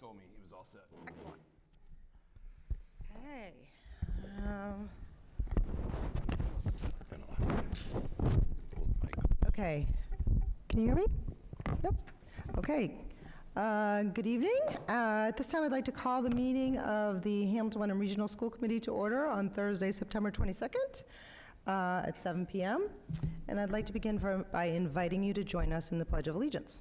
told me he was all set. Excellent. Okay. Okay. Can you hear me? Yep. Okay. Good evening. At this time, I'd like to call the meeting of the Hamilton Wenham Regional School Committee to order on Thursday, September 22nd at 7 p.m. And I'd like to begin by inviting you to join us in the Pledge of Allegiance.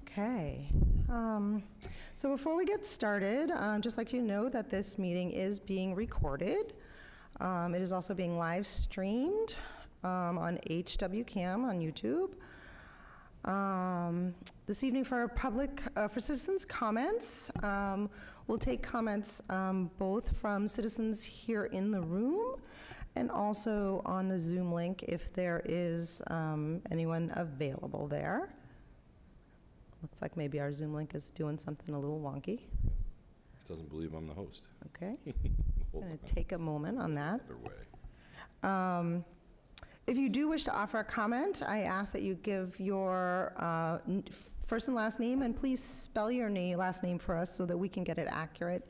Okay. So before we get started, just like you know that this meeting is being recorded. It is also being live streamed on HWCam on YouTube. This evening for citizens' comments, we'll take comments both from citizens here in the room and also on the Zoom link if there is anyone available there. Looks like maybe our Zoom link is doing something a little wonky. Doesn't believe I'm the host. Okay. I'm going to take a moment on that. Either way. If you do wish to offer a comment, I ask that you give your first and last name, and please spell your last name for us so that we can get it accurate,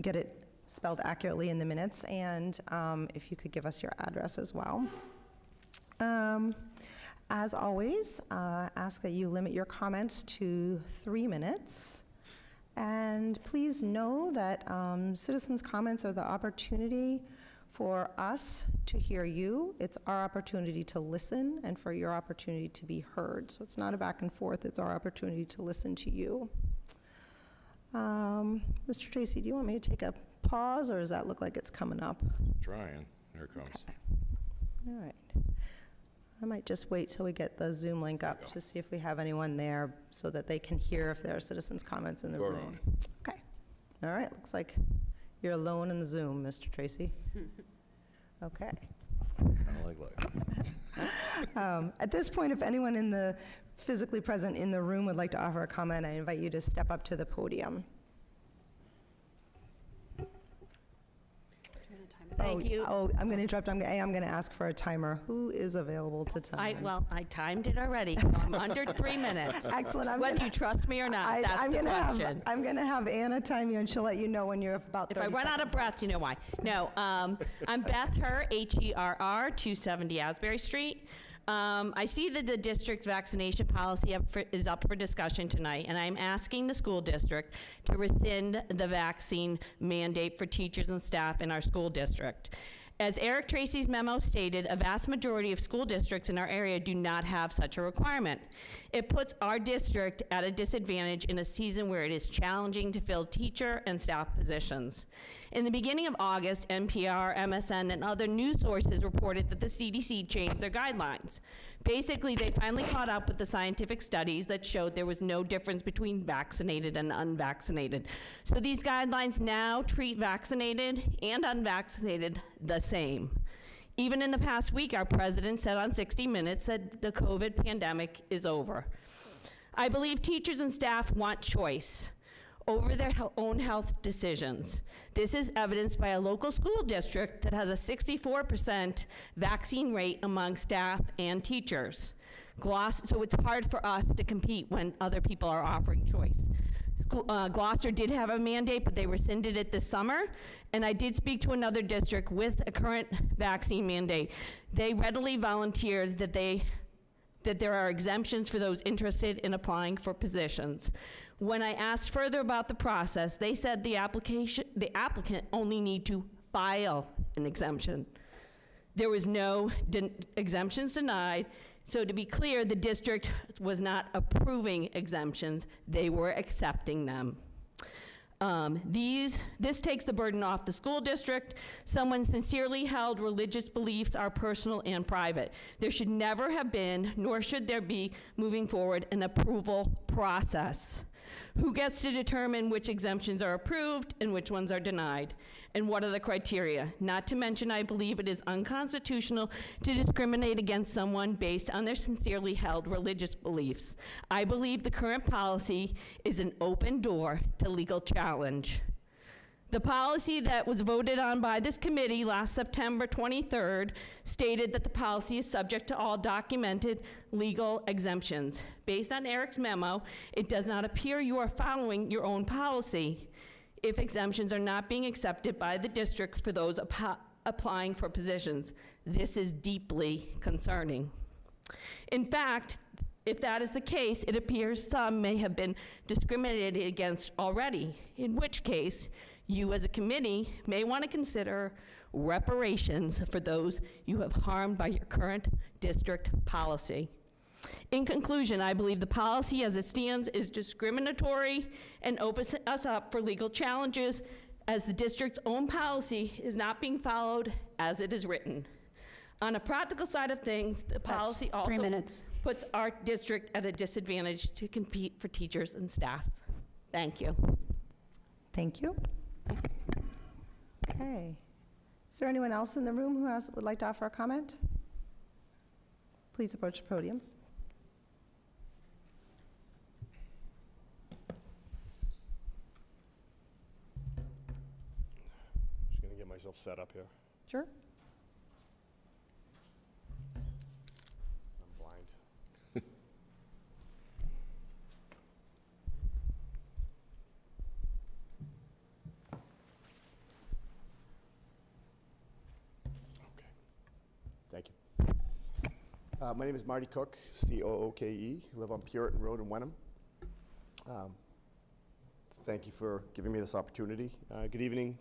get it spelled accurately in the minutes, and if you could give us your address as well. As always, ask that you limit your comments to 3 minutes. And please know that citizens' comments are the opportunity for us to hear you. It's our opportunity to listen and for your opportunity to be heard. So it's not a back and forth, it's our opportunity to listen to you. Mr. Tracy, do you want me to take a pause, or does that look like it's coming up? Trying. Here it comes. Okay. All right. I might just wait till we get the Zoom link up to see if we have anyone there so that they can hear if there are citizens' comments in the Go room. around. Okay. All right. Looks like you're alone in the Zoom, Mr. Tracy. Okay. I like life. At this point, if anyone in the physically present in the room would like to offer a comment, I invite you to step up to the podium. Thank you. Oh, I'm going to interrupt. I'm going to ask for a timer. Who is available to time? I timed it already, so I'm under 3 minutes. Excellent. Whether you trust me or not, that's the question. I'm going to have Anna time you, and she'll let you know when you're about 30 If I run out of breath, you know why. No, I'm Beth Herr, Herr, 270 Asbury Street. I see that the district's vaccination policy is up for discussion tonight, and I'm asking the school district to rescind the vaccine mandate for teachers and staff in our school district. As Eric Tracy's memo stated, a vast majority of school districts in our area do not have such a requirement. It puts our district at a disadvantage in a season where it is challenging to fill teacher and staff positions. In the beginning of August, NPR, MSN, and other news sources reported that the CDC changed their guidelines. Basically, they finally caught up with the scientific studies that showed there was no difference between vaccinated and unvaccinated. So these guidelines now treat vaccinated and unvaccinated the same. Even in the past week, our president said on 60 Minutes that the COVID pandemic is over. I believe teachers and staff want choice over their own health decisions. This is evidenced by a local school district that has a 64% vaccine rate among staff and teachers. So it's hard for us to compete when other people are offering choice. Gloucester did have a mandate, but they rescinded it this summer, and I did speak to another district with a current vaccine mandate. They readily volunteered that there are exemptions for those interested in applying for positions. When I asked further about the process, they said the applicant only need to file an exemption. There was no exemptions denied. So to be clear, the district was not approving exemptions, they were accepting them. This takes the burden off the school district. Someone sincerely held religious beliefs are personal and private. There should never have been, nor should there be, moving forward, an approval process. Who gets to determine which exemptions are approved and which ones are denied? And what are the criteria? Not to mention, I believe it is unconstitutional to discriminate against someone based on their sincerely held religious beliefs. I believe the current policy is an open door to legal challenge. The policy that was voted on by this committee last September 23rd stated that the policy is subject to all documented legal exemptions. Based on Eric's memo, it does not appear you are following your own policy if exemptions are not being accepted by the district for those applying for positions. This is deeply concerning. In fact, if that is the case, it appears some may have been discriminated against already, in which case, you as a committee may want to consider reparations for those you have harmed by your current district policy. In conclusion, I believe the policy as it stands is discriminatory and opens us up for legal challenges as the district's own policy is not being followed as it is written. On a practical side of things, the policy That's 3 also minutes. puts our district at a disadvantage to compete for teachers and staff. Thank you. Thank you. Okay. Is there anyone else in the room who would like to offer a comment? Please approach the podium. Just gonna get myself set up here. Sure. I'm blind. Okay. Thank you. My name is Marty Cook, C-O-O-K-E. I live on Puritan Road in Wenham. Thank you for giving me this opportunity. Good evening,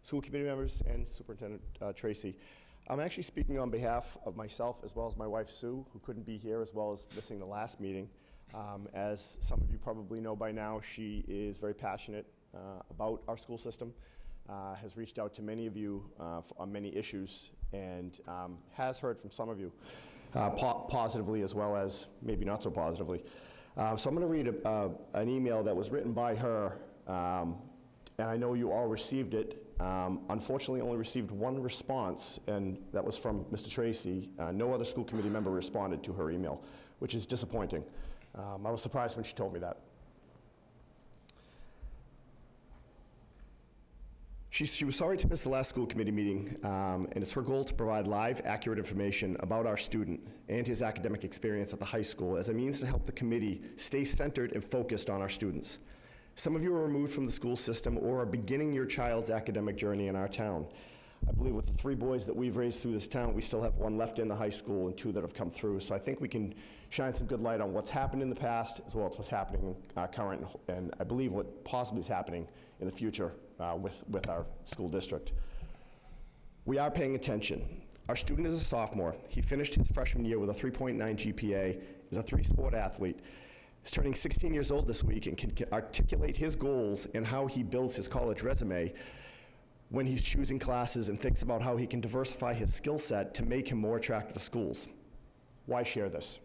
school committee members and Superintendent Tracy. I'm actually speaking on behalf of myself as well as my wife Sue, who couldn't be here, as well as missing the last meeting. As some of you probably know by now, she is very passionate about our school system, has reached out to many of you on many issues, and has heard from some of you positively as well as maybe not so positively. So I'm going to read an email that was written by her, and I know you all received it. Unfortunately, only received one response, and that was from Mr. Tracy. No other school committee member responded to her email, which is disappointing. I was surprised when she told me that. She was sorry to miss the last school committee meeting, and it's her goal to provide live, accurate information about our student and his academic experience at the high school as a means to help the committee stay centered and focused on our students. Some of you are removed from the school system or are beginning your child's academic journey in our town. I believe with the 3 boys that we've raised through this town, we still have 1 left in the high school and 2 that have come through. So I think we can shine some good light on what's happened in the past as well as what's happening current, and I believe what possibly is happening in the future with our school district. We are paying attention. Our student is a sophomore. He finished his freshman year with a 3.9 GPA, is a 3-sport athlete. He's turning 16 years old this week and can articulate his goals and how he builds his college resume when he's choosing classes and thinks about how he can diversify his skill set to make him more attractive to schools. Why share this?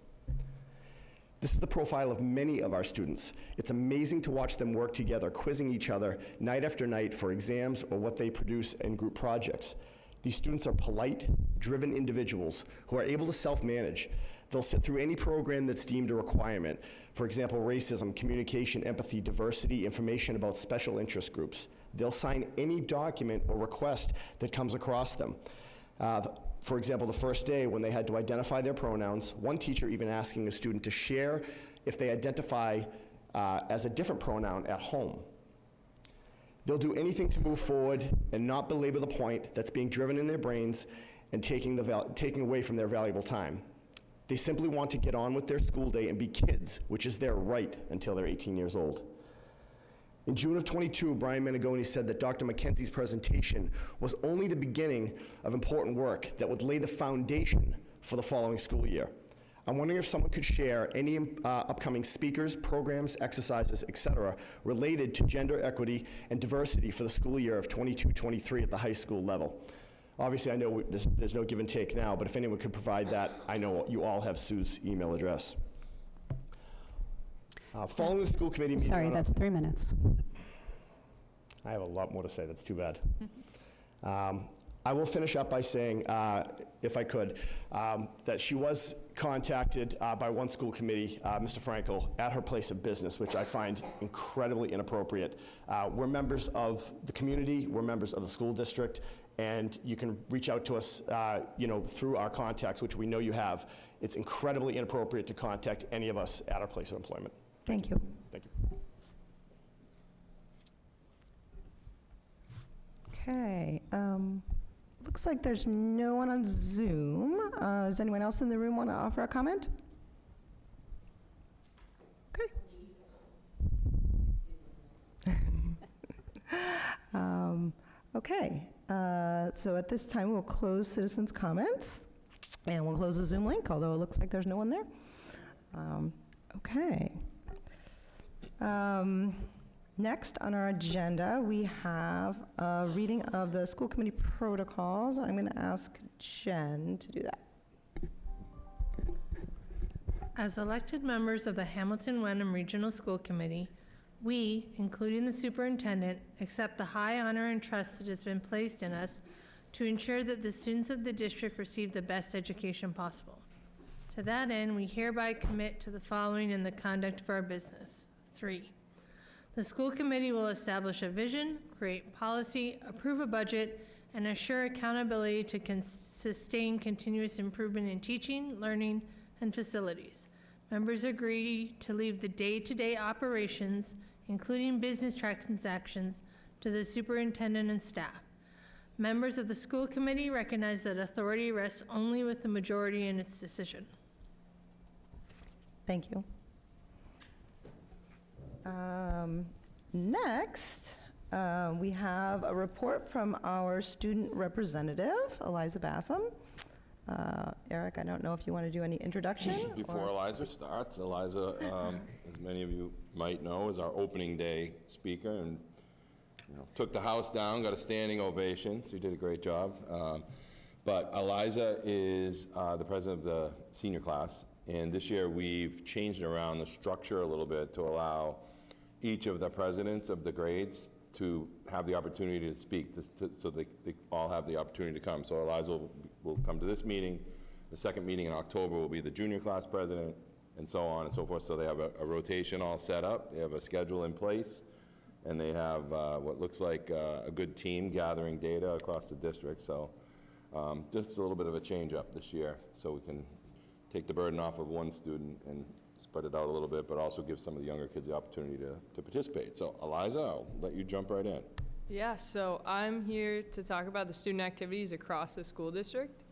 This is the profile of many of our students. It's amazing to watch them work together, quizzing each other night after night for exams or what they produce in group projects. These students are polite, driven individuals who are able to self-manage. They'll sit through any program that's deemed a requirement. For example, racism, communication, empathy, diversity, information about special interest groups. They'll sign any document or request that comes across them. For example, the first day when they had to identify their pronouns, one teacher even asking a student to share if they identify as a different pronoun at home. They'll do anything to move forward and not belabor the point that's being driven in their brains and taking away from their valuable time. They simply want to get on with their school day and be kids, which is their right until they're 18 years old. In June of '22, Brian Menegoni said that Dr. McKenzie's presentation was only the beginning of important work that would lay the foundation for the following school year. I'm wondering if someone could share any upcoming speakers, programs, exercises, etc., related to gender equity and diversity for the school year of 22-23 at the high school level. Obviously, I know there's no give and take now, but if anyone could provide that, I know you all have Sue's email address. Following the school committee meeting. Sorry, that's 3 minutes. I have a lot more to say, that's too bad. I will finish up by saying, if I could, that she was contacted by one school committee, Mr. Frankel, at her place of business, which I find incredibly inappropriate. We're members of the community, we're members of the school district, and you can reach out to us, through our contacts, which we know you have. It's incredibly inappropriate to contact any of us at our place of employment. Thank you. Thank you. Okay, looks like there's no one on Zoom. Does anyone else in the room want to offer a comment? Okay. Okay, so at this time, we'll close citizens' comments, and we'll close the Zoom link, although it looks like there's no one there. Okay. Next on our agenda, we have a reading of the school committee protocols. I'm going to ask Jen to do that. As elected members of the Hamilton Wenham Regional School Committee, we, including the superintendent, accept the high honor and trust that has been placed in us to ensure that the students of the district receive the best education possible. To that end, we hereby commit to the following in the conduct of our business. 3, the school committee will establish a vision, create policy, approve a budget, and assure accountability to sustain continuous improvement in teaching, learning, and facilities. Members agree to leave the day-to-day operations, including business transactions, to the superintendent and staff. Members of the school committee recognize that authority rests only with the majority in its decision. Thank you. Next, we have a report from our student representative, Eliza Bassam. Eric, I don't know if you want to do any introduction? Before Eliza starts, Eliza, as many of you might know, is our opening day speaker, and took the house down, got a standing ovation, so you did a great job. But Eliza is the president of the senior class, and this year we've changed around the structure a little bit to allow each of the presidents of the grades to have the opportunity to speak, so they all have the opportunity to come. So Eliza will come to this meeting. The second meeting in October will be the junior class president, and so on and so forth. So they have a rotation all set up. They have a schedule in place, and they have what looks like a good team gathering data across the district. So just a little bit of a change up this year, so we can take the burden off of one student and spread it out a little bit, but also give some of the younger kids the opportunity to participate. So Eliza, I'll let you jump right in. Yeah, so I'm here to talk about the student activities across the school district.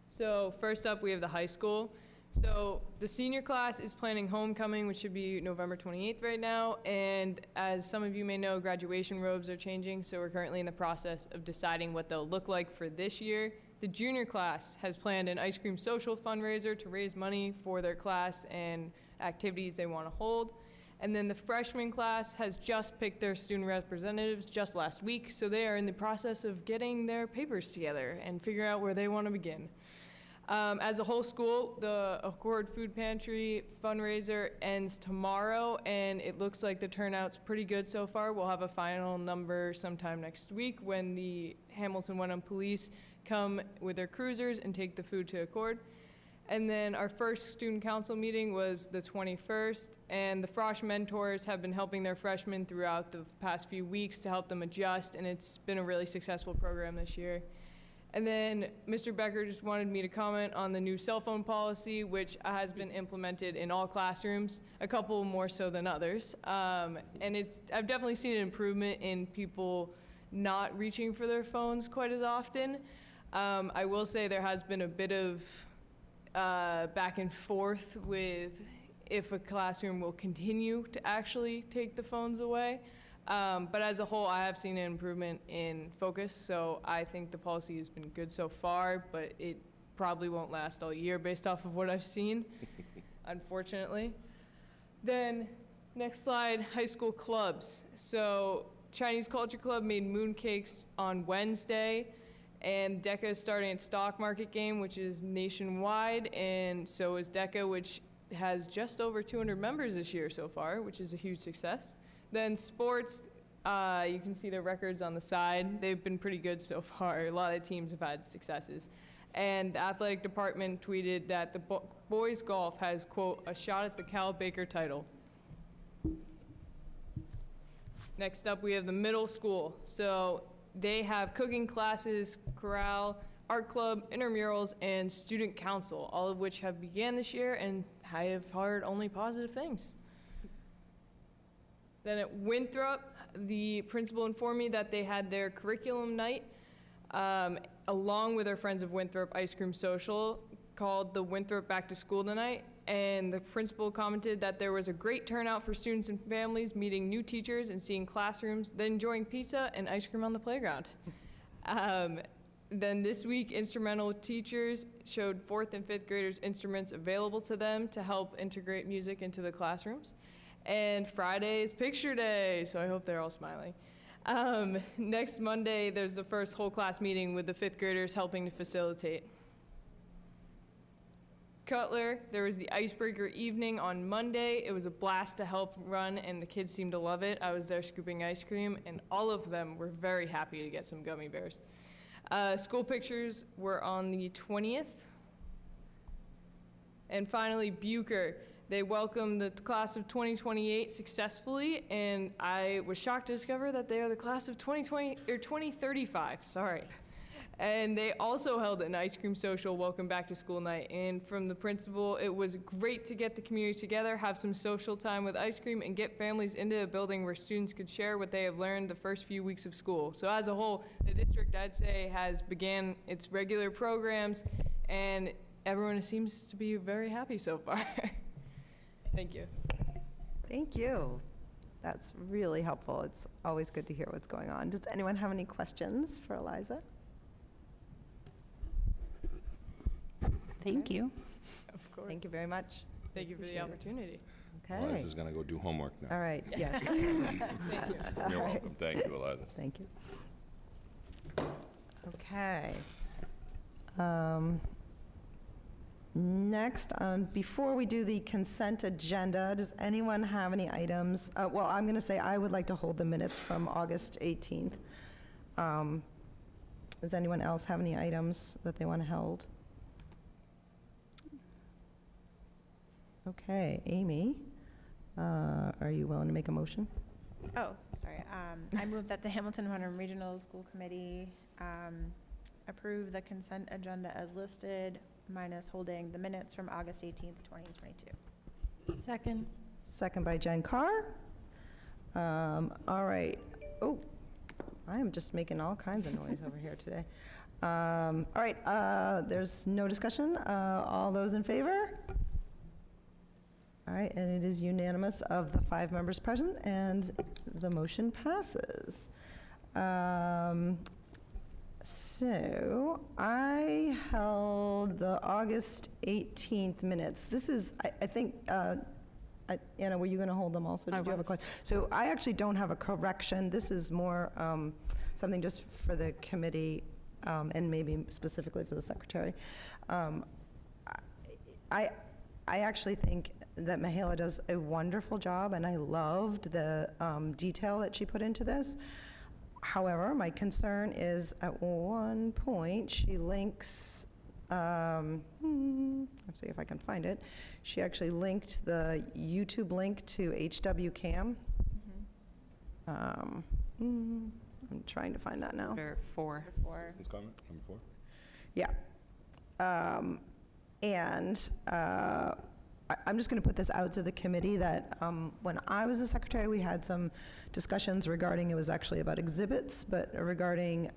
So first up, we have the high school. So the senior class is planning homecoming, which should be November 28th right now. And as some of you may know, graduation robes are changing. So we're currently in the process of deciding what they'll look like for this year. The junior class has planned an ice cream social fundraiser to raise money for their class and activities they want to hold. And then the freshman class has just picked their student representatives just last week, so they are in the process of getting their papers together and figuring out where they want to begin. As a whole school, the Accord Food Pantry fundraiser ends tomorrow, and it looks like the turnout's pretty good so far. We'll have a final number sometime next week when the Hamilton Wenham Police come with their cruisers and take the food to Accord. And then our first student council meeting was the 21st, and the Frosh mentors have been helping their freshmen throughout the past few weeks to help them adjust, and it's been a really successful program this year. And then Mr. Becker just wanted me to comment on the new cell phone policy, which has been implemented in all classrooms, a couple more so than others. And I've definitely seen an improvement in people not reaching for their phones quite as often. I will say there has been a bit of back and forth with if a classroom will continue to actually take the phones away. But as a whole, I have seen an improvement in focus, so I think the policy has been good so far, but it probably won't last all year based off of what I've seen, unfortunately. Then, next slide, high school clubs. So Chinese Culture Club made mooncakes on Wednesday, and DECA is starting its stock market game, which is nationwide, and so is DECA, which has just over 200 members this year so far, which is a huge success. Then sports, you can see the records on the side. They've been pretty good so far. A lot of teams have had successes. And the athletic department tweeted that the boys golf has, quote, a shot at the Cal Baker title. Next up, we have the middle school. So they have cooking classes, chorale, art club, intramurals, and student council, all of which have began this year, and I have heard only positive things. Then at Winthrop, the principal informed me that they had their curriculum night, along with their Friends of Winthrop Ice Cream Social, called the Winthrop Back to School Tonight. And the principal commented that there was a great turnout for students and families meeting new teachers and seeing classrooms, then enjoying pizza and ice cream on the playground. Then this week, instrumental teachers showed 4th and 5th graders instruments available to them to help integrate music into the classrooms. And Friday is picture day, so I hope they're all smiling. Next Monday, there's the first whole class meeting with the 5th graders helping to facilitate. Cutler, there was the icebreaker evening on Monday. It was a blast to help run, and the kids seemed to love it. I was there scooping ice cream, and all of them were very happy to get some gummy bears. School pictures were on the 20th. And finally, Bucher. They welcomed the class of 2028 successfully, and I was shocked to discover that they are the class of 2035, sorry. And they also held an ice cream social welcome back to school night. And from the principal, it was great to get the community together, have some social time with ice cream, and get families into a building where students could share what they have learned the first few weeks of school. So as a whole, the district, I'd say, has began its regular programs, and everyone seems to be very happy so far. Thank you. Thank you. That's really helpful. It's always good to hear what's going on. Does anyone have any questions for Eliza? Thank you. Of course. Thank you very much. Thank you for the opportunity. Okay. Eliza's going to go do homework now. All right, yes. Thank you. You're welcome. Thank you, Eliza. Thank you. Okay. Next, before we do the consent agenda, does anyone have any items? Well, I'm going to say I would like to hold the minutes from August 18th. Does anyone else have any items that they want held? Okay, Amy, are you willing to make a motion? Oh, sorry. I move that the Hamilton Wenham Regional School Committee approve the consent agenda as listed, minus holding the minutes from August 18th, 2022. Second. Second by Jen Carr. All right. Oh, I am just making all kinds of noise over here today. All right, there's no discussion. All those in favor? All right, and it is unanimous of the 5 members present, and the motion passes. So I held the August 18th minutes. This is, I think, Anna, were you going to hold them also? I Did you have a was. question? So I actually don't have a correction. This is more something just for the committee and maybe specifically for the secretary. I actually think that Mihaela does a wonderful job, and I loved the detail that she put into this. However, my concern is at one point, she links, let's see if I can find it. She actually linked the YouTube link to HW Cam. I'm trying to find that now. Or 4. Citizens' comment, number 4? Yeah. I'm just going to put this out to the committee that when I was the secretary, we had some discussions regarding, it was actually about exhibits, but regarding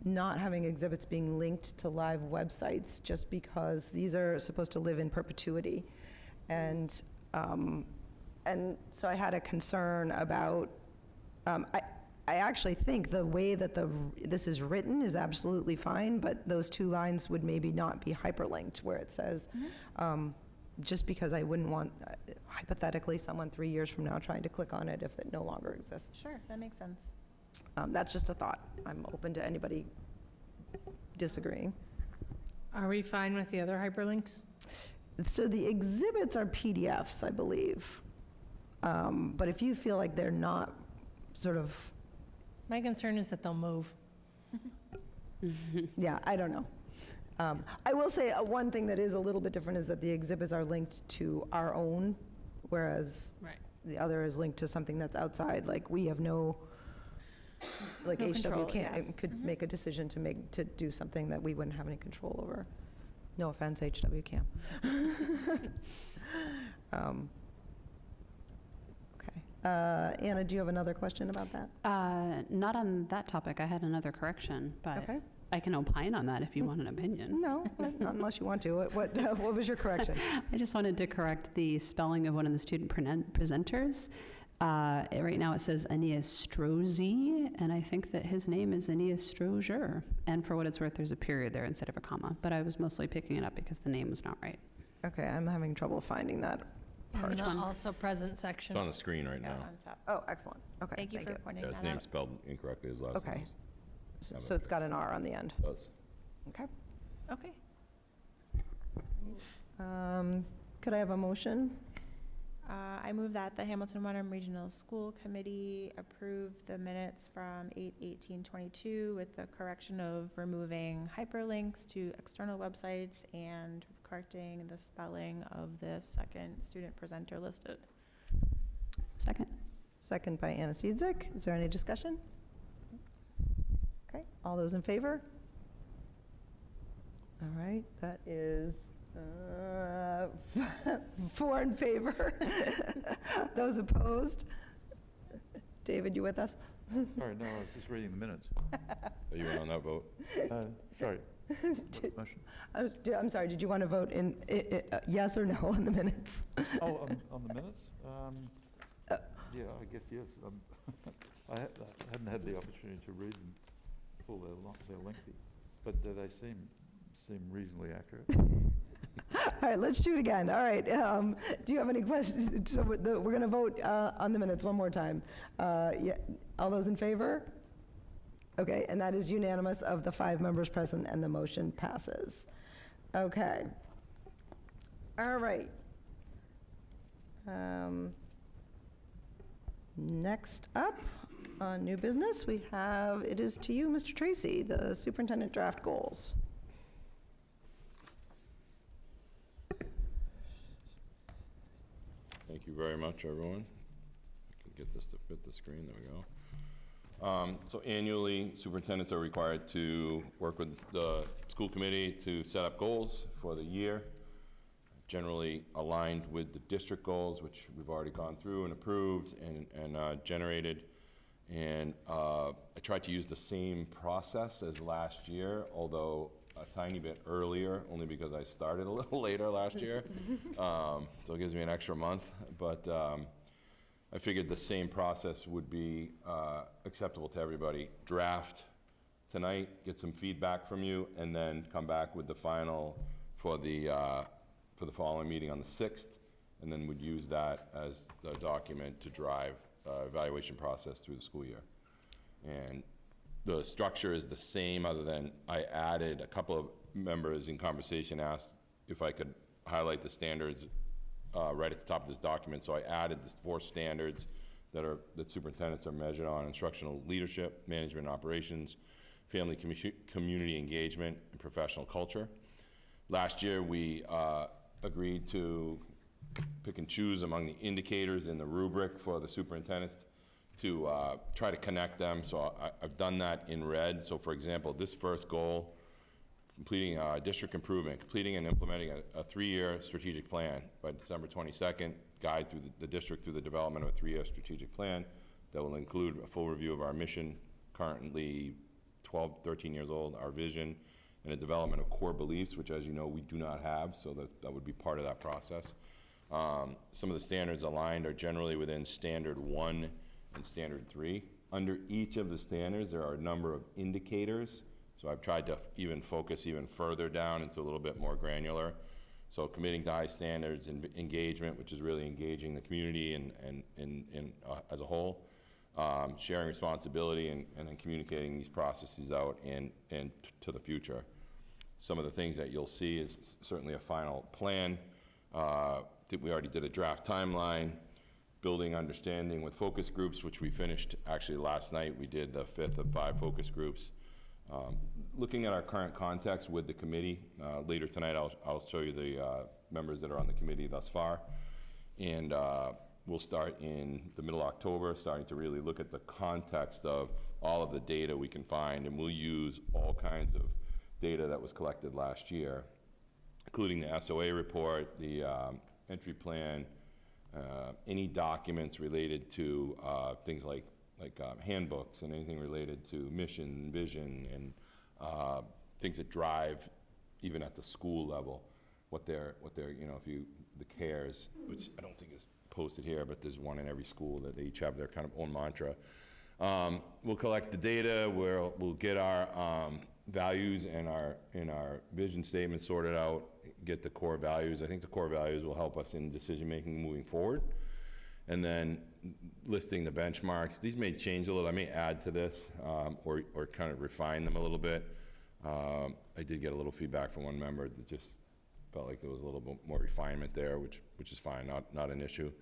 not having exhibits being linked to live websites just because these are supposed to live in perpetuity. And so I had a concern about, I actually think the way that this is written is absolutely fine, but those 2 lines would maybe not be hyperlinked where it says, just because I wouldn't want, hypothetically, someone 3 years from now trying to click on it if it no longer exists. Sure, that makes sense. That's just a thought. I'm open to anybody disagreeing. Are we fine with the other hyperlinks? So the exhibits are PDFs, I believe. But if you feel like they're not sort of, My concern is that they'll move. yeah, I don't know. I will say one thing that is a little bit different is that the exhibits are linked to our own, whereas Right. the other is linked to something that's outside. Like we have no, like No HW control, can't, yeah. could make a decision to do something that we wouldn't have any control over. No offense, HW Camp. Okay. Anna, do you have another question about that? Not on that topic. I had another correction, but Okay. I can opine on that if you want an opinion. No, not unless you want to. What was your correction? I just wanted to correct the spelling of one of the student presenters. Right now it says Aeneas Strozzi, and I think that his name is Aeneas Strozier. And for what it's worth, there's a period there instead of a comma. But I was mostly picking it up because the name was not right. Okay, I'm having trouble finding that part. In the one? also present It's section. on the screen right Yeah, now. on top. Oh, excellent. Okay, Thank you for pointing Yeah, that his out. name's spelled incorrectly, his last Okay. name So it's got an R on the end. does. Okay. Okay. Could I have a motion? I move that the Hamilton Wenham Regional School Committee approve the minutes from 8/18/22 with the correction of removing hyperlinks to external websites and correcting the spelling of the second student presenter listed. Second. Second by Anna Seizik. Is there any discussion? Okay, all those in favor? All right, that is 4 in favor. Those opposed? David, you with us? Sorry, no, I was just reading the minutes. Are you in on that vote? Sorry, motion. I'm sorry, did you want to vote in yes or no on the minutes? Oh, on the minutes? Yeah, I guess yes. I hadn't had the opportunity to read them full, they're lengthy, but they seem reasonably accurate. All right, let's shoot again. All right, do you have any questions? So we're going to vote on the minutes one more time. Yeah, all those in favor? Okay, and that is unanimous of the 5 members present, and the motion passes. Okay. All right. Next up, on new business, we have, it is to you, Mr. Tracy, the superintendent draft goals. Thank you very much, everyone. I can get this to fit the screen, there we go. So annually, superintendents are required to work with the school committee to set up goals for the year, generally aligned with the district goals, which we've already gone through and approved and generated. And I tried to use the same process as last year, although a tiny bit earlier, only because I started a little later last year. So it gives me an extra month. But I figured the same process would be acceptable to everybody. Draft tonight, get some feedback from you, and then come back with the final for the following meeting on the 6th, and then would use that as the document to drive evaluation process through the school year. And the structure is the same, other than I added, a couple of members in conversation asked if I could highlight the standards right at the top of this document. So I added the 4 standards that superintendents are measured on: instructional leadership, management and operations, family community engagement, and professional culture. Last year, we agreed to pick and choose among the indicators in the rubric for the superintendents to try to connect them. So I've done that in red. So for example, this first goal, completing district improvement, completing and implementing a 3-year strategic plan by December 22nd, guide through the district through the development of a 3-year strategic plan that will include a full review of our mission, currently 12, 13 years old, our vision, and a development of core beliefs, which, as you know, we do not have, so that would be part of that process. Some of the standards aligned are generally within Standard 1 and Standard 3. Under each of the standards, there are a number of indicators, so I've tried to even focus even further down into a little bit more granular. So committing to high standards and engagement, which is really engaging the community and as a whole. Sharing responsibility and then communicating these processes out and to the future. Some of the things that you'll see is certainly a final plan We already did a draft timeline, building understanding with focus groups, which we finished actually last night. We did the 5th of 5 focus groups. Looking at our current context with the committee, later tonight I'll show you the members that are on the committee thus far. And we'll start in the middle of October, starting to really look at the context of all of the data we can find. And we'll use all kinds of data that was collected last year, including the SOA report, the entry plan, any documents related to things like handbooks and anything related to mission, vision, and things that drive even at the school level, what they're, the CARES, which I don't think is posted here, but there's one in every school that they each have their kind of own mantra. We'll collect the data, we'll get our values and our vision statement sorted out, get the core values. I think the core values will help us in decision-making moving forward. And then listing the benchmarks. These may change a little. I may add to this or kind of refine them a little bit. I did get a little feedback from one member that just felt like there was a little bit more refinement there, which is fine, not an issue.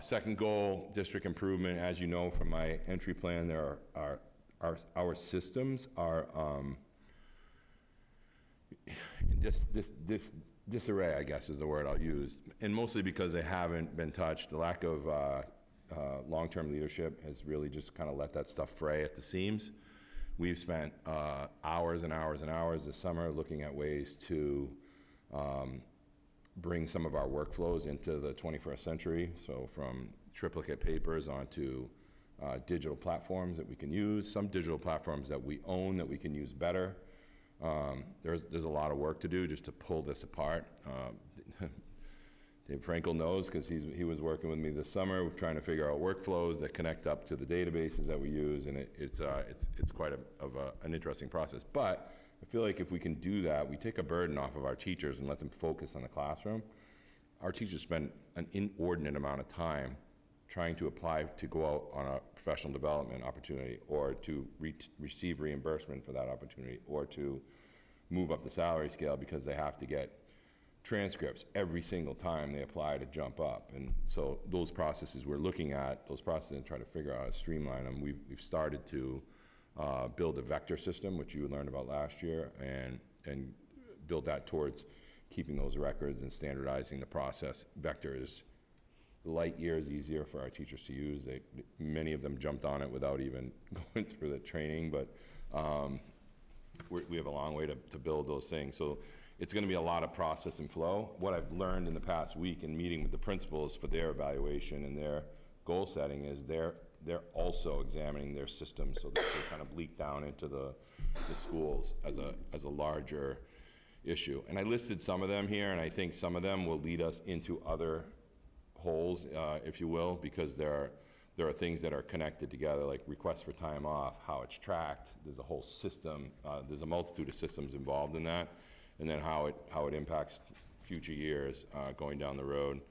Second goal, district improvement. As you know from my entry plan, there are our systems are in disarray, I guess is the word I'll use, and mostly because they haven't been touched. The lack of long-term leadership has really just kind of let that stuff fray at the seams. We've spent hours and hours and hours this summer looking at ways to bring some of our workflows into the 21st century, so from triplicate papers onto digital platforms that we can use, some digital platforms that we own that we can use better. There's a lot of work to do just to pull this apart. Dave Frankel knows because he was working with me this summer trying to figure out workflows that connect up to the databases that we use, and it's quite an interesting process. But I feel like if we can do that, we take a burden off of our teachers and let them focus on the classroom. Our teachers spend an inordinate amount of time trying to apply to go out on a professional development opportunity, or to receive reimbursement for that opportunity, or to move up the salary scale because they have to get transcripts every single time they apply to jump up. And so those processes we're looking at, those processes and try to figure out how to streamline them. We've started to build a vector system, which you learned about last year, and build that towards keeping those records and standardizing the process. Vector is light years easier for our teachers to use. Many of them jumped on it without even going through the training, but we have a long way to build those things. So it's going to be a lot of process and flow. What I've learned in the past week in meeting with the principals for their evaluation and their goal setting is they're also examining their systems so that they kind of leak down into the schools as a larger issue. And I listed some of them here, and I think some of them will lead us into other holes, if you will, because there are things that are connected together, like requests for time off, how it's tracked. There's a whole system. There's a multitude of systems involved in that, and then how it impacts future years going down the road.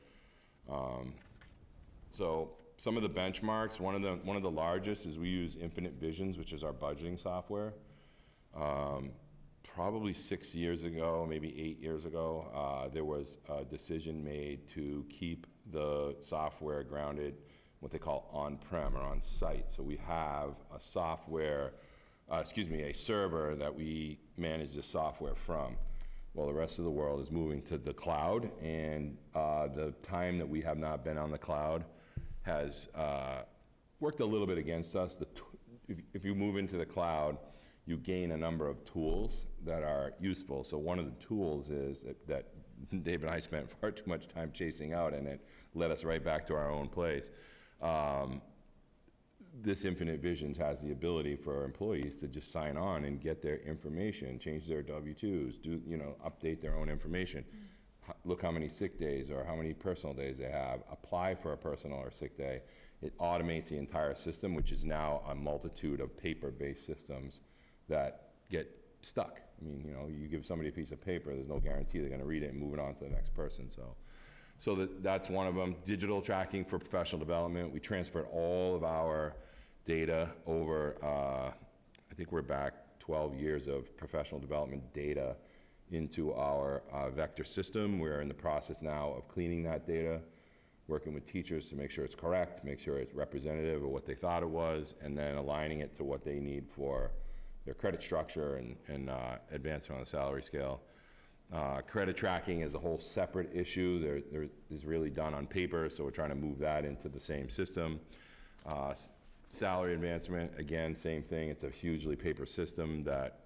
So some of the benchmarks, one of the largest is we use Infinite Visions, which is our budgeting software. Probably 6 years ago, maybe 8 years ago, there was a decision made to keep the software grounded, what they call on-prem or on-site. So we have a a server that we manage the software from. Well, the rest of the world is moving to the cloud, and the time that we have not been on the cloud has worked a little bit against us. If you move into the cloud, you gain a number of tools that are useful. So one of the tools is that Dave and I spent far too much time chasing out, and it led us right back to our own place. This Infinite Visions has the ability for employees to just sign on and get their information, change their W-2s, update their own information. Look how many sick days or how many personal days they have, apply for a personal or sick day. It automates the entire system, which is now a multitude of paper-based systems that get stuck. I mean, you give somebody a piece of paper, there's no guarantee they're going to read it and move it on to the next person. So that's one of them. Digital tracking for professional development. We transferred all of our data over, I think we're back 12 years of professional development data into our vector system. We're in the process now of cleaning that data, working with teachers to make sure it's correct, make sure it's representative of what they thought it was, and then aligning it to what they need for their credit structure and advancement on the salary scale. Credit tracking is a whole separate issue. There is really done on paper, so we're trying to move that into the same system. Salary advancement, again, same thing. It's a hugely paper system that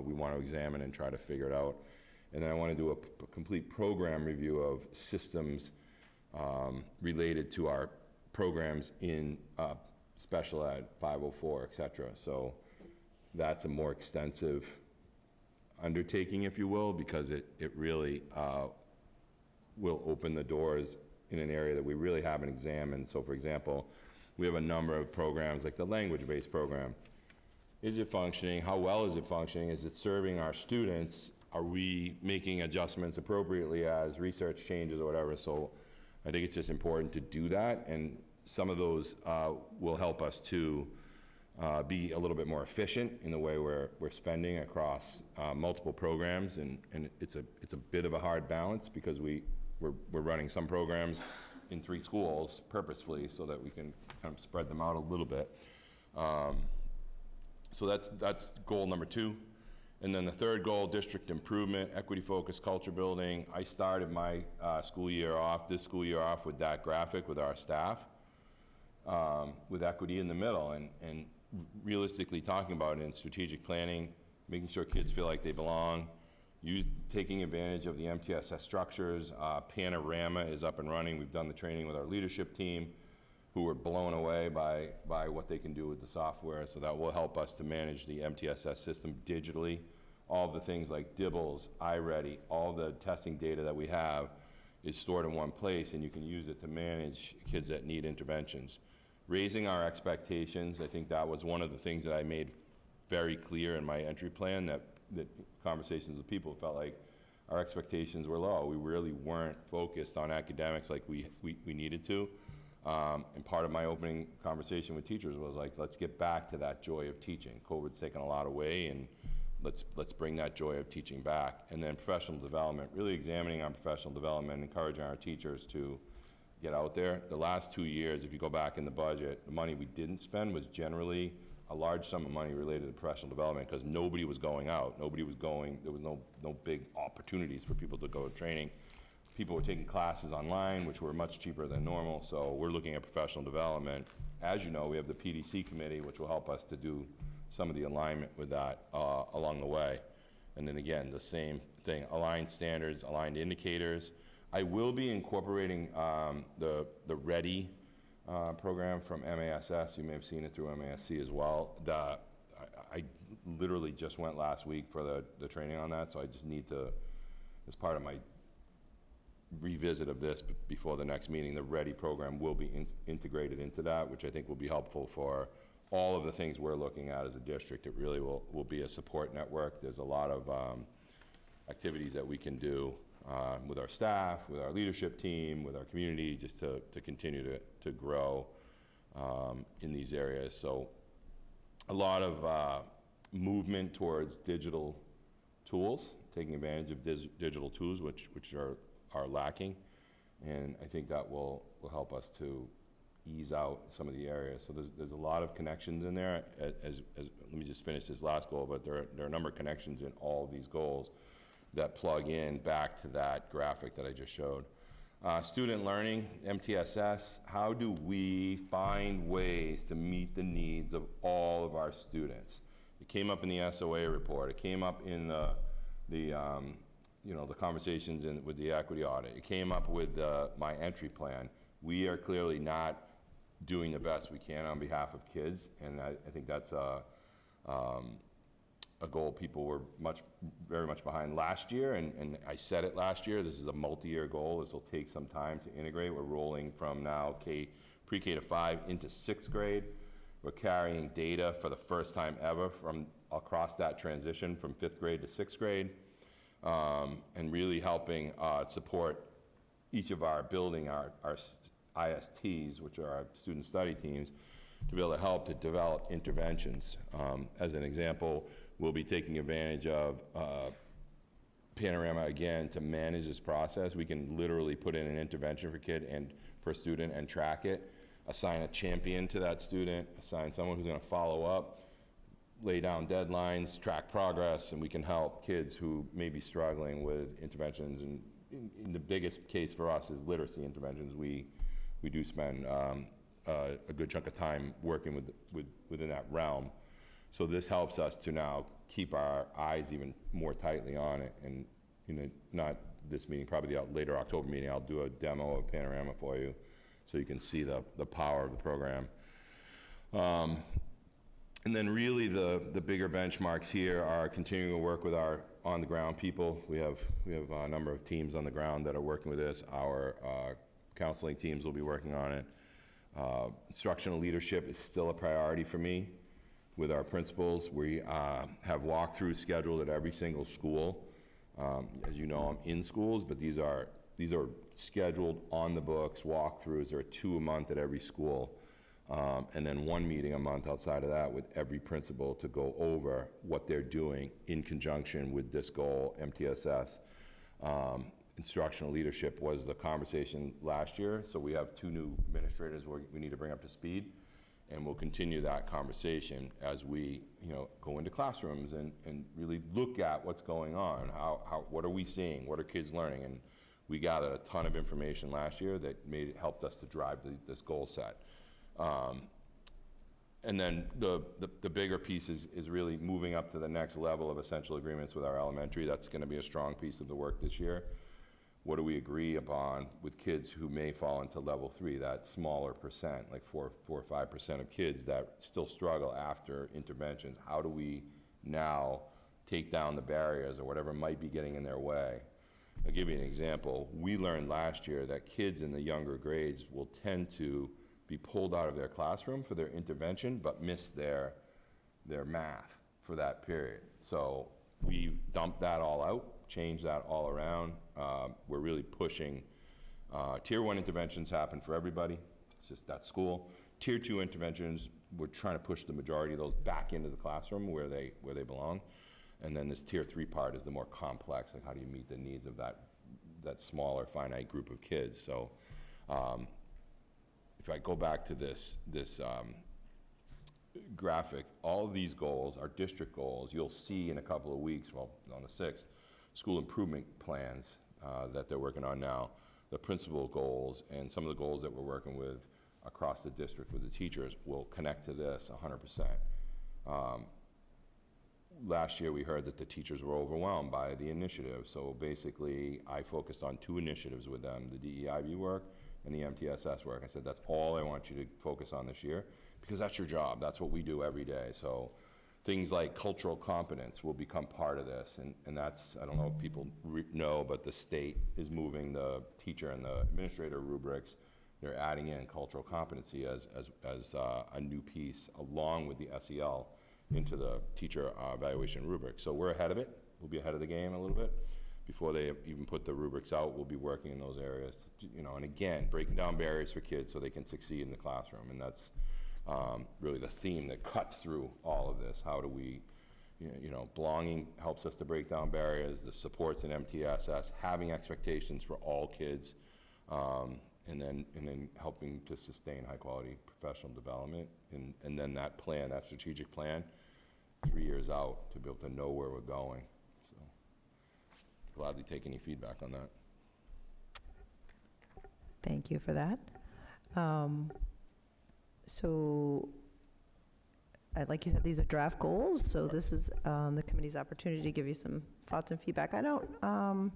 we want to examine and try to figure it out. And then I want to do a complete program review of systems related to our programs in special ed, 504, et cetera. So that's a more extensive undertaking, if you will, because it really will open the doors in an area that we really haven't examined. So for example, we have a number of programs like the language-based program. Is it functioning? How well is it functioning? Is it serving our students? Are we making adjustments appropriately as research changes or whatever? So I think it's just important to do that, and some of those will help us to be a little bit more efficient in the way we're spending across multiple programs, and it's a bit of a hard balance because we're running some programs in 3 schools purposefully so that we can kind of spread them out a little bit. So that's goal number 2. And then the third goal, district improvement, equity-focused culture building. I started my this school year off with that graphic with our staff, with equity in the middle, and realistically talking about it in strategic planning, making sure kids feel like they belong, taking advantage of the MTSS structures. Panorama is up and running. We've done the training with our leadership team, who were blown away by what they can do with the software. So that will help us to manage the MTSS system digitally. All of the things like DIBELS, iReady, all the testing data that we have is stored in one place, and you can use it to manage kids that need interventions. Raising our expectations, I think that was one of the things that I made very clear in my entry plan, that conversations with people felt like our expectations were low. We really weren't focused on academics like we needed to. And part of my opening conversation with teachers was like, let's get back to that joy of teaching. COVID's taken a lot away, and let's bring that joy of teaching back. And then professional development, really examining our professional development, encouraging our teachers to get out there. The last 2 years, if you go back in the budget, the money we didn't spend was generally a large sum of money related to professional development because nobody was going out. Nobody was going, there was no big opportunities for people to go to training. People were taking classes online, which were much cheaper than normal, so we're looking at professional development. As you know, we have the PDC committee, which will help us to do some of the alignment with that along the way. And then again, the same thing, aligned standards, aligned indicators. I will be incorporating the READY program from MASS. You may have seen it through MASC as well. I literally just went last week for the training on that, so I just need to, as part of my revisit of this before the next meeting, the READY program will be integrated into that, which I think will be helpful for all of the things we're looking at as a district. It really will be a support network. There's a lot of activities that we can do with our staff, with our leadership team, with our community, just to continue to grow in these areas. So a lot of movement towards digital tools, taking advantage of digital tools, which are lacking, and I think that will help us to ease out some of the areas. So there's a lot of connections in there. As let me just finish this last goal, but there are a number of connections in all of these goals that plug in back to that graphic that I just showed. Student learning, MTSS, how do we find ways to meet the needs of all of our students? It came up in the SOA report. It came up in the conversations with the equity audit. It came up with my entry plan. We are clearly not doing the best we can on behalf of kids, and I think that's a goal people were very much behind last year, and I said it last year, this is a multi-year goal. This will take some time to integrate. We're rolling from now pre-K to 5 into 6th grade. We're carrying data for the first time ever from across that transition from 5th grade to 6th grade. And really helping support each of our building our ISTs, which are our student study teams, to be able to help to develop interventions. As an example, we'll be taking advantage of Panorama, again, to manage this process. We can literally put in an intervention for a student and track it, assign a champion to that student, assign someone who's gonna follow up, lay down deadlines, track progress, and we can help kids who may be struggling with interventions. And in the biggest case for us is literacy interventions. We do spend a good chunk of time working within that realm. So this helps us to now keep our eyes even more tightly on it. And, you know, not this meeting, probably the later October meeting, I'll do a demo of Panorama for you so you can see the power of the program. And then really the bigger benchmarks here are continuing to work with our on-the-ground people. We have a number of teams on the ground that are working with this. Our counseling teams will be working on it. Instructional leadership is still a priority for me with our principals. We have walkthroughs scheduled at every single school. As you know, I'm in schools, but these are scheduled on the books walkthroughs. There are 2 a month at every school. And then 1 meeting a month outside of that with every principal to go over what they're doing in conjunction with this goal, MTSS. Instructional leadership was the conversation last year, so we have 2 new administrators we need to bring up to speed, and we'll continue that conversation as we, you know, go into classrooms and really look at what's going on, what are we seeing, what are kids learning, and we gathered a ton of information last year that helped us to drive this goal set. And then the bigger piece is really moving up to the next level of essential agreements with our elementary. That's going to be a strong piece of the work this year. What do we agree upon with kids who may fall into level 3, that smaller percent, like 4 or 5% of kids that still struggle after interventions? How do we now take down the barriers or whatever might be getting in their way? I'll give you an example. We learned last year that kids in the younger grades will tend to be pulled out of their classroom for their intervention, but miss their math for that period. So we dumped that all out, changed that all around. We're really pushing. Tier 1 interventions happen for everybody. It's just that school. Tier 2 interventions, we're trying to push the majority of those back into the classroom where they belong. And then this Tier 3 part is the more complex, like how do you meet the needs of that smaller, finite group of kids. So if I go back to this graphic, all of these goals are district goals. You'll see in a couple of weeks, well, on the 6th, school improvement plans that they're working on now, the principal goals, and some of the goals that we're working with across the district with the teachers will connect to this 100%. Last year, we heard that the teachers were overwhelmed by the initiative. So basically, I focused on 2 initiatives with them, the DEIB work and the MTSS work. I said, that's all I want you to focus on this year, because that's your job. That's what we do every day. So things like cultural competence will become part of this. And that's, I don't know if people know, but the state is moving the teacher and the administrator rubrics. They're adding in cultural competency as a new piece, along with the SEL, into the teacher evaluation rubric. So we're ahead of it. We'll be ahead of the game a little bit. Before they even put the rubrics out, we'll be working in those areas, you know, and again, breaking down barriers for kids so they can succeed in the classroom. And that's really the theme that cuts through all of this. How do we, you know, belonging helps us to break down barriers, the supports in MTSS, having expectations for all kids, and then helping to sustain high quality professional development. And then that plan, that strategic plan, 3 years out to be able to know where we're going. So gladly take any feedback on that. Thank you for that. So, like you said, these are draft goals, so this is the committee's opportunity to give you some thoughts and feedback. I don't, Can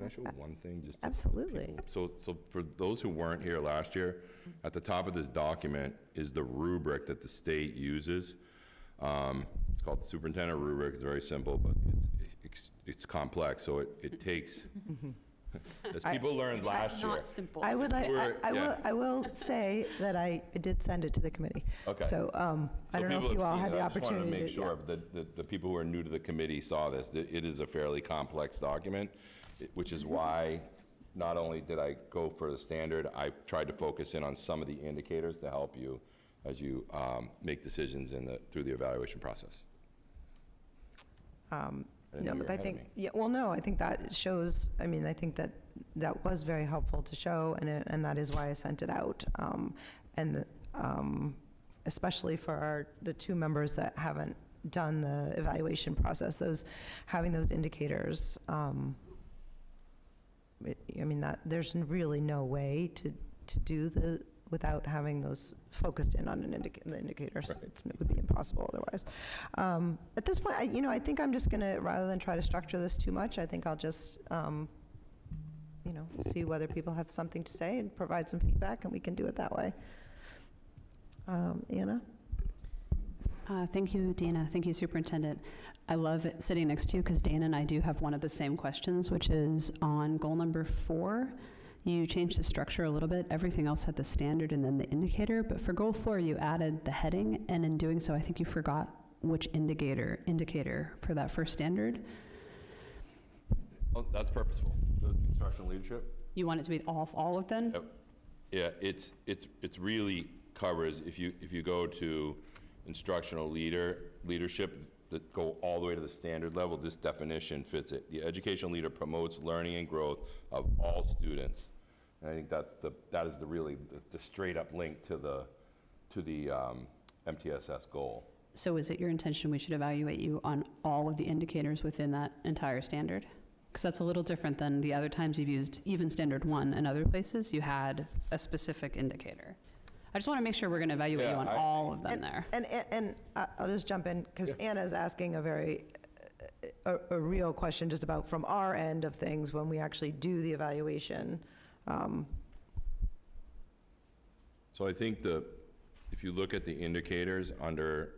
I show one thing? Just to absolutely. people? So for those who weren't here last year, at the top of this document is the rubric that the state uses. It's called the superintendent rubric. It's very simple, but it's complex. So it takes, as people learned last year. Not simple. I would like, Yeah. I will say that I did send it to the committee. Okay. So I don't know if you all had the I just wanted opportunity to make to. sure that the people who are new to the committee saw this. That it is a fairly complex document, which is why not only did I go for the standard, I tried to focus in on some of the indicators to help you as you make decisions through the evaluation process. I didn't No, know you but were I ahead of think, me. yeah, well, no, I think that shows, I mean, I think that that was very helpful to show, and that is why I sent it out. And especially for the two members that haven't done the evaluation process, having those indicators, I mean, that, there's really no way to do without having those focused in on the indicators. Right. It would be impossible otherwise. At this point, I think I'm just gonna, rather than try to structure this too much, I think I'll just, see whether people have something to say and provide some feedback, and we can do it that way. Anna? Thank you, Dana. Thank you, Superintendent. I love it sitting next to you because Dana and I do have one of the same questions, which is on goal number 4. You changed the structure a little bit. Everything else had the standard and then the indicator, but for goal 4, you added the heading, and in doing so, I think you forgot which indicator for that first standard. Oh, that's purposeful. The instructional leadership? You want it to be all of them? Yep. Yeah, it's really covers, if you go to instructional leadership, that go all the way to the standard level, this definition fits it. The educational leader promotes learning and growth of all students. And I think that is the straight up link to the MTSS goal. So is it your intention we should evaluate you on all of the indicators within that entire standard? Because that's a little different than the other times you've used even standard 1 and other places, you had a specific indicator. I just want to make sure we're going to evaluate you on all of them there. And I'll just jump in, because Anna's asking a real question just about from our end of things when we actually do the evaluation. So I think if you look at the indicators under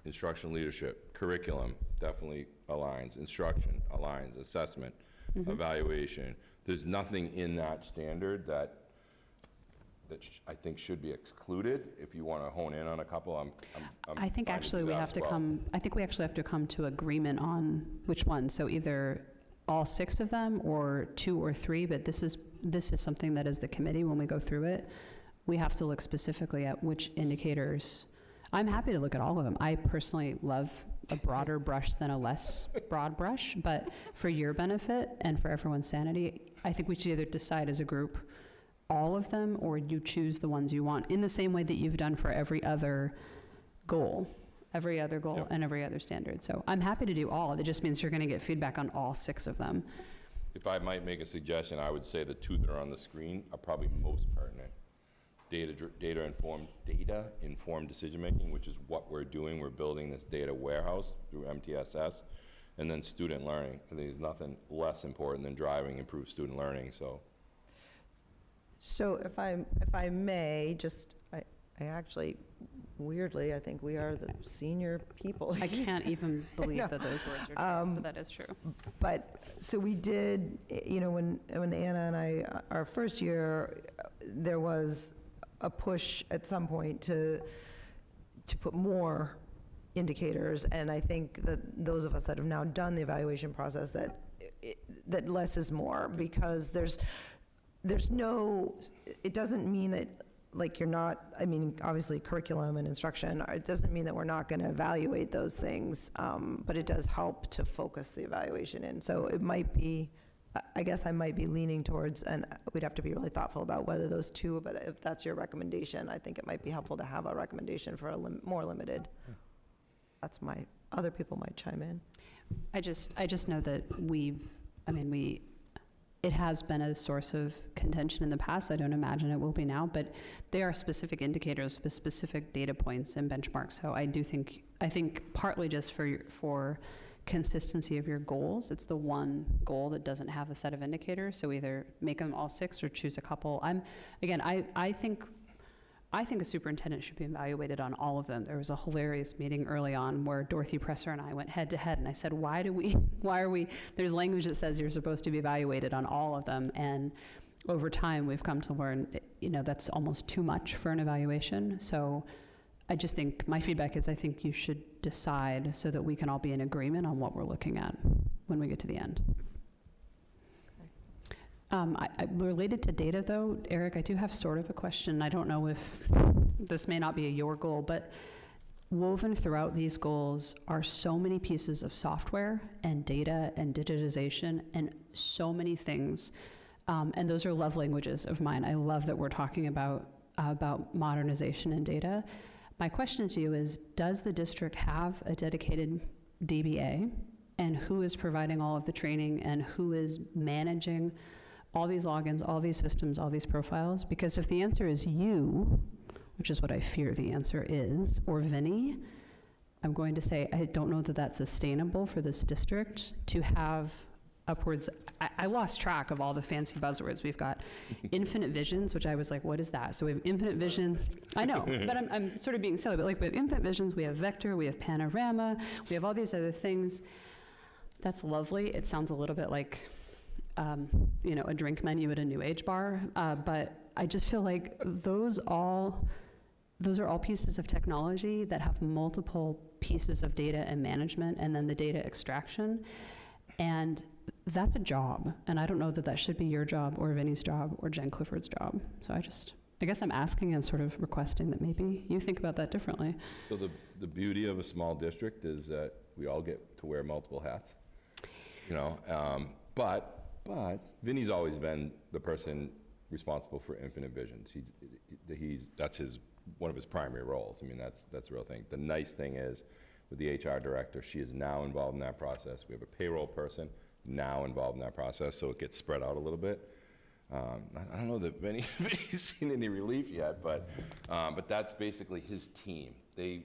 instructional leadership, curriculum definitely aligns, instruction aligns, assessment, evaluation. There's nothing in that standard that I think should be excluded. If you want to hone in on a couple, I'm I think fine actually do we that have as to well. I think we actually have to come to agreement on which one. So either all 6 of them or 2 or 3, but this is something that as the committee, when we go through it, we have to look specifically at which indicators. I'm happy to look at all of them. I personally love a broader brush than a less broad brush, but for your benefit and for everyone's sanity, I think we should either decide as a group all of them, or you choose the ones you want, in the same way that you've done for every other goal Yep. and every other standard. So I'm happy to do all. It just means you're going to get feedback on all 6 of them. If I might make a suggestion, I would say the 2 that are on the screen are probably most pertinent. Data-informed decision-making, which is what we're doing. We're building this data warehouse through MTSS, and then student learning. I think there's nothing less important than driving improved student learning, so. So if I may, just, I actually, weirdly, I think we are the senior people. I can't even believe know. that those words are true, but that is true. But, so we did, when Anna and I, our first year, there was a push at some point to put more indicators, and I think that those of us that have now done the evaluation process, that less is more, because there's no, it doesn't mean that, like, you're not, I mean, obviously curriculum and instruction, it doesn't mean that we're not going to evaluate those things, but it does help to focus the evaluation in. So it might be, I guess I might be leaning towards, and we'd have to be really thoughtful about whether those 2, but if that's your recommendation, I think it might be helpful to have a recommendation for a more limited. That's other people might chime in. I just know that it has been a source of contention in the past. I don't imagine it will be now, but they are specific indicators with specific data points and benchmarks. So I think partly just for consistency of your goals, it's the one goal that doesn't have a set of indicators. So either make them all 6 or choose a couple. I think a superintendent should be evaluated on all of them. There was a hilarious meeting early on where Dorothy Presser and I went head to head, and I said, why are we, there's language that says you're supposed to be evaluated on all of them, and over time, we've come to learn, that's almost too much for an evaluation. So I just think, my feedback is I think you should decide so that we can all be in agreement on what we're looking at when we get to the end. Related to data, though, Eric, I do have sort of a question. I don't know if this may not be your goal, but woven throughout these goals are so many pieces of software and data and digitization and so many things. And those are love languages of mine. I love that we're talking about modernization and data. My question to you is, does the district have a dedicated DBA? And who is providing all of the training, and who is managing all these logins, all these systems, all these profiles? Because if the answer is you, which is what I fear the answer is, or Vinny, I'm going to say I don't know that that's sustainable for this district to have upwards. I lost track of all the fancy buzzwords. We've got infinite visions, which I was like, what is that? So we have infinite visions. I know, but I'm sort of being silly, but like with infinite visions, we have vector, we have panorama, we have all these other things. That's lovely. It sounds a little bit like, a drink menu at a New Age bar. But I just feel like those are all pieces of technology that have multiple pieces of data and management, and then the data extraction. And that's a job. And I don't know that that should be your job or Vinny's job or Jen Clifford's job. So I guess I'm asking and sort of requesting that maybe you think about that differently. So the beauty of a small district is that we all get to wear multiple hats, but Vinny's always been the person responsible for Infinite Visions. That's one of his primary roles. I mean, that's the real thing. The nice thing is, with the HR director, she is now involved in that process. We have a payroll person now involved in that process, so it gets spread out a little bit. I don't know that Vinny's seen any relief yet, but that's basically his team. They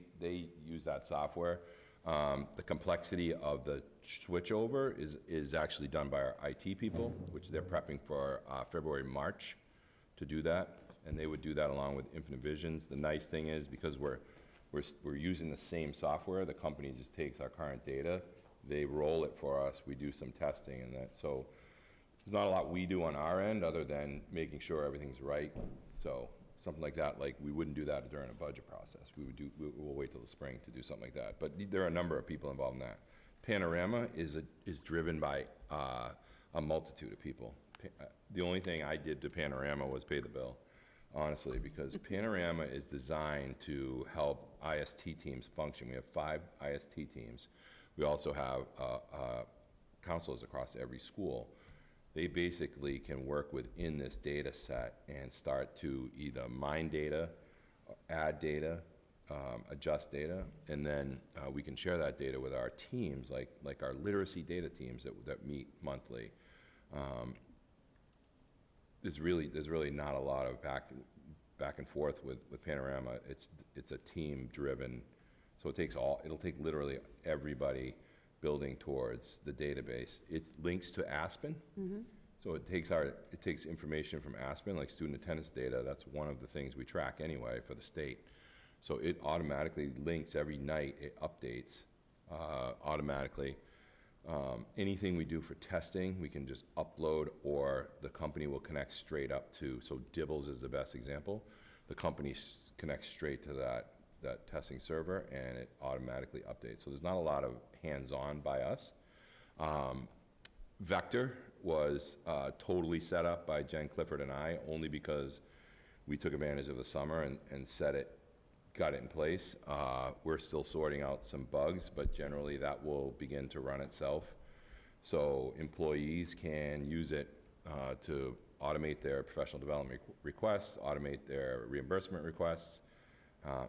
use that software. The complexity of the switchover is actually done by our IT people, which they're prepping for February, March to do that, and they would do that along with Infinite Visions. The nice thing is, because we're using the same software, the company just takes our current data, they roll it for us, we do some testing, and that. So there's not a lot we do on our end other than making sure everything's right. So something like that, like we wouldn't do that during a budget process. We'll wait till the spring to do something like that. But there are a number of people involved in that. Panorama is driven by a multitude of people. The only thing I did to Panorama was pay the bill, honestly, because Panorama is designed to help IST teams function. We have 5 IST teams. We also have counselors across every school. They basically can work within this data set and start to either mine data, add data, adjust data, and then we can share that data with our teams, like our literacy data teams that meet monthly. There's really not a lot of back and forth with Panorama. It's a team driven, so it'll take literally everybody building towards the database. It links to Aspen. Mm-hmm. So it takes information from Aspen, like student attendance data. That's one of the things we track anyway for the state. So it automatically links every night. It updates automatically. Anything we do for testing, we can just upload, or the company will connect straight up to. So Dibbles is the best example. The company connects straight to that testing server, and it automatically updates. So there's not a lot of hands-on by us. Vector was totally set up by Jen Clifford and I, only because we took advantage of the summer and got it in place. We're still sorting out some bugs, but generally that will begin to run itself. So employees can use it to automate their professional development requests, automate their reimbursement requests,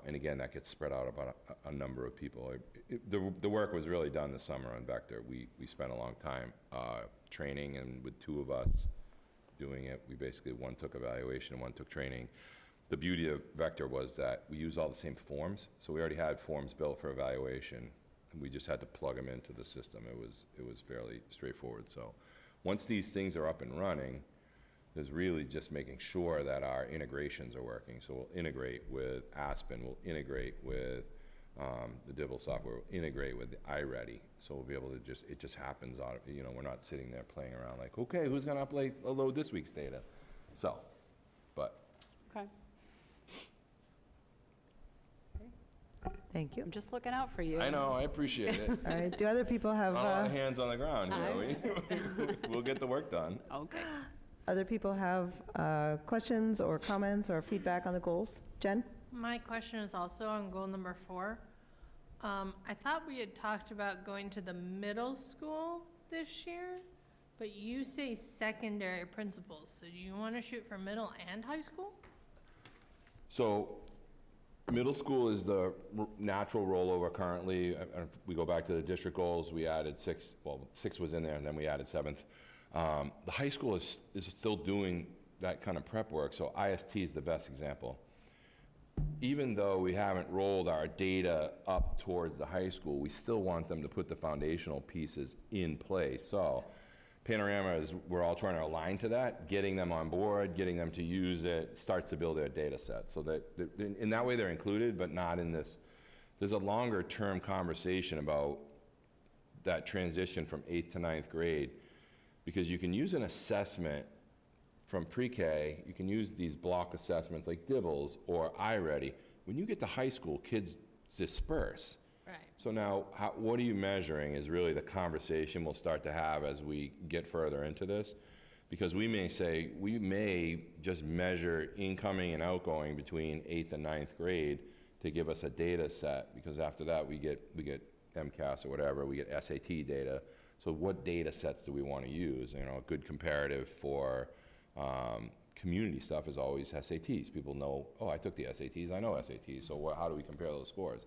and again, that gets spread out about a number of people. The work was really done this summer on Vector. We spent a long time training, and with 2 of us doing it, one took evaluation and one took training. The beauty of Vector was that we use all the same forms, so we already had forms built for evaluation, and we just had to plug them into the system. It was fairly straightforward. So once these things are up and running, there's really just making sure that our integrations are working. So we'll integrate with Aspen, we'll integrate with the Dibble software, we'll integrate with the iReady. So we'll be able to it just happens. We're not sitting there playing around like, okay, who's gonna upload this week's data? So, but. Okay. Thank you. I'm just looking out for you. I know, I appreciate it. All right, do other people have, Not a lot of hands on the ground, we'll get the work done. Okay. other people have questions or comments or feedback on the goals? Jen? My question is also on goal number 4. I thought we had talked about going to the middle school this year, but you say secondary principals, so do you want to shoot for middle and high school? So, middle school is the natural rollover currently. If we go back to the district goals, we added 6, well, 6 was in there, and then we added 7th. The high school is still doing that kind of prep work, so IST is the best example. Even though we haven't rolled our data up towards the high school, we still want them to put the foundational pieces in place. So Panorama is, we're all trying to align to that, getting them on board, getting them to use it, starts to build their data set. So that, in that way they're included, but not in this. There's a longer term conversation about that transition from 8th to 9th grade, because you can use an assessment from pre-K, you can use these block assessments like DIBELS or iReady. When you get to high school, kids disperse. Right. So now, what are you measuring is really the conversation we'll start to have as we get further into this. Because we may say, we may just measure incoming and outgoing between 8th and 9th grade to give us a data set, because after that we get MCAS or whatever, we get SAT data. So what data sets do we want to use? You know, a good comparative for community stuff is always SATs. People know, oh, I took the SATs, I know SATs, so how do we compare those scores?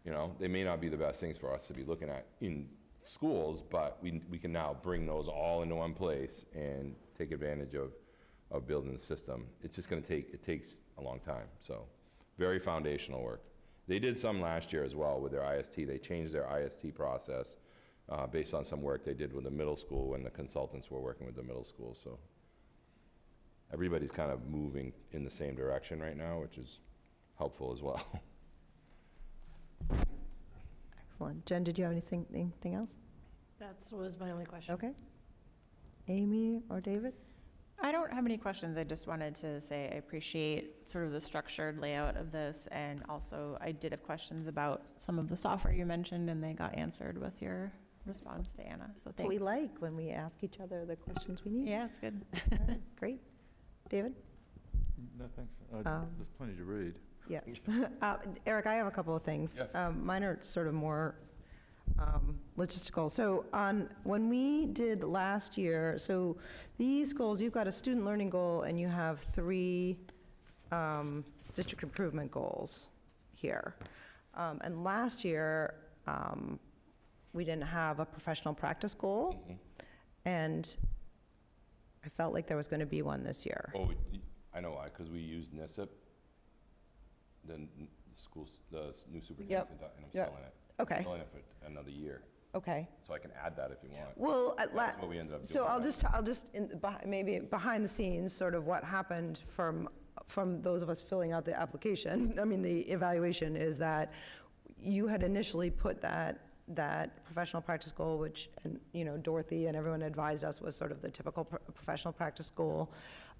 You know, they may not be the best things for us to be looking at in schools, but we can now bring those all into one place and take advantage of building the system. It's just going to it takes a long time, so very foundational work. They did some last year as well with their IST. They changed their IST process based on some work they did with the middle school when the consultants were working with the middle school, so. Everybody's kind of moving in the same direction right now, which is helpful as well. Excellent. Jen, did you have anything else? That was my only question. Okay. Amy or David? I don't have any questions. I just wanted to say I appreciate sort of the structured layout of this, and also I did have questions about some of the software you mentioned, and they got answered with your response to Anna, so That's what thanks. we like, when we ask each other the questions we need. Yeah, it's good. All right, great. David? No, thanks. Um, There's plenty to read. Yes. Eric, I have a couple of things. Mine are sort of more logistical. So when we did last year, so these goals, you've got a student learning goal and you have 3 district improvement goals here. And last year, we didn't have a professional practice goal. Mhm. And I felt like there was going to be one this year. Oh, I know why, because we used NISIP, the schools, the new superintendent's, and I'm Yep. selling it. Okay. I'm selling it for another year, Okay. so I can add that if you want. Well, That's what we ended up doing. so I'll just maybe behind the scenes, sort of what happened from those of us filling out the application. I mean, the evaluation is that you had initially put that professional practice goal, which, and, you know, Dorothy and everyone advised us was sort of the typical professional practice goal.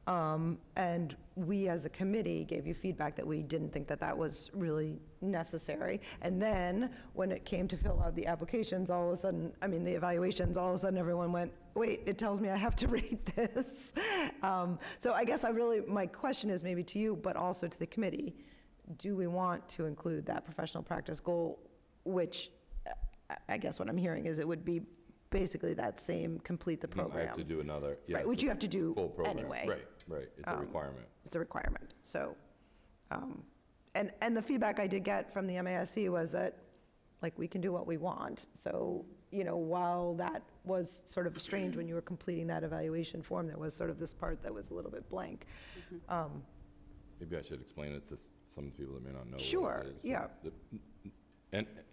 And we, as a committee, gave you feedback that we didn't think that was really necessary. And then, when it came to fill out the applications, all of a sudden, I mean, the evaluations, all of a sudden, everyone went, wait, it tells me I have to rate this. So I guess my question is maybe to you, but also to the committee, do we want to include that professional practice goal, which I guess what I'm hearing is it would be basically that same, complete the I have program. to do another, yeah. Right, which you have to do full program. anyway. Right, it's a requirement. It's a requirement, so, and the feedback I did get from the MASC was that, like, we can do what we want. So, you know, while that was sort of strange when you were completing that evaluation form, there was sort of this part that was a little bit blank. Maybe I should explain it to some of the people that may not know what it is. Sure, yeah.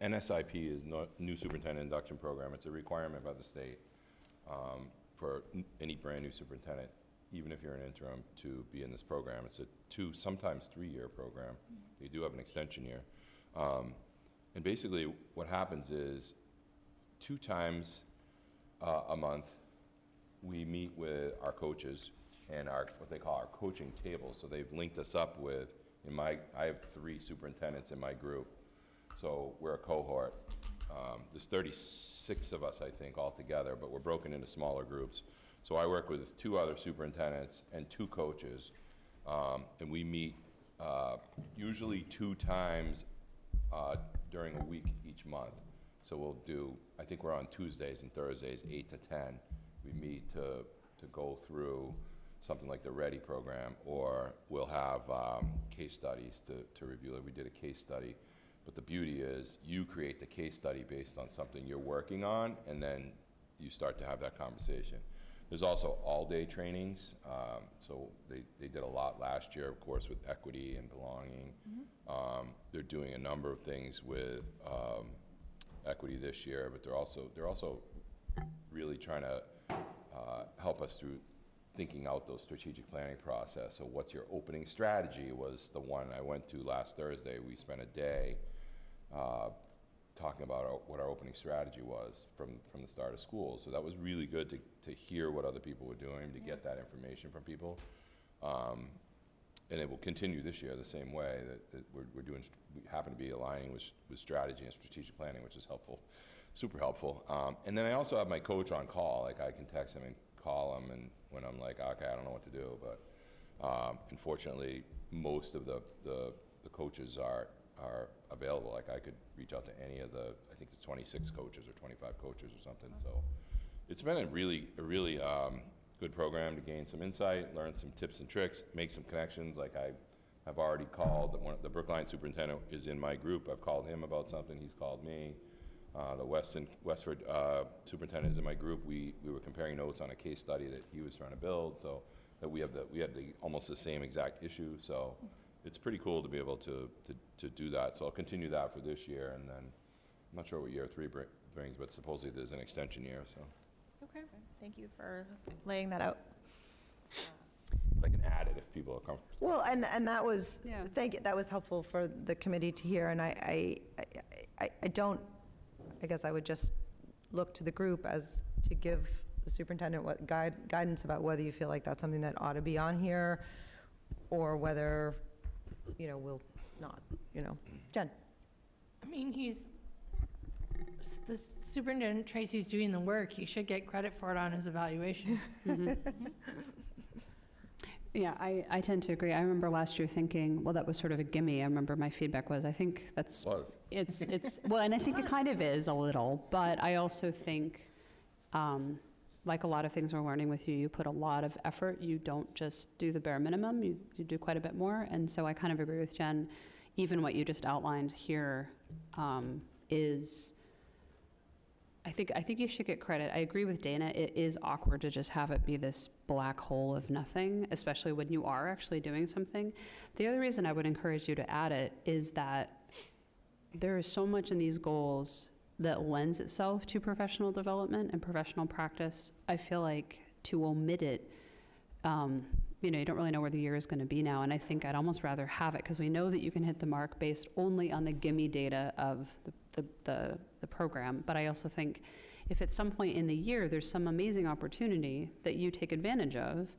NSIP is New Superintendent Induction Program. It's a requirement by the state for any brand-new superintendent, even if you're an interim, to be in this program. It's a sometimes 3-year program. You do have an extension year. And basically, what happens is 2 times a month, we meet with our coaches and what they call our coaching table. So they've linked us up with, I have 3 superintendents in my group. So we're a cohort. There's 36 of us, I think, altogether, but we're broken into smaller groups. So I work with 2 other superintendents and 2 coaches, and we meet usually 2 times during a week each month. So we'll do, I think we're on Tuesdays and Thursdays, 8 to 10. We meet to go through something like the READY program, or we'll have case studies to review. Like we did a case study, but the beauty is you create the case study based on something you're working on, and then you start to have that conversation. There's also all-day trainings. So they did a lot last year, of course, with equity and belonging. They're doing a number of things with equity this year, but they're also really trying to help us through thinking out those strategic planning process. So what's your opening strategy was the one I went to last Thursday. We spent a day talking about what our opening strategy was from the start of school. So that was really good to hear what other people were doing, to get that information from people. And it will continue this year the same way that we're doing. We happen to be aligning with strategy and strategic planning, which is helpful, super helpful. And then I also have my coach on call. Like I can text him and call him, and when I'm like, okay, I don't know what to do, but unfortunately, most of the coaches are available. Like I could reach out to any of the, I think it's 26 coaches or 25 coaches or something. So it's been a really good program to gain some insight, learn some tips and tricks, make some connections. Like I've already called, the Brookline superintendent is in my group. I've called him about something, he's called me. The Westford superintendent is in my group. We were comparing notes on a case study that he was trying to build, so that we had almost the same exact issue. So it's pretty cool to be able to do that. So I'll continue that for this year, and then I'm not sure what year 3 brings, but supposedly there's an extension year. So Okay, thank you for laying that out. I can add it if people are comfortable. Well, and that was, Yeah. thank you, that was helpful for the committee to hear, and I guess I would just look to the group as to give the superintendent what guidance about whether you feel like that's something that ought to be on here, or whether, we'll not, Jen? I mean, the superintendent Tracy's doing the work. He should get credit for it on his evaluation. Yeah, I tend to agree. I remember last year thinking, well, that was sort of a gimme. I remember my feedback was, I think that's, it's, well, and I think it kind of is a little, but I also think, like a lot of things we're learning with you, you put a lot of effort. You don't just do the bare minimum, you do quite a bit more. And so I kind of agree with Jen. Even what you just outlined here is, I think you should get credit. I agree with Dana. It is awkward to just have it be this black hole of nothing, especially when you are actually doing something. The other reason I would encourage you to add it is that there is so much in these goals that lends itself to professional development and professional practice. I feel like to omit it, you don't really know where the year is going to be now, and I think I'd almost rather have it, because we know that you can hit the mark based only on the gimme data of the program. But I also think if at some point in the year there's some amazing opportunity that you take advantage of,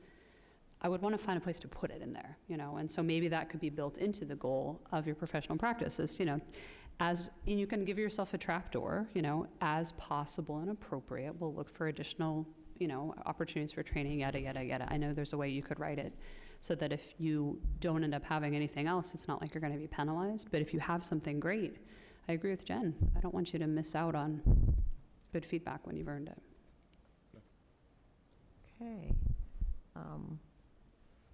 I would want to find a place to put it in there, and so maybe that could be built into the goal of your professional practices, and you can give yourself a trapdoor, as possible and appropriate. We'll look for additional opportunities for training, yada, yada, yada. I know there's a way you could write it so that if you don't end up having anything else, it's not like you're going to be penalized. But if you have something great, I agree with Jen. I don't want you to miss out on good feedback when you've earned it. Okay.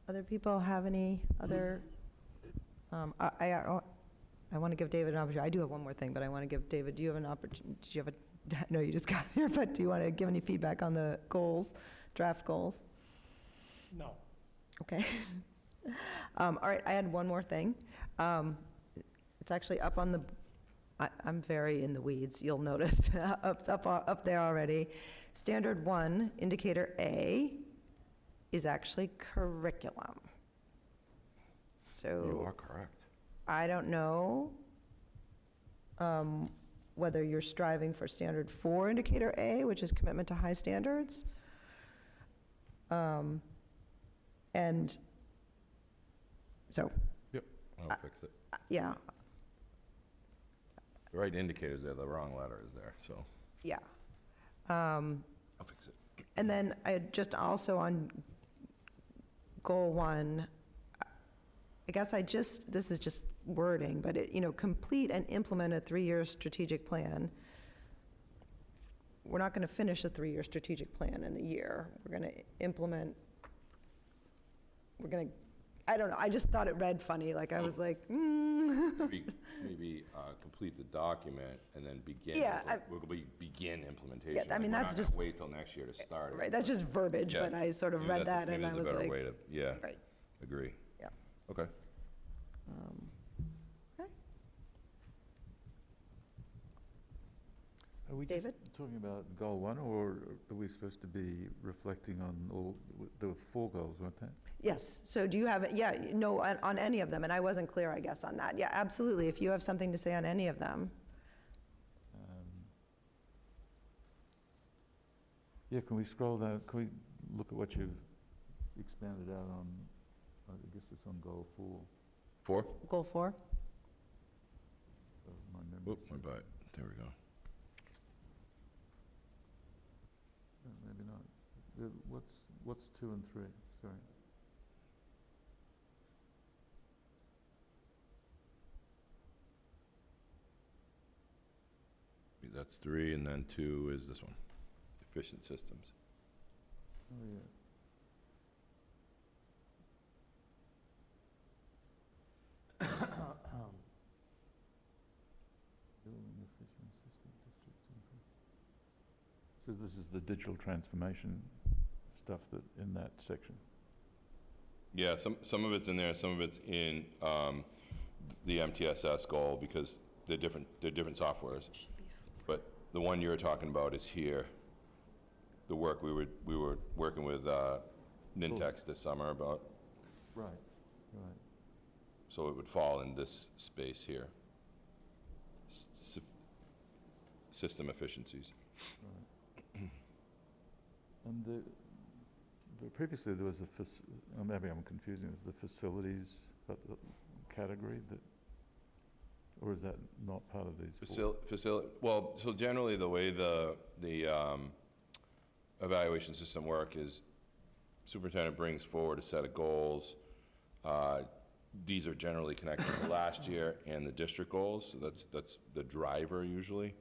Other people have any other, I want to give David an opportunity. I do have one more thing, but I want to give David, do you have an opportunity, no, you just got here, but do you want to give any feedback on the goals, draft goals? No. Okay. All right, I had one more thing. It's actually up on the, I'm very in the weeds, you'll notice, up there already. Standard 1, indicator A, is actually curriculum. So. You are correct. I don't know whether you're striving for standard 4, indicator A, which is commitment to high standards. And so. Yep, I'll fix it. Yeah, The right indicators there, the wrong letter is there, so yeah. I'll fix it. And then I just also on goal 1, I guess this is just wording, but complete and implement a 3-year strategic plan. We're not going to finish a 3-year strategic plan in the year. We're going to implement, I don't know, I just thought it read funny, like I was like, Maybe complete the document and then begin. Yeah, We'll begin implementation. Yeah, I mean, that's just- We're not gonna wait till next year to start it. right, that's just verbiage, Yeah. but I sort of Maybe read that's- that and I maybe was that's a better like, way to, yeah, right, agree. yeah. Okay. Okay. Are we David? just talking about goal 1, or are we supposed to be reflecting on all, there were 4 goals, weren't there? Yes, so do you have, yeah, no, on any of them, and I wasn't clear, I guess, on that. Yeah, absolutely, if you have something to say on any of them. Yeah, can we scroll down, can we look at what you've expanded out on, I guess it's on goal 4. 4? Goal 4? My memory Whoop, my serves. butt. There we go. Maybe not. What's 2 and 3? Sorry. That's 3, and then 2 is this one, efficient systems. Oh, yeah. Building efficient system districts. So this is the digital transformation stuff that, in that section? Yeah, some of it's in there, some of it's in the MTSS goal, because they're different softwares. But the one you're talking about is here. The work we were working with Nintex this summer about, Right, right. so it would fall in this space here. System efficiencies. And previously there was maybe I'm confusing, is the facilities category that, or is that not part of these 4? Well, so generally the way the evaluation system work is superintendent brings forward a set of goals. These are generally connected to last year and the district goals, so that's the driver usually.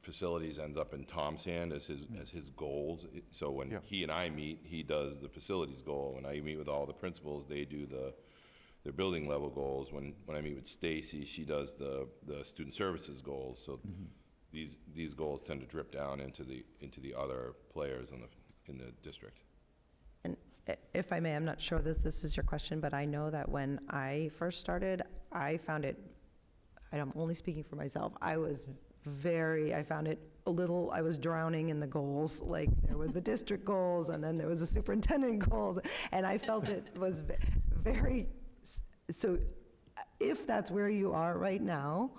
Facilities ends up in Tom's hand as his goals. So when Yeah. he and I meet, he does the facilities goal. When I meet with all the principals, they do their building level goals. When I meet with Stacy, she does the student services goals. So these goals tend to drip down into the other players in the district. And if I may, I'm not sure that this is your question, but I know that when I first started, I found it, and I'm only speaking for myself, I found it a little, I was drowning in the goals. Like, there were the district goals, and then there was the superintendent goals, and I felt it was very, so if that's where you are right now,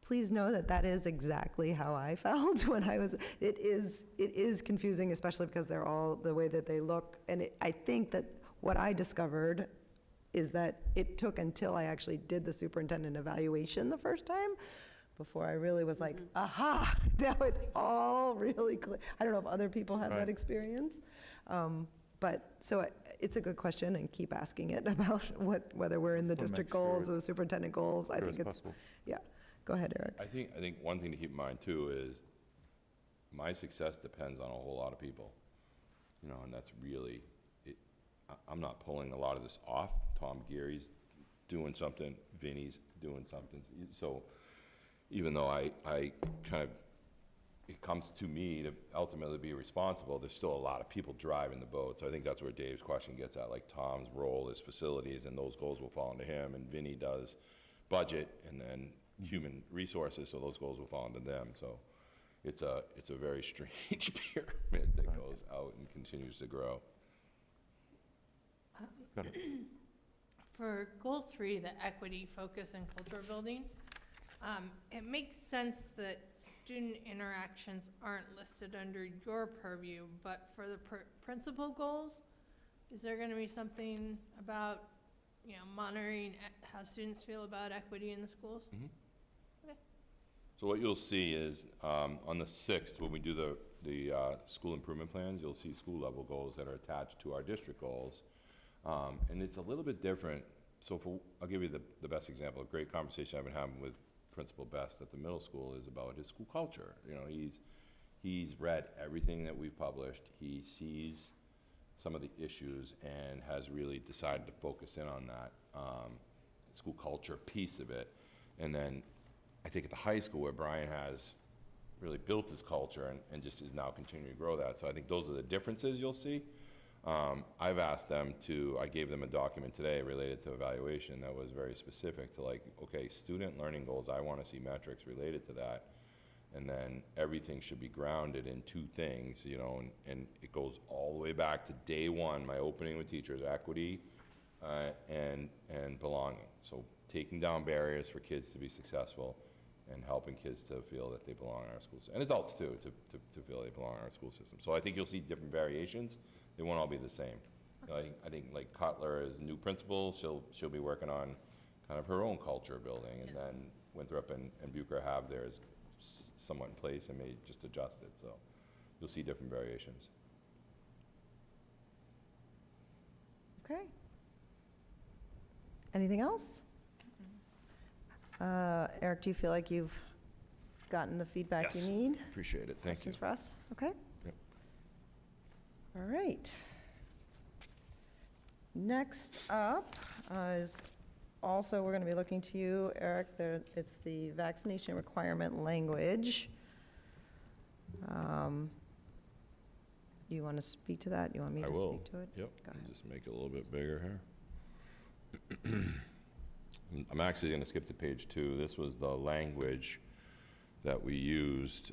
please know that that is exactly how I felt when I was, it is confusing, especially because they're all the way that they look. And I think that what I discovered is that it took until I actually did the superintendent evaluation the first time before I really was like, aha, now it all really clear. I don't know if other people had that Right. experience. But, so it's a good question, and keep asking it about whether we're in the Wanna make district sure goals or it's the superintendent goals. I Sure think as it's, possible. yeah. Go ahead, Eric. I think one thing to keep in mind too is my success depends on a whole lot of people, and that's really, I'm not pulling a lot of this off. Tom Geary's doing something, Vinny's doing something. So even though I kind of, it comes to me to ultimately be responsible, there's still a lot of people driving the boat. So I think that's where Dave's question gets at, like Tom's role is facilities, and those goals will fall into him, and Vinny does budget, and then human resources, so those goals will fall into them. So it's a very strange pyramid that goes out and continues to grow. Got it. For goal 3, the equity, focus, and culture building, it makes sense that student interactions aren't listed under your purview, but for the principal goals, is there going to be something about, monitoring how students feel about equity in the schools? So what you'll see is, on the 6th, when we do the school improvement plans, you'll see school level goals that are attached to our district goals. And it's a little bit different. So I'll give you the best example. A great conversation I've been having with Principal Best at the middle school is about his school culture. You know, he's read everything that we've published. He sees some of the issues and has really decided to focus in on that school culture piece of it. And then I think at the high school where Brian has really built his culture and just is now continuing to grow that. So I think those are the differences you'll see. I've asked them I gave them a document today related to evaluation that was very specific to like, okay, student learning goals, I want to see metrics related to that. And then everything should be grounded in two things, you know, and it goes all the way back to day one, my opening with teachers, equity and belonging. So taking down barriers for kids to be successful and helping kids to feel that they belong in our school system. And adults too, to feel they belong in our school system. So I think you'll see different variations. They won't all be the same. I think like Cutler is new principal, she'll be working on kind of her own culture building, and then Winthrop and Bucher have theirs somewhat in place and may just adjust it. So you'll see different variations. Okay. Anything else? Eric, do you feel like you've gotten the feedback you Yes. need? Appreciate it, thank you. Questions for us? Okay. Yep. All right. Next up is also, we're going to be looking to you, Eric. It's the vaccination requirement language. Do you want to speak to that? You want me I to will. speak to it? Yep, Go ahead. just make it a little bit bigger here. I'm actually going to skip to page 2. This was the language that we used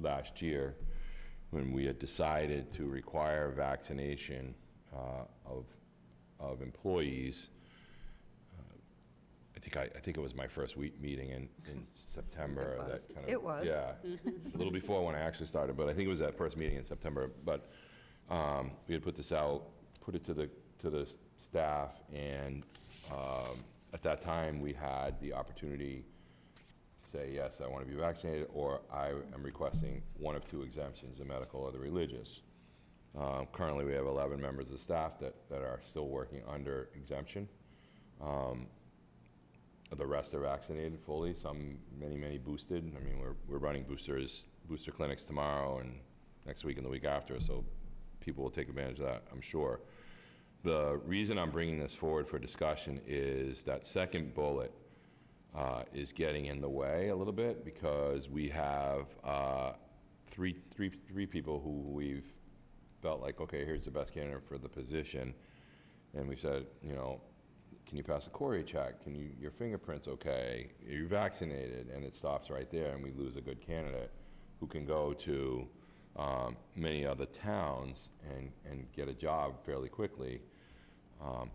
last year when we had decided to require vaccination of employees. I think it was my first week meeting in September. It was. That kind of, It was. Yeah, a little before when I actually started, but I think it was that first meeting in September. But we had put this out, put it to the staff, and at that time we had the opportunity to say, yes, I want to be vaccinated, or I am requesting one of two exemptions, the medical or the religious. Currently, we have 11 members of staff that are still working under exemption. The rest are vaccinated fully, some, many boosted. I mean, we're running booster clinics tomorrow and next week and the week after, so people will take advantage of that, I'm sure. The reason I'm bringing this forward for discussion is that second bullet is getting in the way a little bit, because we have three people who we've felt like, okay, here's the best candidate for the position, and we said, you know, can you pass a Cori check? Your fingerprint's okay? Are you vaccinated? And it stops right there, and we lose a good candidate who can go to many other towns and get a job fairly quickly.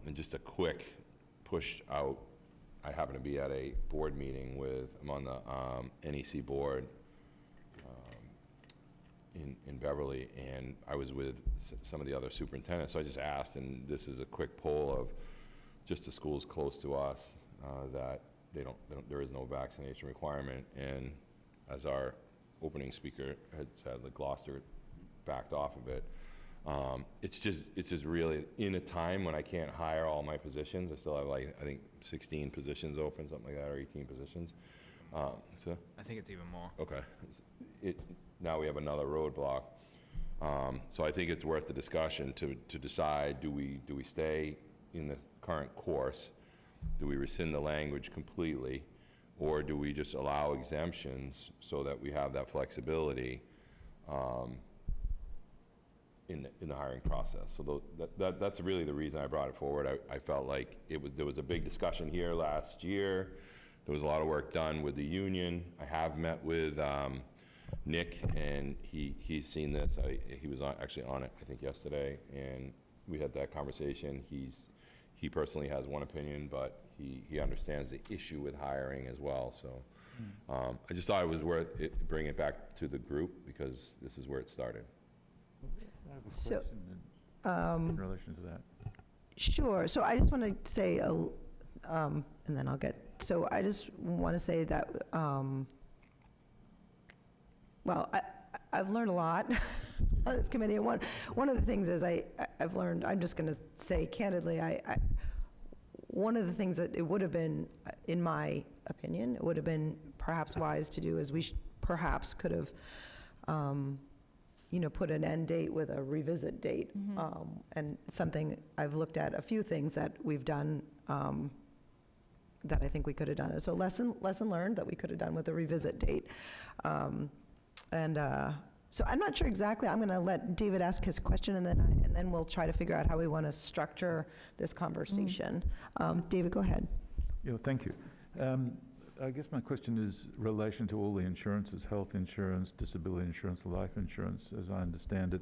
And just a quick push out, I happen to be at a board meeting I'm on the NEC board in Beverly, and I was with some of the other superintendents, so I just asked, and this is a quick poll of just the schools close to us that there is no vaccination requirement. And as our opening speaker had said, like Gloucester backed off of it. It's just really in a time when I can't hire all my positions. I still have like, I think 16 positions open, something like that, or 18 positions. So I think it's even more. okay, now we have another roadblock. So I think it's worth the discussion to decide, do we stay in the current course? Do we rescind the language completely? Or do we just allow exemptions so that we have that flexibility in the hiring process? So that's really the reason I brought it forward. I felt like there was a big discussion here last year. There was a lot of work done with the union. I have met with Nick, and he's seen this. He was actually on it, I think, yesterday, and we had that conversation. He personally has one opinion, but he understands the issue with hiring as well. So I just thought it was worth bringing it back to the group, because this is where it started. I have a So, question in relation to that. Sure. So I just want to say, and then I'll get, so I just want to say that, well, I've learned a lot on this committee. And one of the things is I've learned, I'm just going to say candidly, one of the things that it would have been, in my opinion, it would have been perhaps wise to do is we perhaps could have, put an end date with a revisit date. And something, I've looked at a few things that we've done that I think we could have done. So lesson learned that we could have done with a revisit date. So I'm not sure exactly, I'm going to let David ask his question, and then we'll try to figure out how we want to structure this conversation. David, go ahead. Yeah, thank you. I guess my question is relation to all the insurances, health insurance, disability insurance, life insurance, as I understand it,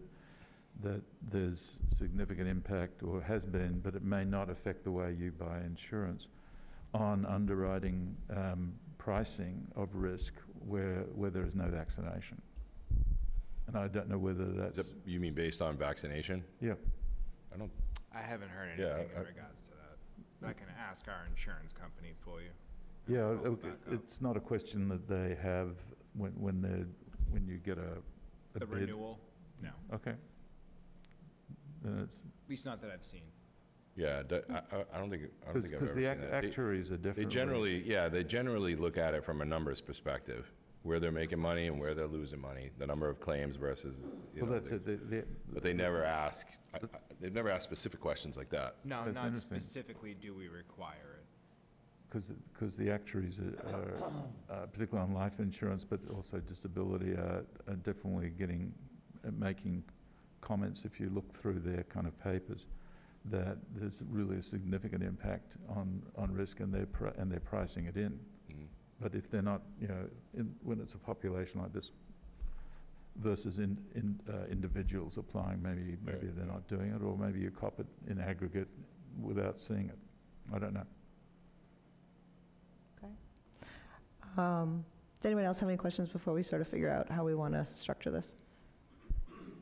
that there's significant impact, or has been, but it may not affect the way you buy insurance, on underwriting pricing of risk where there is no vaccination. And I don't know whether that's... You mean based on vaccination? Yeah. I haven't heard Yeah, anything in regards to that. But I can ask our insurance company for you. Yeah, Follow okay, back up. it's not a question that they have when you get a The bid. renewal? No, Okay. Then it's, at least not that I've seen. Yeah, I don't think I've ever because seen the that. actuaries are They different. they generally look at it from a numbers perspective, where they're making money and where they're losing money, the number of claims versus, Well, that's it. but they never ask, they've never asked specific questions like that. No, That's not interesting. specifically do we require it. Because the actuaries are, particularly on life insurance, but also disability, are definitely making comments, if you look through their kind of papers, that there's really a significant impact on risk, and they're pricing it in. Mhm. But if they're not, when it's a population like this versus individuals applying, maybe they're not doing it, or maybe you cop it in aggregate without seeing it. I don't know. Does anyone else have any questions before we sort of figure out how we want to structure this?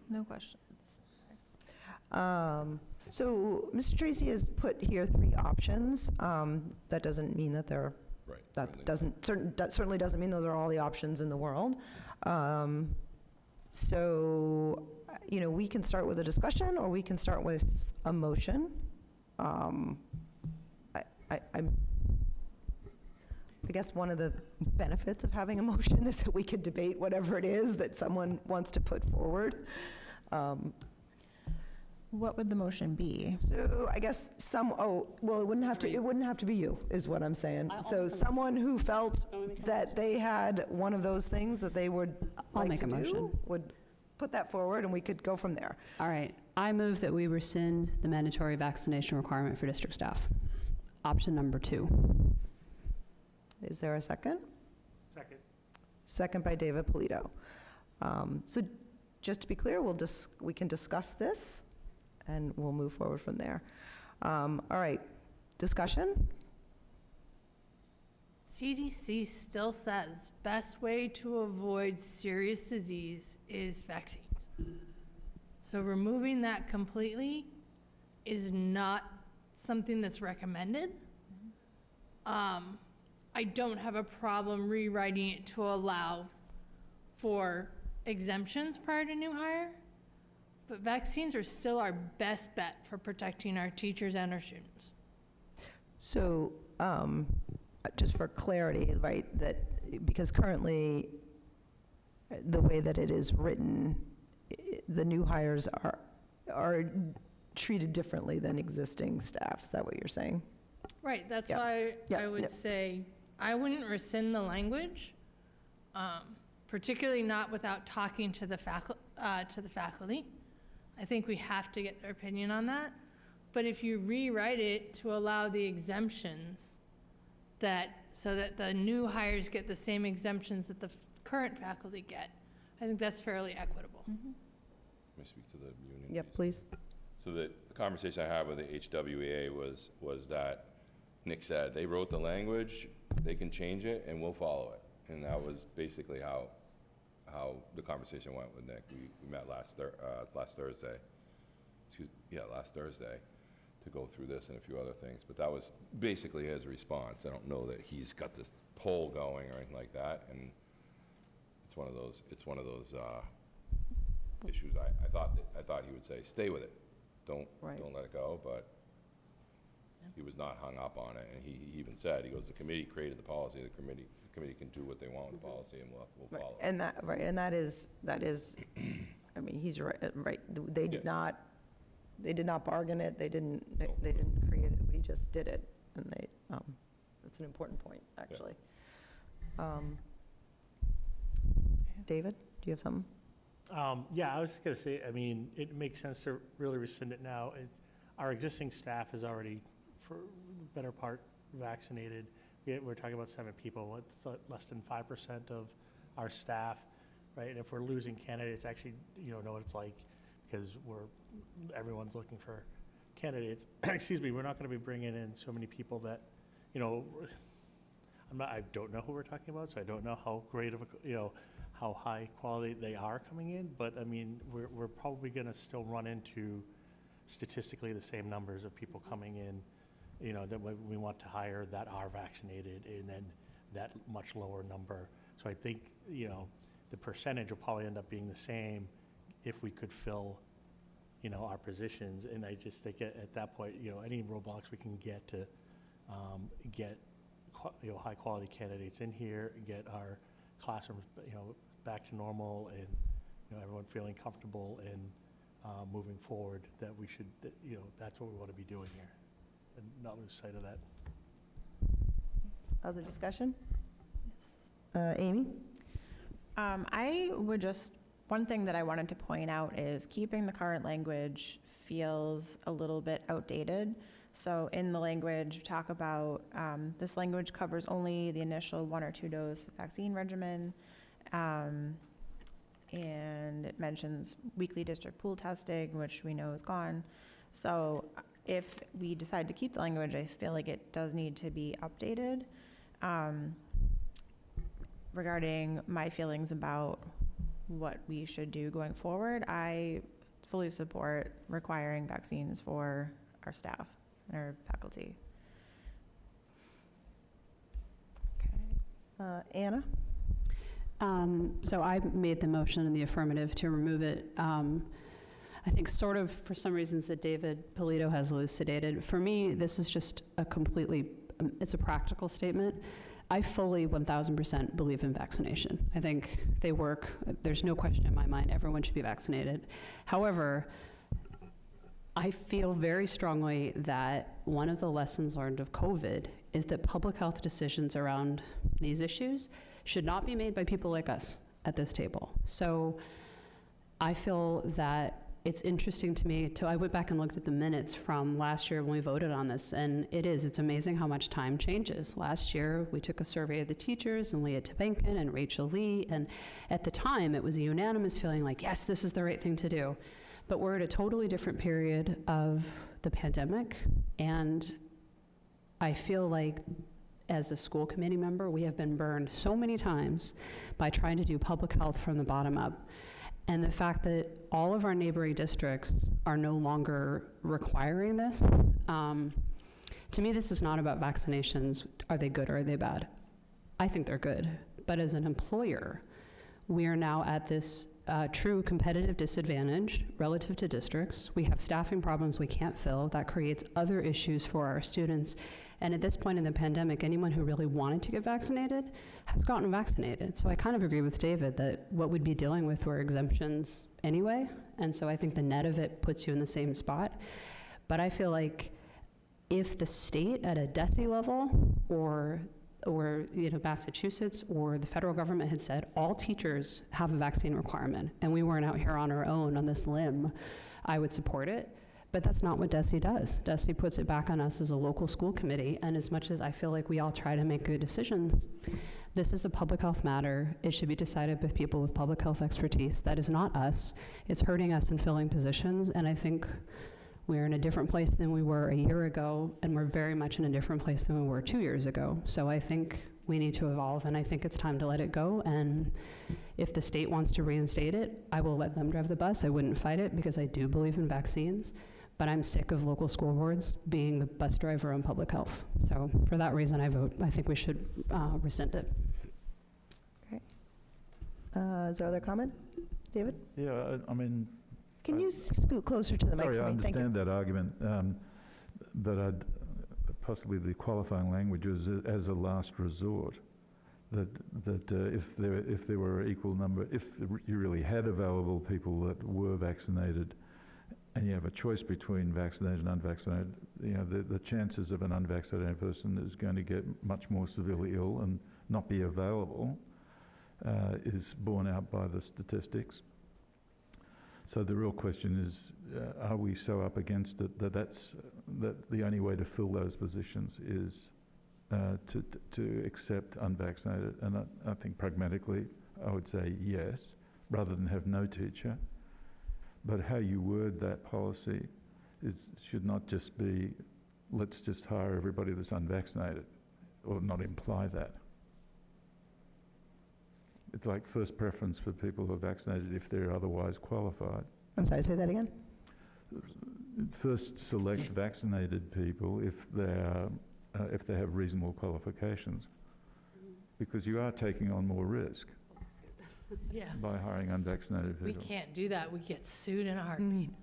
No questions. So Mr. Tracy has put here 3 options. That doesn't mean that they're, Right. that certainly doesn't mean those are all the options in the world. So, we can start with a discussion, or we can start with a motion. I guess one of the benefits of having a motion is that we could debate whatever it is that someone wants to put forward. What would the motion be? So I guess it wouldn't have to be you, is what I'm saying. So someone who felt that they had one of those things that they would I'll like make to a do, motion. would put that forward, and we could go from there. All right, I move that we rescind the mandatory vaccination requirement for district staff. Option number 2. Is there a second? Second. Second by David Polito. So just to be clear, we can discuss this, and we'll move forward from there. All right, discussion? CDC still says best way to avoid serious disease is vaccines. So removing that completely is not something that's recommended. I don't have a problem rewriting it to allow for exemptions prior to new hire, but vaccines are still our best bet for protecting our teachers and our students. So, just for clarity, right, that, because currently, the way that it is written, the new hires are treated differently than existing staff. Is that what you're saying? Right, that's Yeah. why Yeah, I would yeah. say, I wouldn't rescind the language, particularly not without talking to the faculty. I think we have to get their opinion on that. But if you rewrite it to allow the exemptions, so that the new hires get the same exemptions that the current faculty get, I think that's fairly equitable. Let me speak to the union. Yep, piece. please. So the conversation I had with the HWEA was that Nick said, they wrote the language, they can change it, and we'll follow it. And that was basically how the conversation went with Nick. We met last Thursday, last Thursday, to go through this and a few other things. But that was basically his response. I don't know that he's got this poll going or anything like that, and it's one of those issues. I thought he would say, stay with it. Don't Right. let it go, but he was not hung up on it, and he even said, he goes, the committee created the policy, the committee can do what they want with the policy, and we'll Right, follow it. and that is, I mean, he's right, they did Yeah. not bargain it, they didn't No, it create it, we just did it, and that's an important point, actually. David, do you have something? Yeah, I was going to say, I mean, it makes sense to really rescind it now. Our existing staff is already, for the better part, vaccinated. We're talking about 7 people. It's less than 5% of our staff, right? And if we're losing candidates, actually, know what it's like, because everyone's looking for candidates. Excuse me, we're not going to be bringing in so many people that, I don't know who we're talking about, so I don't know how great of a, how high quality they are coming in, but I mean, we're probably gonna still run into statistically the same numbers of people coming in, that we want to hire that are vaccinated, and then that much lower number. So I think, the percentage will probably end up being the same if we could fill, our positions, and I just think at that point, any roadblocks we can get to get high quality candidates in here, get our classrooms, back to normal, and everyone feeling comfortable and moving forward, that we should, that's what we want to be doing here, and not lose sight of that. Other discussion? Amy? One thing that I wanted to point out is keeping the current language feels a little bit outdated. So in the language, talk about, this language covers only the initial 1 or 2 dose vaccine regimen. And it mentions weekly district pool testing, which we know is gone. So if we decide to keep the language, I feel like it does need to be updated. Regarding my feelings about what we should do going forward, I fully support requiring vaccines for our staff and our faculty. Okay. Anna? So I made the motion in the affirmative to remove it. I think sort of for some reasons that David Polito has elucidated. For me, this is just it's a practical statement. I fully 1000% believe in vaccination. I think they work. There's no question in my mind everyone should be vaccinated. However, I feel very strongly that one of the lessons learned of COVID is that public health decisions around these issues should not be made by people like us at this table. So I feel that it's interesting to me, I went back and looked at the minutes from last year when we voted on this, and it's amazing how much time changes. Last year, we took a survey of the teachers, and Leah Tabenkin and Rachel Lee, and at the time, it was a unanimous feeling like, yes, this is the right thing to do. But we're at a totally different period of the pandemic, and I feel like as a school committee member, we have been burned so many times by trying to do public health from the bottom up. And the fact that all of our neighboring districts are no longer requiring this, to me, this is not about vaccinations. Are they good or are they bad? I think they're good. But as an employer, we are now at this true competitive disadvantage relative to districts. We have staffing problems we can't fill. That creates other issues for our students. And at this point in the pandemic, anyone who really wanted to get vaccinated has gotten vaccinated. So I kind of agree with David that what we'd be dealing with were exemptions anyway. And so I think the net of it puts you in the same spot. But I feel like if the state at a DESE level or Massachusetts or the federal government had said all teachers have a vaccine requirement and we weren't out here on our own on this limb, I would support it. But that's not what DESE does. DESE puts it back on us as a local school committee, and as much as I feel like we all try to make good decisions, this is a public health matter. It should be decided by people with public health expertise. That is not us. It's hurting us in filling positions, and I think we're in a different place than we were a year ago, and we're very much in a different place than we were 2 years ago. So I think we need to evolve, and I think it's time to let it go. And if the state wants to reinstate it, I will let them drive the bus. I wouldn't fight it because I do believe in vaccines, but I'm sick of local school boards being the bus driver on public health. So for that reason, I think we should rescind it. Okay. Is there other comment? David? Yeah, I mean, Can you scoot closer to the mic sorry, for I me? Thank you. understand that argument, but possibly the qualifying language is as a last resort. That if there were equal number, if you really had available people that were vaccinated, and you have a choice between vaccinated and unvaccinated, the chances of an unvaccinated person is going to get much more severely ill and not be available is borne out by the statistics. So the real question is, are we so up against it that the only way to fill those positions is to accept unvaccinated? And I think pragmatically, I would say yes, rather than have no teacher. But how you word that policy should not just be, let's just hire everybody that's unvaccinated, or not imply that. It's like first preference for people who are vaccinated if they're otherwise qualified. I'm sorry, say that again? First select vaccinated people if they have reasonable qualifications, because you are taking on more risk Yeah. by hiring unvaccinated We people. can't do that. We get sued in a heartbeat.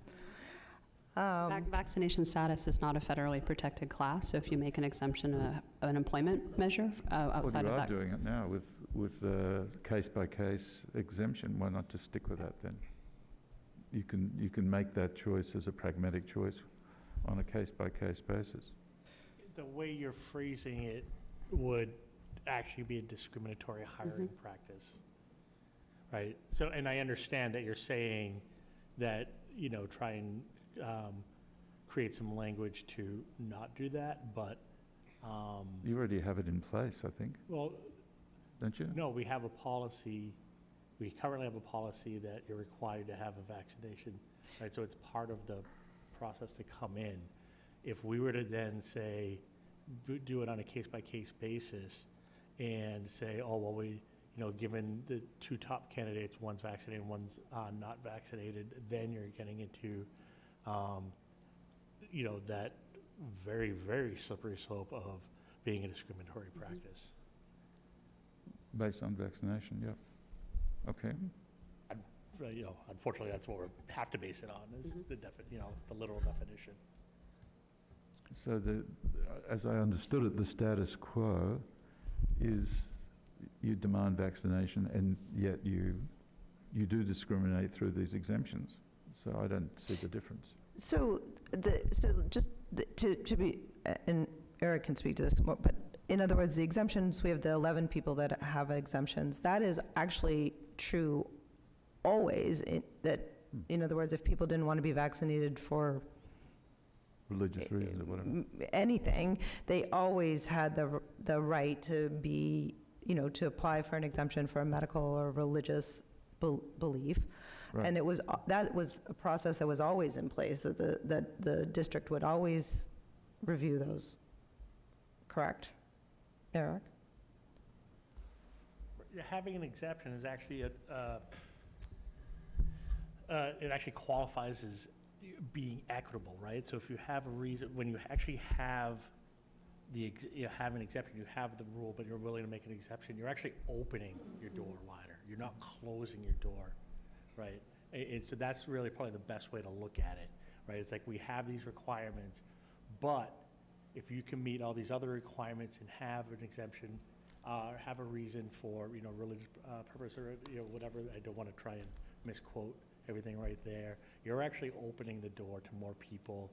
Vaccination status is not a federally protected class, so if you make an exemption, an employment measure outside Well, of you are that. doing it now with case-by-case exemption. Why not just stick with that then? You can make that choice as a pragmatic choice on a case-by-case basis. The way you're phrasing it would actually be a discriminatory hiring practice, right? So, and I understand that you're saying that, try and create some language to not do that, but, You already have it in place, I think, well, don't you? no, we have a policy, we currently have a policy that you're required to have a vaccination, right? So it's part of the process to come in. If we were to then say, do it on a case-by-case basis and say, oh, well, given the two top candidates, one's vaccinated and one's not vaccinated, then you're getting into, that very, very slippery slope of being a discriminatory practice. Based on vaccination, yep. Okay. Unfortunately, that's what we have to base it on, is the literal definition. So as I understood it, the status quo is you demand vaccination, and yet you do discriminate through these exemptions. So I don't see the difference. So to be, and Eric can speak to this more, but in other words, the exemptions, we have the 11 people that have exemptions. That is actually true always, in other words, if people didn't want to be vaccinated for Religious reasons or whatever. anything, they always had the right to be, to apply for an exemption for a medical or religious belief. Right. And that was a process that was always in place, that the district would always review those. Correct? Eric? Having an exception is actually it actually qualifies as being equitable, right? So if you have a reason, when you actually have have an exception, you have the rule, but you're willing to make an exception, you're actually opening your door wider. You're not closing your door, right? So that's really probably the best way to look at it, right? It's like we have these requirements, but if you can meet all these other requirements and have an exemption, have a reason for, religious purpose or, whatever, I don't want to try and misquote everything right there, you're actually opening the door to more people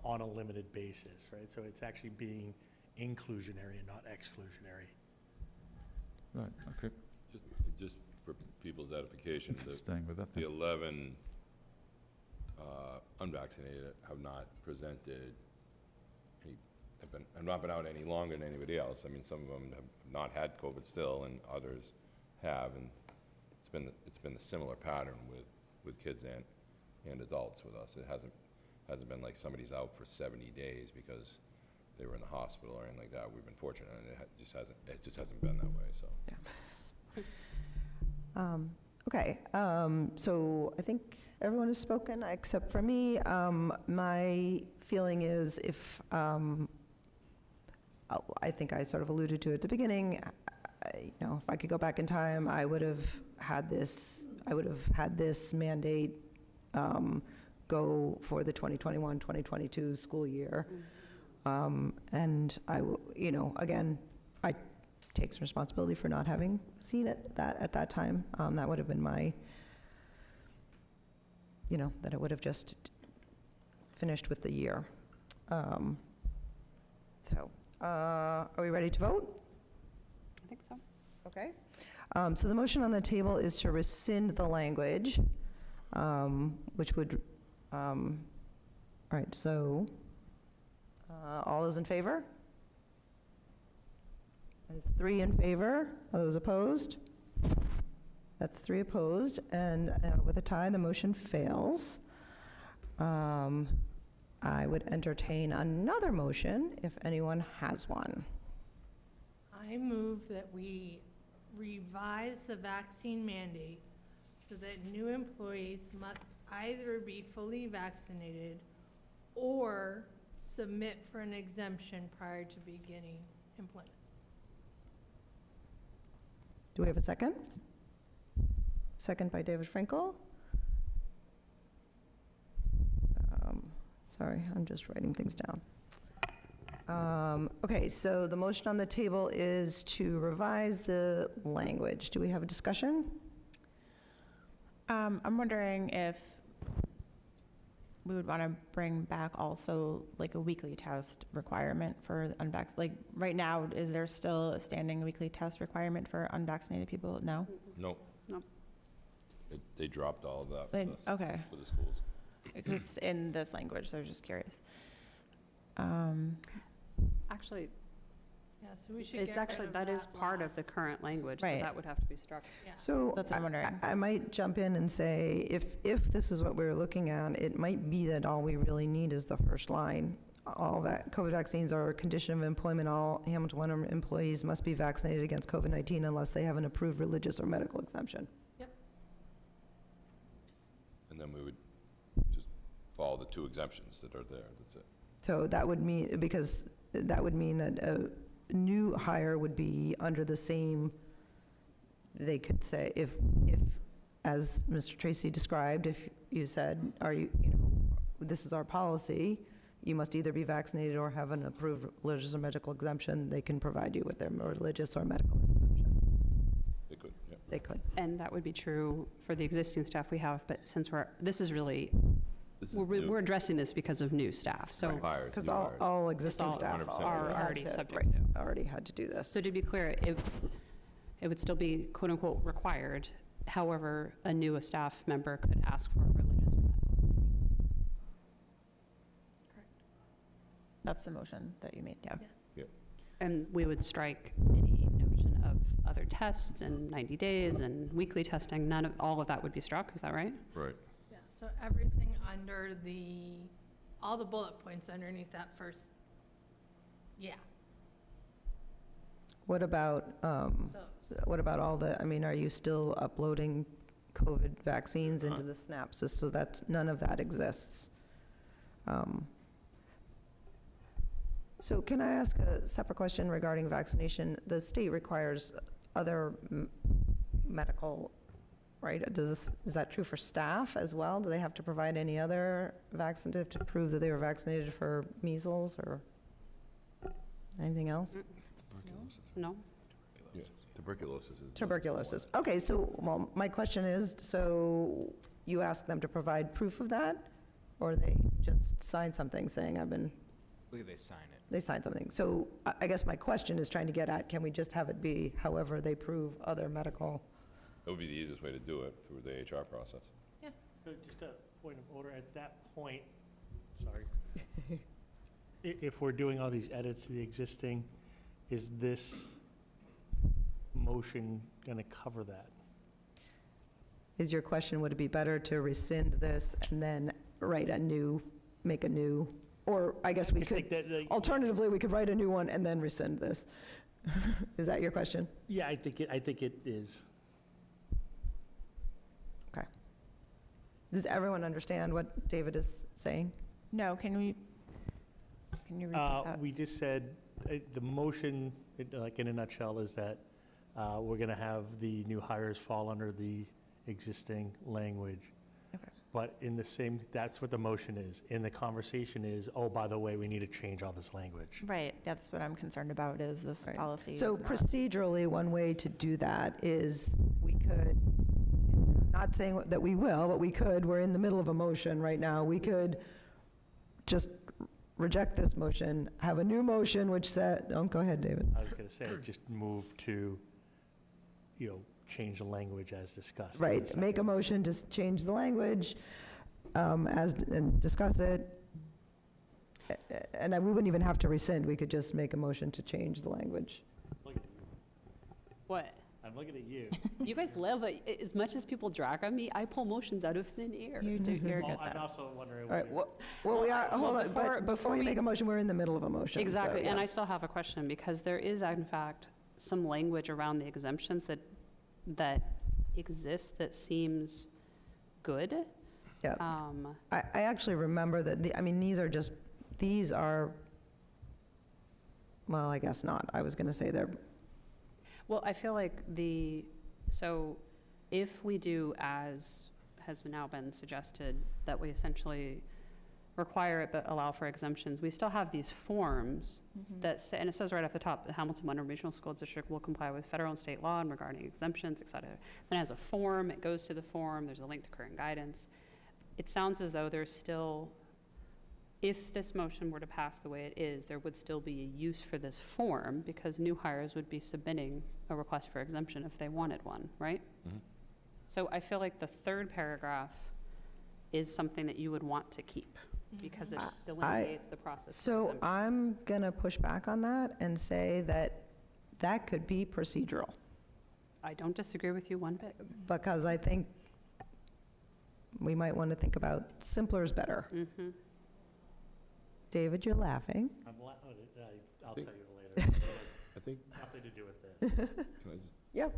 on a limited basis, right? So it's actually being inclusionary and not exclusionary. Right, okay. Just for people's edification, Staying with that the then. 11 unvaccinated have not presented have not been out any longer than anybody else. I mean, some of them have not had COVID still, and others have, and it's been a similar pattern with kids and adults with us. It hasn't been like somebody's out for 70 days because they were in the hospital or anything like that. We've been fortunate, and it just hasn't been that way. So. Yeah. Okay. So I think everyone has spoken except for me. My feeling is if I think I sort of alluded to it at the beginning. if I could go back in time, I would have had this mandate go for the 2021-2022 school year. And again, I take some responsibility for not having seen it at that time. That would have been my, that it would have just finished with the year. Are we ready to vote? I think so. Okay. So the motion on the table is to rescind the language, which would, all right, so all those in favor? There's 3 in favor. Are those opposed? That's 3 opposed, and with a tie, the motion fails. I would entertain another motion if anyone has one. I move that we revise the vaccine mandate so that new employees must either be fully vaccinated or submit for an exemption prior to beginning employment. Do we have a second? Second by David Frankel. Sorry, I'm just writing things down. Okay, so the motion on the table is to revise the language. Do we have a discussion? I'm wondering if we would want to bring back also like a weekly test requirement for unvaccinated. Like right now, is there still a standing weekly test requirement for unvaccinated people? No? Nope. Nope. They dropped all of that Okay. for the schools. It's in this language, so I was just curious. Actually, Yeah, so we should it's get rid actually, of that is part of the last. current language, so Right. that would have to be struck. Yeah. So That's what I'm wondering. I might jump in and say, if this is what we're looking at, it might be that all we really need is the first line. All that COVID vaccines are a condition of employment. All Hamilton Wenham employees must be vaccinated against COVID-19 unless they have an approved religious or medical exemption. And then we would just follow the 2 exemptions that are there, that's it. So that would mean, because that would mean that a new hire would be under the same, they could say, if, as Mr. Tracy described, if you said, this is our policy, you must either be vaccinated or have an approved religious or medical exemption, they can provide you with their religious or medical exemption. They could, yeah. They could. And that would be true for the existing staff we have, but since this is really, This is we're new. addressing this because of new staff, so New hires, Because new hires. all existing all staff 100% are right. already subject to. already had to do this. So to be clear, it would still be quote-unquote required. However, a new staff member could ask for a religious or medical exemption. That's the motion that you made, yeah. And we would strike any notion of other tests and 90 days and weekly testing. All of that would be struck, is that right? Right. Yeah, so everything under all the bullet points underneath that first, What about, those. what about all the, are you still uploading COVID vaccines into the Synapses? So none of that exists. So can I ask a separate question regarding vaccination? The state requires other medical, right? Is that true for staff as well? Do they have to provide any other vaccine to prove that they were vaccinated for measles or anything else? No? Yeah. Tuberculosis is. Tuberculosis. Okay, so, well, my question is, so you ask them to provide proof of that? Or they just sign something saying I believe they sign it. they signed something? So I guess my question is trying to get at, can we just have it be however they prove other medical? That would be the easiest way to do it, through the HR process. So just a point of order, at that point, sorry. If we're doing all these edits to the existing, is this motion going to cover that? Is your question, would it be better to rescind this and then make a new, or I guess we Just could, think that, alternatively, we could write a new one and then rescind this? Is that your question? Yeah, I think it is. Okay. Does everyone understand what David is saying? No, can you repeat that? We just said, the motion, like in a nutshell, is that we're going to have the new hires fall under the existing language. Okay. But in the same, that's what the motion is. In the conversation is, oh, by the way, we need to change all this language. Right, that's what I'm concerned about, is this Right. policy. So is not- procedurally, one way to do that is we could, not saying that we will, but we could, we're in the middle of a motion right now, we could just reject this motion, have a new motion which said, oh, go ahead, David. I was going to say, just move to, change the language as discussed. as Right, make a second. motion to change the language, and discuss it. And we wouldn't even have to rescind, we could just make a motion to change the language. Look at- What? I'm looking at you. You guys live, as much as people drag on me, I pull motions out of thin air. You do, you're Well, good I'm though. also wondering. All right, whether- well, we are, Well, hold on, before- but before before we we- make a motion, we're in the middle of a motion. so, Exactly, and yeah. I still have a question, because there is, in fact, some language around the exemptions that exists that seems good. Yeah. Um, I actually remember that, these are, well, I guess not. I was going to say they're, Well, I feel like so if we do as has now been suggested, that we essentially require it but allow for exemptions, we still have these forms that say, and it says right off the top, the Hamilton Wenham Regional School District will comply with federal and state law and regarding exemptions, et cetera. Then it has a form, it goes to the form, there's a link to current guidance. It sounds as though there's still, if this motion were to pass the way it is, there would still be a use for this form, because new hires would be submitting a request for exemption if they wanted one, right? Mhm. So I feel like the third paragraph is something that you would want to keep, because it delineates the process. for so exemption. I'm going to push back on that and say that that could be procedural, I don't disagree with you one bit. because I think we might want to think about simpler is better. Mhm. David, you're laughing. I'll tell Think- you later. I think, Nothing to do with this. can I just Yep.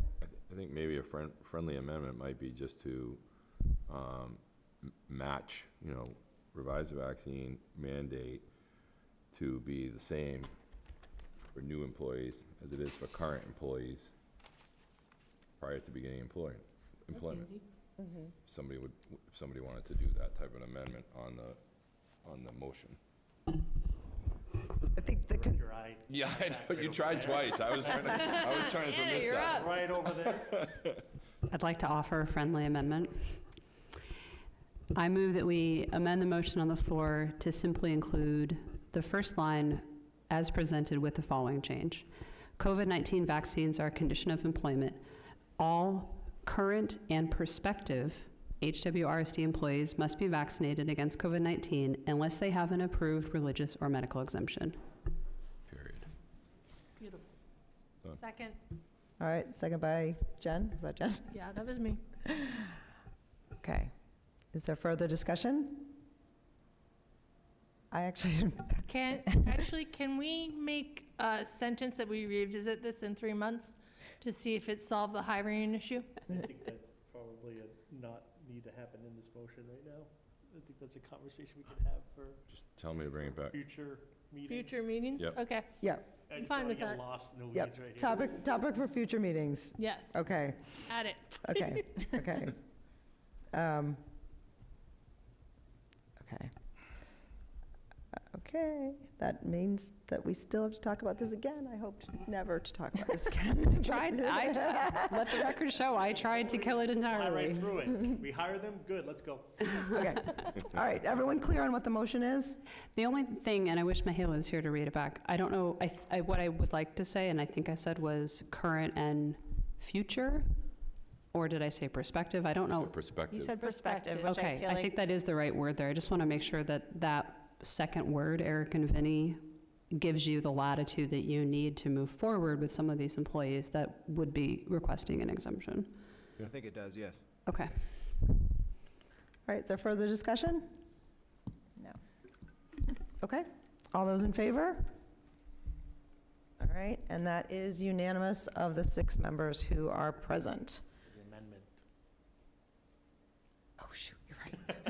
I think maybe a friendly amendment might be just to match, revise the vaccine mandate to be the same for new employees as it is for current employees prior to beginning employment. Somebody would, if somebody wanted to do that type of amendment on the motion. I think Your eye. Yeah, I know, you tried twice. I was trying from this side. Right over there. I'd like to offer a friendly amendment. I move that we amend the motion on the floor to simply include the first line as presented with the following change. COVID-19 vaccines are a condition of employment. All current and prospective HWRSD employees must be vaccinated against COVID-19 unless they have an approved religious or medical exemption. Period. Beautiful. Done. Second. All right, second by Jen. Is that Jen? Yeah, that was me. Okay. Is there further discussion? I actually, Can we make a sentence that we revisit this in 3 months to see if it solved the hiring issue? I think that's probably not need to happen in this motion right now. I think that's a conversation we could have for Just tell me to bring it back. future meetings. Future meetings? Yep. Okay, yeah, I just fine don't with wanna that. get lost in the yep. weeds right here. Topic for future meetings. yes, Okay, add it. okay, okay. Okay. Okay, that means that we still have to talk about this again. I hope never to talk about this again. Let the record show, I tried to kill it Fly entirely. right through it. We hire them, good, let's go. Okay, all right, everyone clear on what the motion is? The only thing, and I wish Mahela was here to read it back, I don't know, what I would like to say, and I think I said was current and future, or did I say perspective? I don't know. Perspective. You said perspective, which I Okay, feel I like think that is the right word there. I just want to make sure that that second word, Eric and Vinny, gives you the latitude that you need to move forward with some of these employees that would be requesting an exemption. I think it does, yes. Okay. All right, is there further discussion? No. Okay, all those in favor? All right, and that is unanimous of the 6 members who are present. The amendment. Oh, shoot, you're right.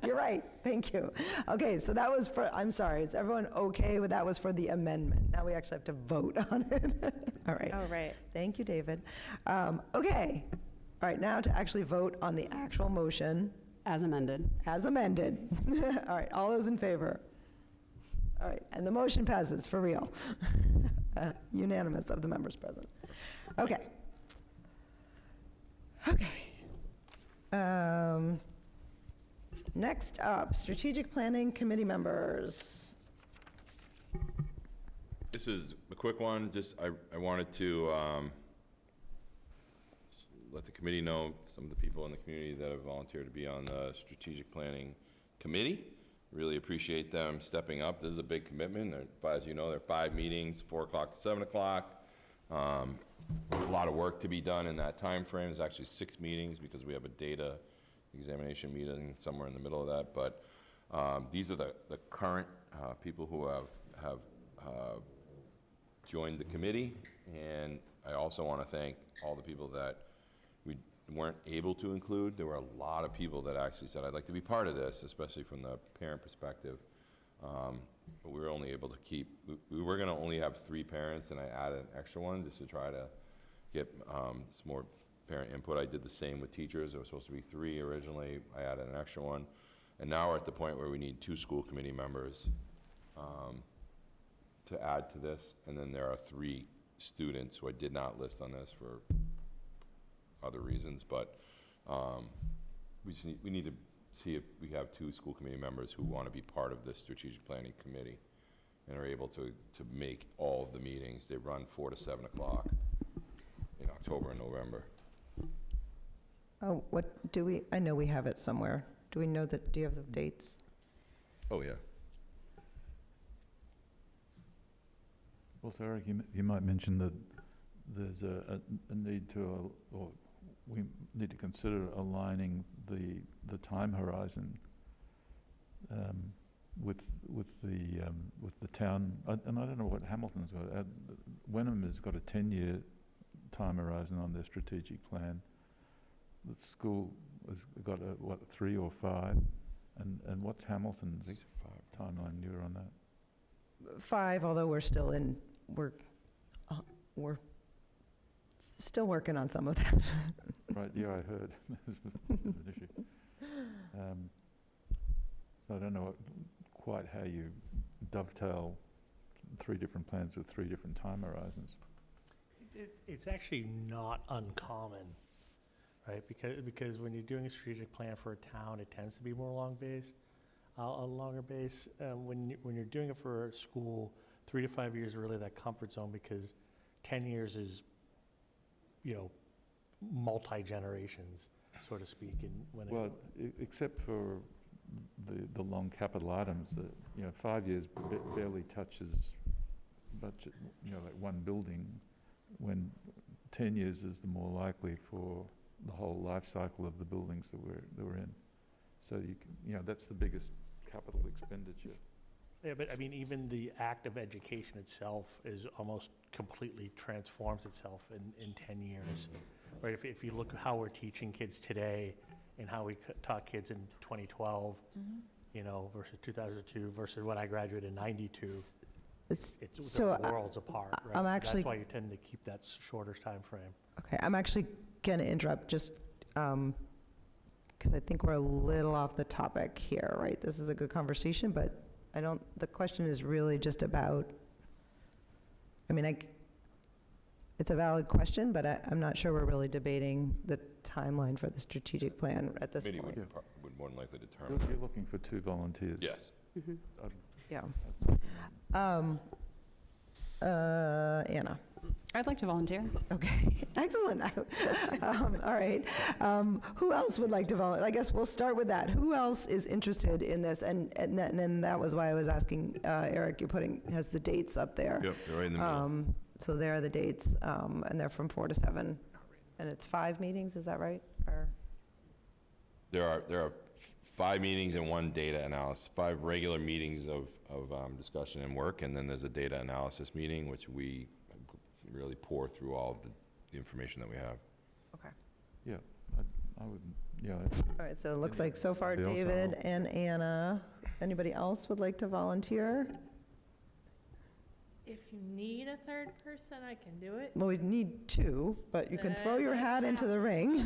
You're right, thank you. Okay, so that was for, I'm sorry, is everyone okay with, that was for the amendment? Now we actually have to vote on it. All right. Oh, right. Thank you, David. Okay, all right, now to actually vote on the actual motion As amended. as amended. All right, all those in favor? All right, and the motion passes, for real. Unanimous of the members present. Okay. Okay. Next up, Strategic Planning Committee members. This is a quick one, just, I wanted to let the committee know, some of the people in the community that have volunteered to be on the Strategic Planning Committee. Really appreciate them stepping up. This is a big commitment. As you know, there are 5 meetings, 4 o'clock to 7 o'clock. A lot of work to be done in that time frame. There's actually 6 meetings because we have a data examination meeting somewhere in the middle of that. But these are the current people who have joined the committee. And I also want to thank all the people that we weren't able to include. There were a lot of people that actually said, I'd like to be part of this, especially from the parent perspective. But we were only able to keep, we were going to only have 3 parents, and I added an extra one just to try to get some more parent input. I did the same with teachers. There was supposed to be 3 originally. I added an extra one. And now we're at the point where we need 2 school committee members to add to this. And then there are 3 students who I did not list on this for other reasons, but we need to see if we have 2 school committee members who want to be part of this strategic planning committee and are able to make all of the meetings. They run 4 to 7 o'clock in October and November. Oh, what do we, I know we have it somewhere. Do we know that, do you have the dates? Oh, yeah. Also, Eric, you might mention that there's a need to, or we need to consider aligning the time horizon with the town. And I don't know what Hamilton's got. Wenham has got a 10-year time horizon on their strategic plan. The school has got a 3 or 5, and what's Hamilton's timeline? You were on that. 5, although we're still in, we're still working on some of that. Right, yeah, I heard. There's an issue. So I don't know quite how you dovetail 3 different plans with 3 different time horizons. It's actually not uncommon, right? Because when you're doing a strategic plan for a town, it tends to be more long-based, a longer base. When you're doing it for a school, 3 to 5 years is really that comfort zone, because 10 years is, multi-generations, so to speak. Well, except for the long capital items, that 5 years barely touches budget, like one building, when 10 years is the more likely for the whole life cycle of the buildings that we're in. So that's the biggest capital expenditure. Yeah, but I mean, even the act of education itself is almost completely transforms itself in 10 years. Right, if you look at how we're teaching kids today and how we taught kids in 2012, versus 2002, versus when I graduated in 92, it's So worlds apart, right? I'm So actually, that's why you tend to keep that shorter time frame. okay, I'm actually going to interrupt just because I think we're a little off the topic here, right? This is a good conversation, but the question is really just about, it's a valid question, but I'm not sure we're really debating the timeline for the strategic plan at this Committee point. would more than likely You're determine. you're looking for 2 volunteers. Yes. Yeah. Anna. I'd like to volunteer. Okay, excellent. All right. Who else would like to volunteer? I guess we'll start with that. Who else is interested in this? And that was why I was asking, Eric, has the dates up there. Yep, they're right in the middle. So there are the dates, and they're from 4 to 7. And it's 5 meetings, is that right? Or There are 5 meetings and 1 data analysis, 5 regular meetings of discussion and work, and then there's a data analysis meeting, which we really pour through all of the information that we have. Okay. Yeah, I wouldn't, yeah. All right, so it looks like so far Anybody else? David and Anna. Anybody else would like to volunteer? If you need a third person, I can do it. Well, we'd need two, but you can throw your hat into the ring.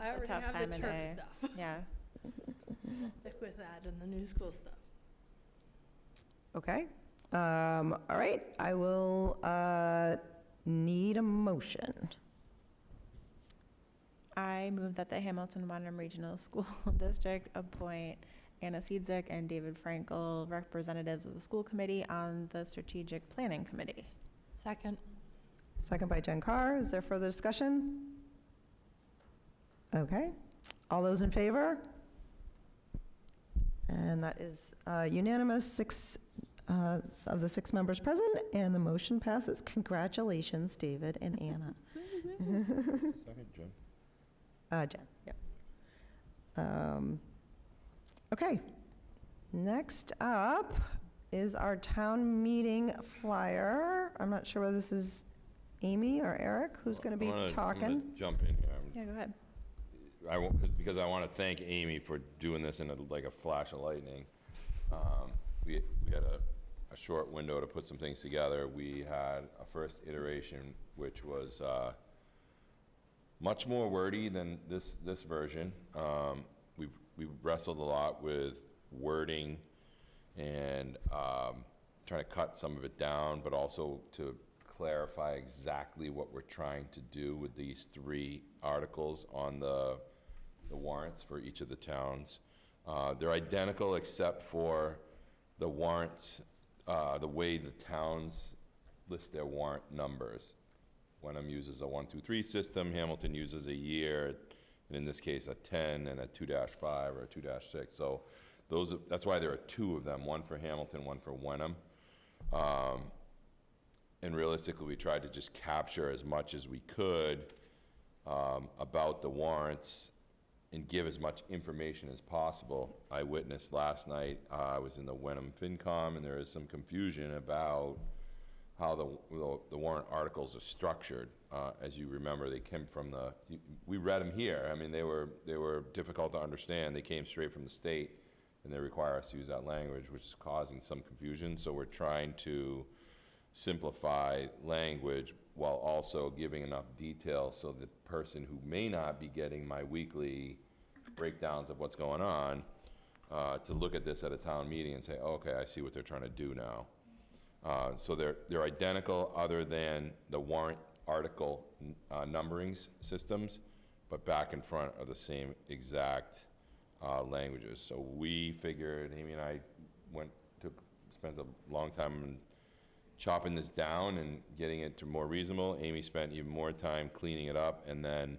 I already tough have time the of turf day. stuff. Yeah. I'll stick with that and the new school stuff. Okay. All right, I will need a motion. I move that the Hamilton Wenham Regional School District appoint Anna Siedzik and David Frankel, representatives of the school committee on the strategic planning committee. Second. Second by Jen Carr. Is there further discussion? Okay. All those in favor? And that is unanimous, 6 of the 6 members present, and the motion passes. Congratulations, David and Anna. Second, Jim. Jen, yep. Okay. Next up is our town meeting flyer. I'm not sure whether this is Amy or Eric who's going to be I'm gonna talking. jump in here. Yeah, go ahead. Because I want to thank Amy for doing this in like a flash of lightning. We had a short window to put some things together. We had a first iteration, which was much more wordy than this version. We've wrestled a lot with wording and trying to cut some of it down, but also to clarify exactly what we're trying to do with these 3 articles on the warrants for each of the towns. They're identical except for the warrants, the way the towns list their warrant numbers. Wenham uses a 1, 2, 3 system, Hamilton uses a year, and in this case, a 10 and a 2-5 or a 2-6. So that's why there are 2 of them, one for Hamilton, one for Wenham. And realistically, we tried to just capture as much as we could about the warrants and give as much information as possible. I witnessed last night, I was in the Wenham FinCom, and there is some confusion about how the warrant articles are structured. As you remember, they came from we read them here. I mean, they were difficult to understand. They came straight from the state, and they require us to use that language, which is causing some confusion. So we're trying to simplify language while also giving enough detail so the person who may not be getting my weekly breakdowns of what's going on to look at this at a town meeting and say, oh, okay, I see what they're trying to do now. So they're identical other than the warrant article numberings systems, but back and front are the same exact languages. So we figured, Amy and I spent a long time chopping this down and getting it to more reasonable. Amy spent even more time cleaning it up, and then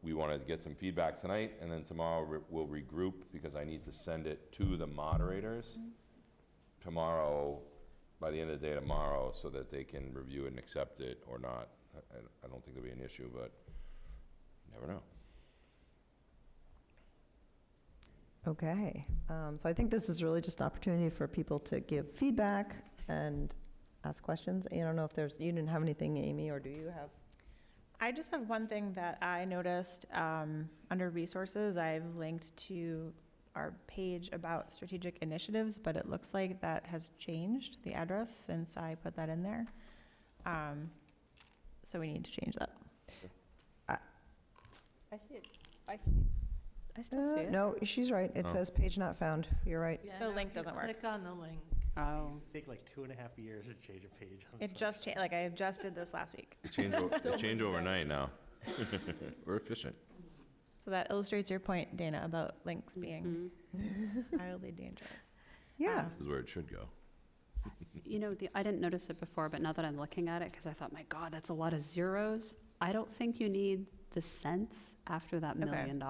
we wanted to get some feedback tonight, and then tomorrow we'll regroup because I need to send it to the moderators tomorrow, by the end of the day tomorrow, so that they can review it and accept it or not. I don't think there'll be an issue, but you never know. Okay. So I think this is really just an opportunity for people to give feedback and ask questions. I don't know if you didn't have anything, Amy, or do you have? I just have one thing that I noticed under resources. I've linked to our page about strategic initiatives, but it looks like that has changed, the address, since I put that in there. So we need to change that. I see it. I still see it. No, she's right. It says page not found. You're right. Yeah, The no, link if you doesn't work. Click on the link. Oh. Take like 2.5 years to change a page on It this just changed, like I just did this last week. They change overnight now. We're efficient. So that illustrates your point, Dana, about links being wildly dangerous. Yeah. This is where it should go. You know, I didn't notice it before, but now that I'm looking at it, because I thought, my God, that's a lot of zeros. I don't think you need the cents after that $1 million,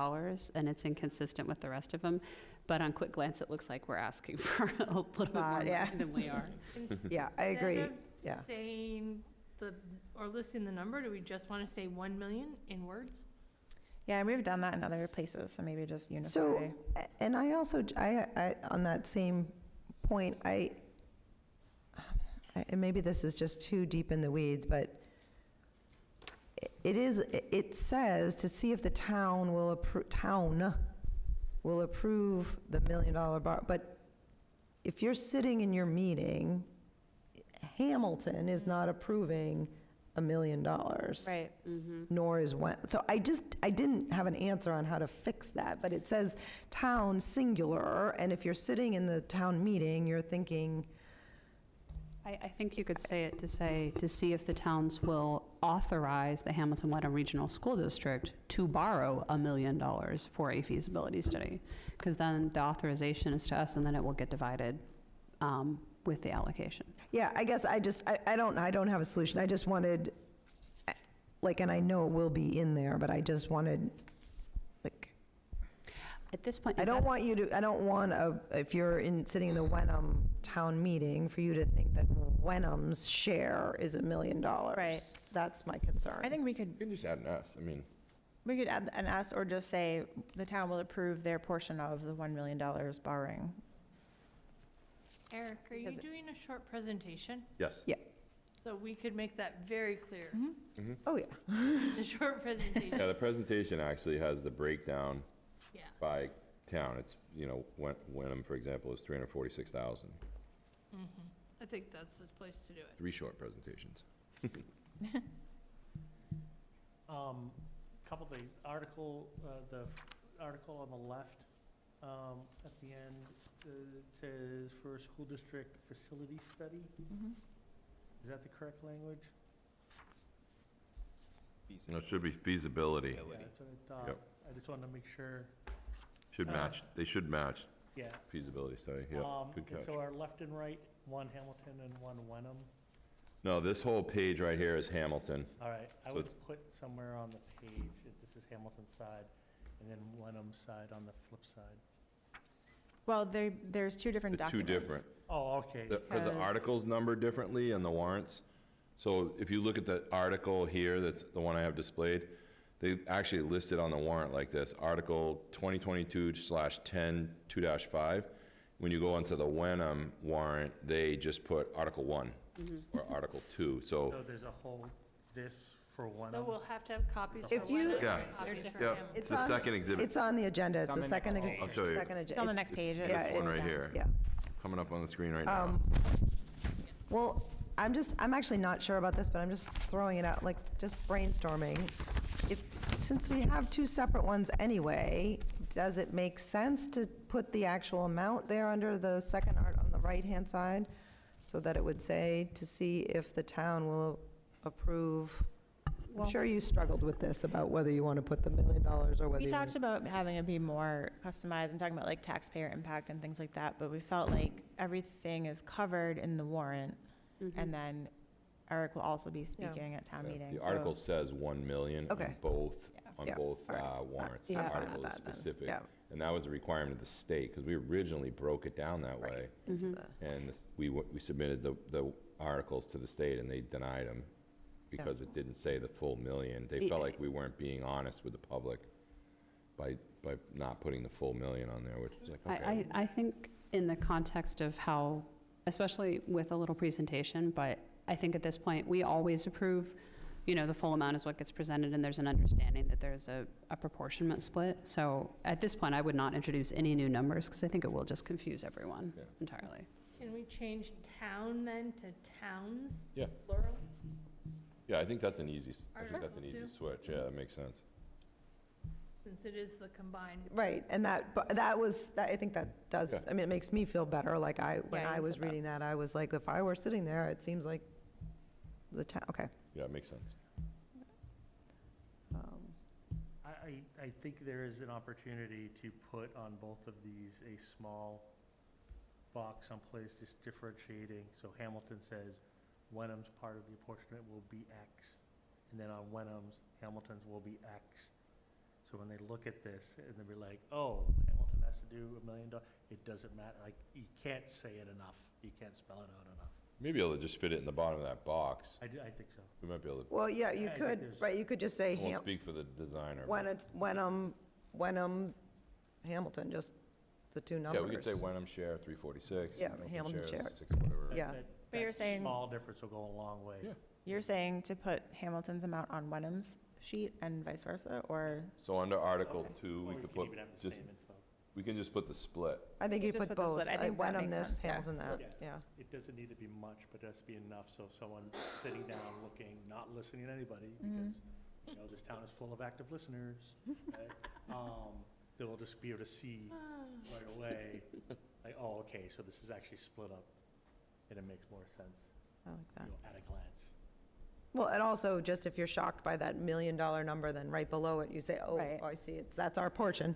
and it's inconsistent with the rest of them. But on quick glance, it looks like we're asking for a little bit more money yeah. than we are. Yeah, I agree. Instead of Yeah. saying or listing the number, do we just want to say 1 million in words? Yeah, and we've done that in other places, so maybe just unify. So, and I also, I on that same point, and maybe this is just too deep in the weeds, but it says to see if the town will approve the $1 million bar, but if you're sitting in your meeting, Hamilton is not approving $1 million. Right. Nor is when, so I didn't have an answer on how to fix that, but it says town singular, and if you're sitting in the town meeting, you're thinking, I think you could say it to say, to see if the towns will authorize the Hamilton Wenham Regional School District to borrow $1 million for a feasibility study. Because then the authorization is to us, and then it will get divided with the allocation. yeah, I guess I don't have a solution. I just wanted, like, and I know it will be in there, but I just wanted, like, At this point, I don't want if you're sitting in the Wenham town meeting, for you to think that Wenham's share is $1 million. Right. That's my concern. I think we You can just add an S, I mean, could add an S or just say the town will approve their portion of the $1 million borrowing. Eric, are you Because- doing a short presentation? yes. Yeah. So we could make that very clear, Oh, yeah. the short presentation. Yeah, the presentation actually has the breakdown Yeah. by town. It's, Wenham, for example, is 346,000. I think that's the place to do it. 3 short presentations. Couple things, the article on the left, at the end, it says for a school district facility study. Is that the correct language? No, it should be feasibility. Yeah, that's what I thought. Yep. I just wanted to make sure, Should match, they should match yeah. feasibility study, yeah, good And catch. so our left and right, one Hamilton and one Wenham. No, this whole page right here is Hamilton. All right, I So would it's- put somewhere on the page, if this is Hamilton's side, and then Wenham's side on the flip side. Well, there's two different The two documents. different. Oh, okay. Because the Because- article's numbered differently and the warrants. So if you look at the article here, that's the one I have displayed, they actually listed on the warrant like this, Article 2022/10 2-5. When you go into the Wenham warrant, they just put Article 1 or Article 2. So there's a whole, this for So Wenham? we'll have to have copies for If you- Wenham Yeah. and copies for Yeah, him. it's the second exhibit, It's on the agenda. It's on the the second. next page. I'll show you. It's on the next page. Yeah, this one right down. here, Yeah. coming up on the screen right now. Well, I'm actually not sure about this, but I'm just throwing it out, like, just brainstorming. Since we have 2 separate ones anyway, does it make sense to put the actual amount there under the second art on the right-hand side? So that it would say, to see if the town will approve? I'm sure you struggled with this, about whether you want to put the $1 million or whether We you... talked about having it be more customized and talking about like taxpayer impact and things like that, but we felt like everything is covered in the warrant. And then Eric will also be speaking at town Yeah, meeting. The so- article says 1 million on Okay. both, Yeah. on Yeah, both all right. warrants. Yeah, The I'm fine article with is that then. specific. Yeah. And that was a requirement of the state, because we originally broke it down that way. into the- And we submitted the articles to the state, and they denied them because it didn't say the full million. They felt like we weren't being honest with the public by not putting the full million on there, which is like, okay. I think in the context of how, especially with a little presentation, but I think at this point, we always approve, the full amount is what gets presented, and there's an understanding that there's a proportionate split. So at this point, I would not introduce any new numbers, because I think it will just confuse everyone Yeah. entirely. Can we change town then to towns? Yeah. Plural? Yeah, I think that's an easy, Article easy 2. switch. Yeah, that makes sense. Since it is the combined. Right, and I think that does, Yeah. I mean, it makes me feel better, like when Yeah, I you was said that. reading that, I was like, if I were sitting there, it seems like the town, okay. Yeah, it makes sense. I think there is an opportunity to put on both of these a small box someplace just differentiating. So Hamilton says Wenham's part of the apportionment will be X, and then on Wenham's, Hamilton's will be X. So when they look at this and they'll be like, oh, Hamilton has to do $1 million, it doesn't matter, like, you can't say it enough, you can't spell it out enough. Maybe able to just fit it in the bottom of that box. I think so. We might be able to, Well, yeah, you I think could, there's- right, you could just say I won't speak for the designer. but- Wenham, Hamilton, just the 2 numbers. Yeah, we could say Wenham share 346. Yeah, Hamilton share. 6, whatever. Yeah. That- But you're that saying- small difference will go a long way. Yeah. You're saying to put Hamilton's amount on Wenham's sheet and vice versa, or? So under Article 2, Or we you could can put, even have the just, same info. we can just put the split. I think you Just put put the both. split. I think that Wenham makes this, sense, yeah. Hamilton that, Yeah. yeah. It doesn't need to be much, but it has to be enough, so someone sitting down, looking, not listening to anybody, Mm-hmm. because, you know, this town is full of active listeners, right? They will just be able to see right away, like, oh, okay, so this is actually split up, and it makes more sense, I like you that. know, at a glance. Well, and also, just if you're shocked by that $1 million number, then right below it, you say, oh, Right. I see, that's our portion.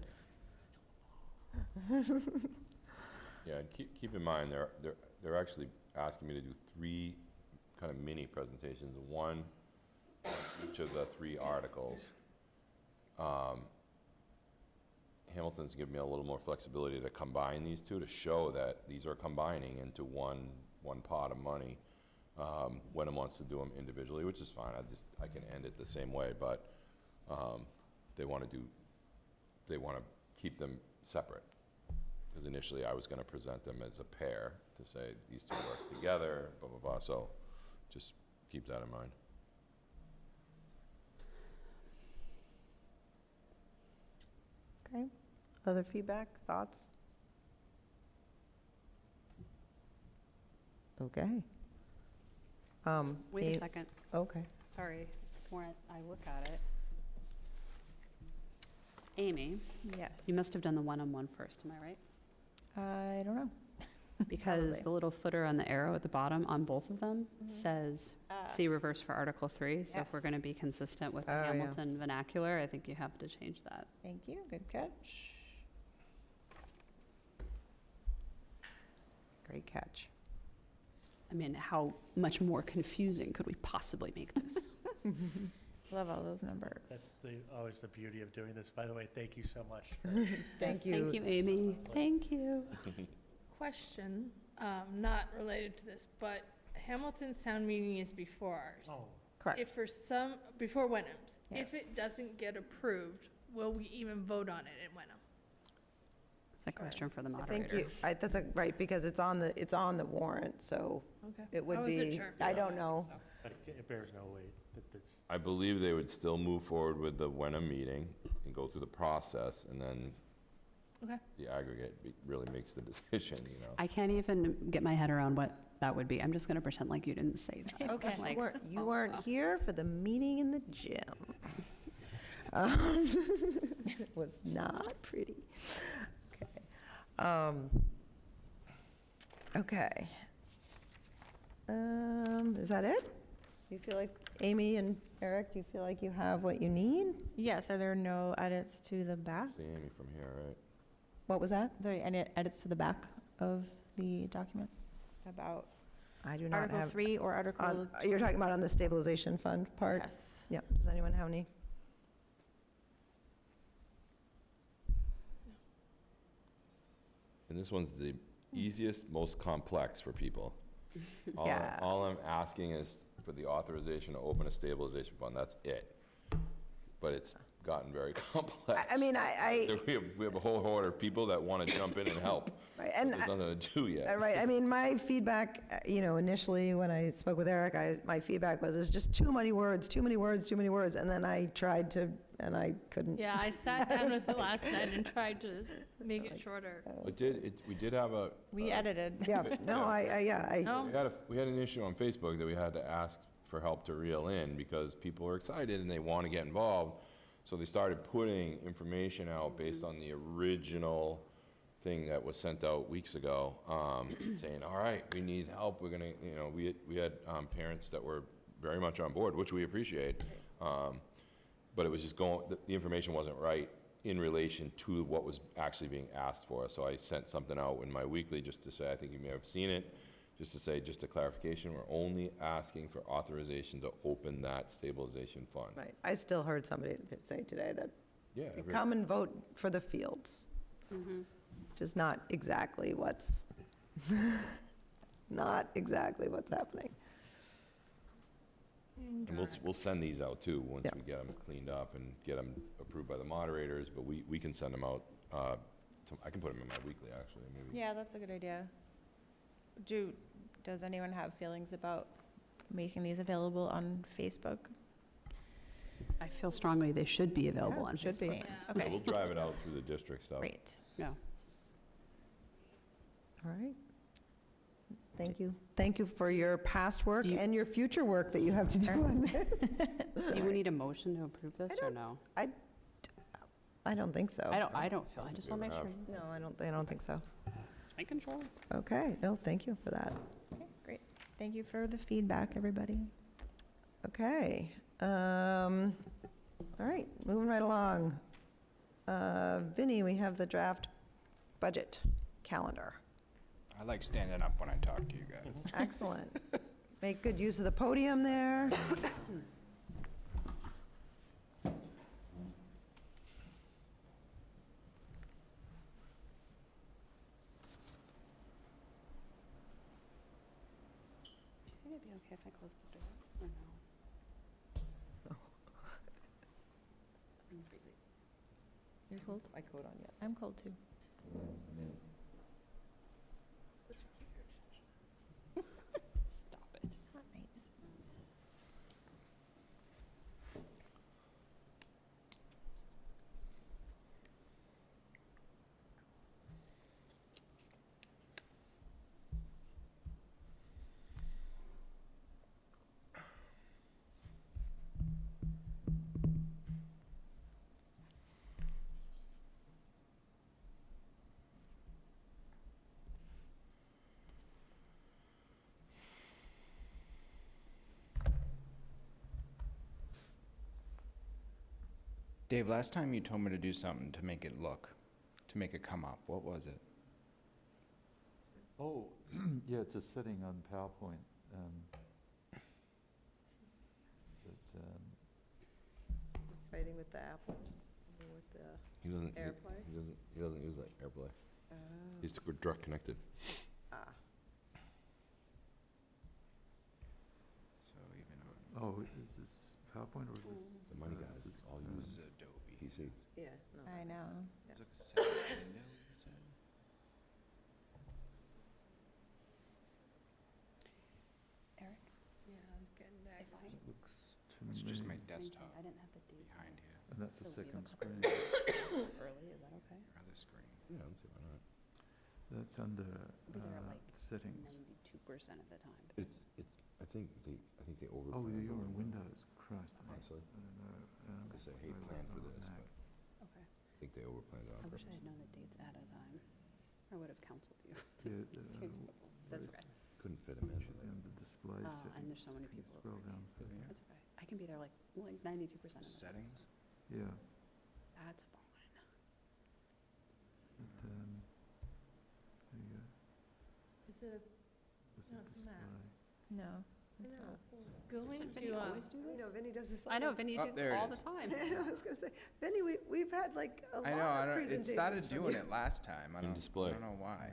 Yeah, and keep in mind, they're actually asking me to do 3 kind of mini presentations, one on each of the 3 articles. Hamilton's given me a little more flexibility to combine these two, to show that these are combining into one pot of money. Wenham wants to do them individually, which is fine, I can end it the same way, but they want to keep them separate. Because initially I was going to present them as a pair, to say these two work together, blah, blah, blah, so just keep that in mind. Okay. Other feedback, thoughts? Okay. Wait a A- second, Okay. sorry, before I look at it. Amy, Yes. you must have done the one-on-one first, am I right? I don't know. Because Probably. the little footer on the arrow at the bottom on both of them says, see reverse for Article 3. So if we're Yes. going to be consistent with the Oh, yeah. Hamilton vernacular, I think you have to change that. Thank you, good catch. Great catch. I mean, how much more confusing could we possibly make this? Love all those numbers. That's always the beauty of doing this. By the way, thank you so much. Thank you. Thank you, Amy. Thank you. Question, not related to this, but Hamilton's town meeting is before ours. Oh, Correct. If for some, before Wenham's, if Yes. it doesn't get approved, will we even vote on it at Wenham? It's a question for the I think moderator. you, that's right, because it's on the warrant, so Okay. it would I wasn't be, sure. I don't know. but it bears no weight. That's- I believe they would still move forward with the Wenham meeting and go through the process, and then Okay. the aggregate really makes the decision, you know? I can't even get my head around what that would be. I'm just going to pretend like you didn't say that. Okay. Like, You weren't here for the meeting in the gym. It was not pretty. Okay. Okay. Is that it? You feel like, Amy and Eric, do you feel like you have what you need? Yes, are there no edits to the back? See Amy from here, right? What was that? Are there any edits to the back of the document about I do not Article have. 3 or Article? You're talking about on the stabilization fund part? Yes. Yep. Does anyone have any? And this one's the easiest, most complex for people. Yeah. All I'm asking is for the authorization to open a stabilization fund, that's it. But it's gotten very complex. I mean, So we have a whole horde of people that want to jump in and help. Right, but and there's nothing to do yet. Right, I mean, my feedback, initially, when I spoke with Eric, my feedback was, it's just too many words, too many words, too many words, and then I tried to, and I couldn't. Yeah, I sat down with it last night and tried to make it shorter. We did have a. We edited. Yeah, no, No? We had an issue on Facebook that we had to ask for help to reel in because people were excited and they want to get involved. So they started putting information out based on the original thing that was sent out weeks ago, saying, all right, we need help. We're gonna, we had parents that were very much on board, which we appreciate. But it was just the information wasn't right in relation to what was actually being asked for. So I sent something out in my weekly just to say, I think you may have seen it, just to say, just a clarification, we're only asking for authorization to open that stabilization fund. Right, I still heard somebody say today that Yeah. you come and vote for the fields, which is not exactly what's, not exactly what's happening. And we'll send these out too, once Yeah. we get them cleaned up and get them approved by the moderators, but we can send them out, I can put them in my weekly, actually, maybe. Yeah, that's a good idea. Does anyone have feelings about making these available on Facebook? I feel strongly they should be available on should be. Facebook. Yeah, Okay, we'll drive it out through the district stuff. great. Yeah. All right. Thank you. Thank you for your past work Do you- and your future work that you have to do on this. Do we need a motion to approve this or no? I don't think so. I don't feel, I just want to make sure. No, I don't think so. Making sure. Okay, no, thank you for that. Okay, great. Thank you for the feedback, everybody. Okay, all right, moving right along. Vinnie, we have the draft budget calendar. I like standing up when I talk to you guys. Excellent. Make good use of the podium there. Do you think it'd be okay if I close the door or no? I'm freezing. You're cold? My coat on yet. I'm cold too. Stop it. It's not nice. Dave, last time you told me to do something to make it look, to make it come up. What was it? Oh, yeah, it's a setting on PowerPoint. Fighting with the Apple, with the He doesn't, AirPlay? he doesn't use like AirPlay. He's direct connected. So even on, Oh, is this PowerPoint or is this? The money no, guys this is, all this use is Adobe. PCs. Yeah. no, I know. It's like a separate window, you said? Eric? Yeah, I was getting that. looks to It's just me, my desktop I didn't have the dates behind you, and that's a So leave second it. screen. early, is that okay? or other screen. Yeah, I don't see why not. That's under But they're like settings. 92% of the time. I think they over. Oh, you're on Windows, Christ. Honestly, I don't know. I say, hey, sorry, plan I'm for on this, Mac. but Okay. I think they overplanned it on I wish purpose. I had known the dates ahead of time. I would have counseled you to Yeah, change the poll. That's where's- okay. Couldn't fit him in. Should be under display settings. And there's so many Can you people. Scroll down further. That's okay. I can be there like 92% of the time. Settings? Yeah, That's fine. but, there you go. Is it What's No, the it's a map. display? No, it's not. going Doesn't Vinny to, always do I know, this? Vinnie does this. I know, Vinny Oh, does there it all is. the time. I was gonna say, Vinnie, we've had like a lot I know, I of don't, it presentations started from doing you. it last time. I In don't, display. I don't know why.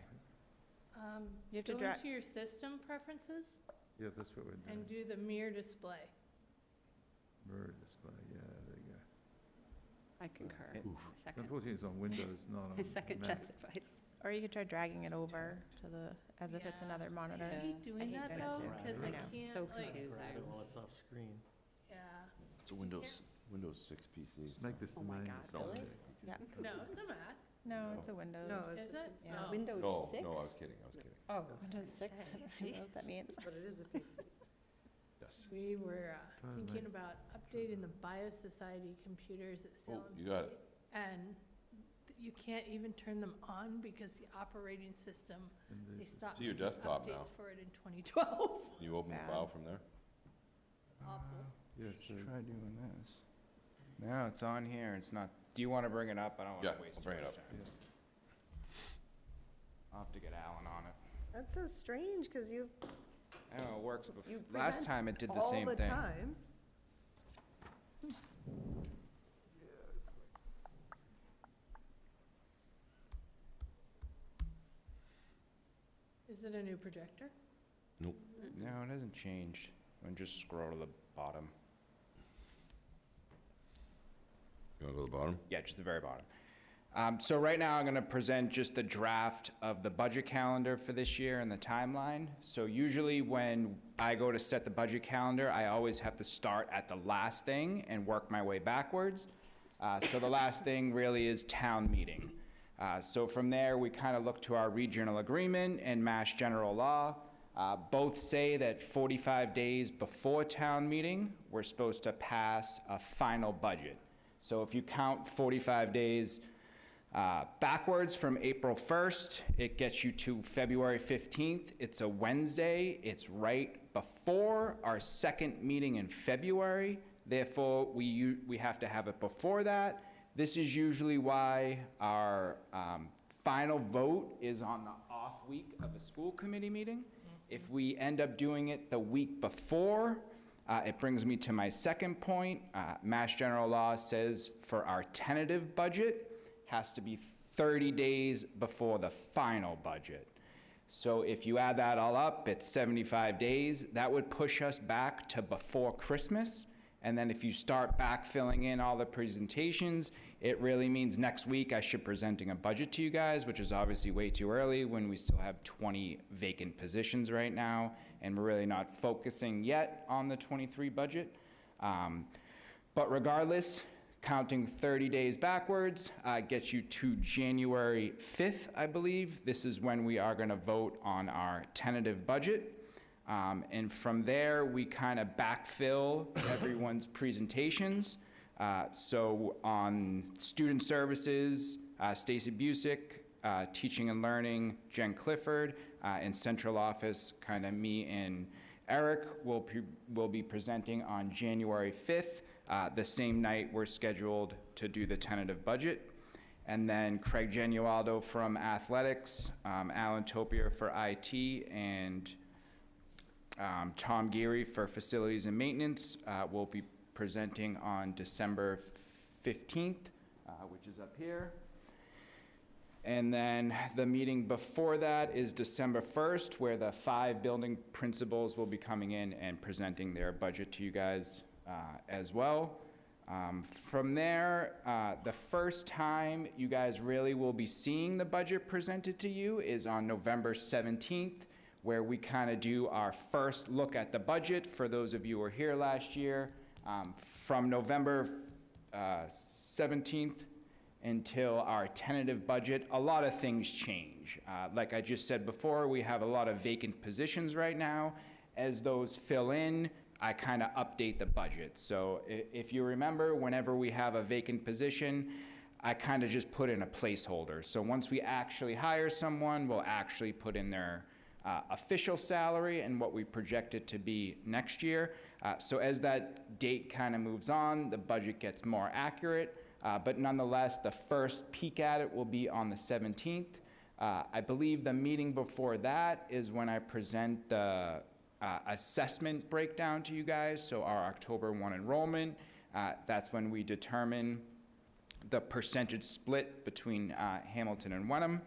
You have to go dra- into your system preferences Yeah, that's what we're doing. and do the mirror display. Mirror display, yeah, there you go. I concur. Oof. My second, Unfortunately, it's on Windows, not on my second Mac. Jen's advice. Or you could try dragging it over to the, as if it's Yeah. another monitor. I Yeah. hate doing hate that doing that though, too. because I I know. can't, So like, confusing. Grab it while it's off screen. yeah. It's a Windows 6 PC. Make this the Oh my main God, display. really? Yeah. No, it's a Mac. No, it's a Windows. No, it's- Is it? Yeah. Oh. Windows No, 6? no, I was kidding, I was kidding. Oh, Windows 6, I don't know what that means. But it is a PC. Yes. We were Try to thinking make- about updating the Biosociety computers at Oh, Salem you got State. it. And you can't even turn them on because the operating system, And they this is- stopped See your making desktop now. updates for it in 2012. Can you open the Bad. file from there? Awful. Yeah, Let's so try doing this. No, it's on here. It's not. Do you want to bring it up? I don't want Yeah, to waste I'll too bring it much up. time. I'll have to get Alan on it. That's so strange, because you I know, it works. You Last present time it did the all same the thing. time. Is it a new projector? No, it hasn't changed. And just scroll to the bottom. You wanna go to the bottom? Yeah, just the very bottom. So right now, I'm going to present just the draft of the budget calendar for this year and the timeline. So usually when I go to set the budget calendar, I always have to start at the last thing and work my way backwards. So the last thing really is town meeting. So from there, we kind of look to our regional agreement and Mass General Law. Both say that 45 days before town meeting, we're supposed to pass a final budget. So if you count 45 days backwards from April 1st, it gets you to February 15th. It's a Wednesday. It's right before our second meeting in February. Therefore, we have to have it before that. This is usually why our final vote is on the off week of a school committee meeting. If we end up doing it the week before, it brings me to my second point. Mass General Law says for our tentative budget, has to be 30 days before the final budget. So if you add that all up, it's 75 days. That would push us back to before Christmas. And then if you start backfilling in all the presentations, it really means next week I should be presenting a budget to you guys, which is obviously way too early when we still have 20 vacant positions right now, and we're really not focusing yet on the 23 budget. But regardless, counting 30 days backwards gets you to January 5th, I believe. This is when we are going to vote on our tentative budget. And from there, we kind of backfill everyone's presentations. So on student services, Stacy Busick, teaching and learning, Jen Clifford, in central office, kind of me and Eric will be presenting on January 5th. The same night we're scheduled to do the tentative budget. And then Craig Genualdo from athletics, Alan Topier for IT, and Tom Geary for facilities and maintenance will be presenting on December 15th, which is up here. And then the meeting before that is December 1st, where the 5 building principals will be coming in and presenting their budget to you guys as well. From there, the first time you guys really will be seeing the budget presented to you is on November 17th, where we kind of do our first look at the budget for those of you who were here last year. From November 17th until our tentative budget, a lot of things change. Like I just said before, we have a lot of vacant positions right now. As those fill in, I kind of update the budget. So if you remember, whenever we have a vacant position, I kind of just put in a placeholder. So once we actually hire someone, we'll actually put in their official salary and what we project it to be next year. So as that date kind of moves on, the budget gets more accurate. But nonetheless, the first peek at it will be on the 17th. I believe the meeting before that is when I present the assessment breakdown to you guys, so our October 1 enrollment. That's when we determine the percentage split between Hamilton and Wenham.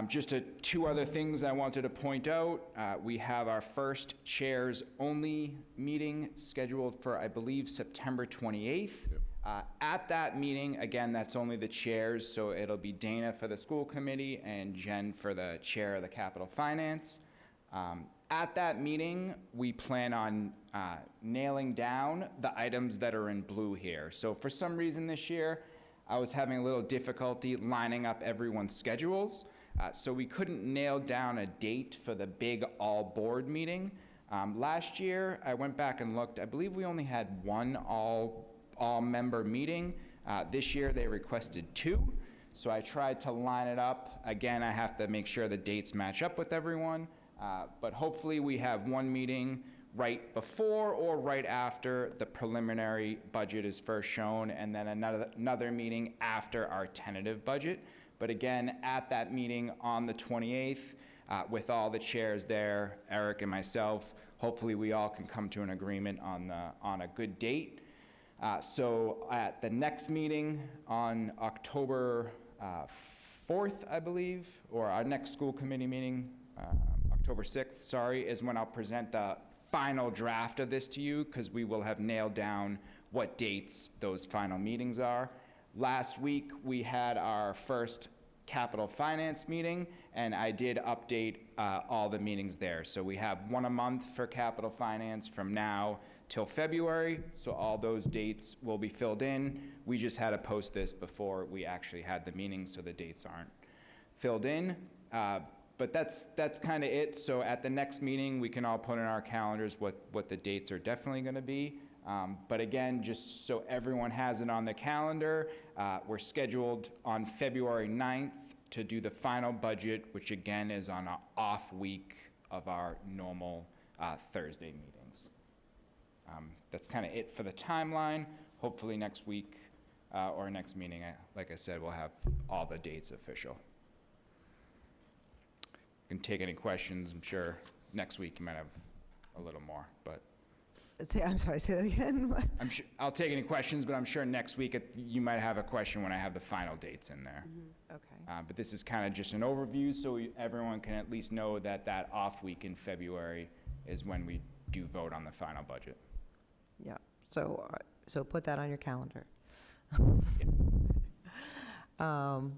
Just 2 other things I wanted to point out. We have our first chairs only meeting scheduled for, I believe, September 28th. At that meeting, again, that's only the chairs, so it'll be Dana for the school committee and Jen for the chair of the capital finance. At that meeting, we plan on nailing down the items that are in blue here. So for some reason this year, I was having a little difficulty lining up everyone's schedules. So we couldn't nail down a date for the big all-board meeting. Last year, I went back and looked. I believe we only had 1 all-member meeting. This year, they requested 2. So I tried to line it up. Again, I have to make sure the dates match up with everyone. But hopefully, we have 1 meeting right before or right after the preliminary budget is first shown, and then another meeting after our tentative budget. But again, at that meeting on the 28th, with all the chairs there, Eric and myself, hopefully we all can come to an agreement on a good date. So at the next meeting on October 4th, I believe, or our next school committee meeting, October 6th, sorry, is when I'll present the final draft of this to you, because we will have nailed down what dates those final meetings are. Last week, we had our first capital finance meeting, and I did update all the meetings there. So we have one a month for capital finance from now till February, so all those dates will be filled in. We just had to post this before we actually had the meeting, so the dates aren't filled in. But that's kind of it. So at the next meeting, we can all put in our calendars what the dates are definitely going to be. But again, just so everyone has it on the calendar, we're scheduled on February 9th to do the final budget, which again is on an off week of our normal Thursday meetings. That's kind of it for the timeline. Hopefully next week or next meeting, like I said, we'll have all the dates official. You can take any questions. I'm sure next week you might have a little more, but. I'm sorry, say that again. What? I'm sure, I'll take any questions, but I'm sure next week you might have a question when I have the final dates in there. Okay. But this is kind of just an overview, so everyone can at least know that that off week in February is when we do vote on the final budget. Yeah, so put that on your calendar. All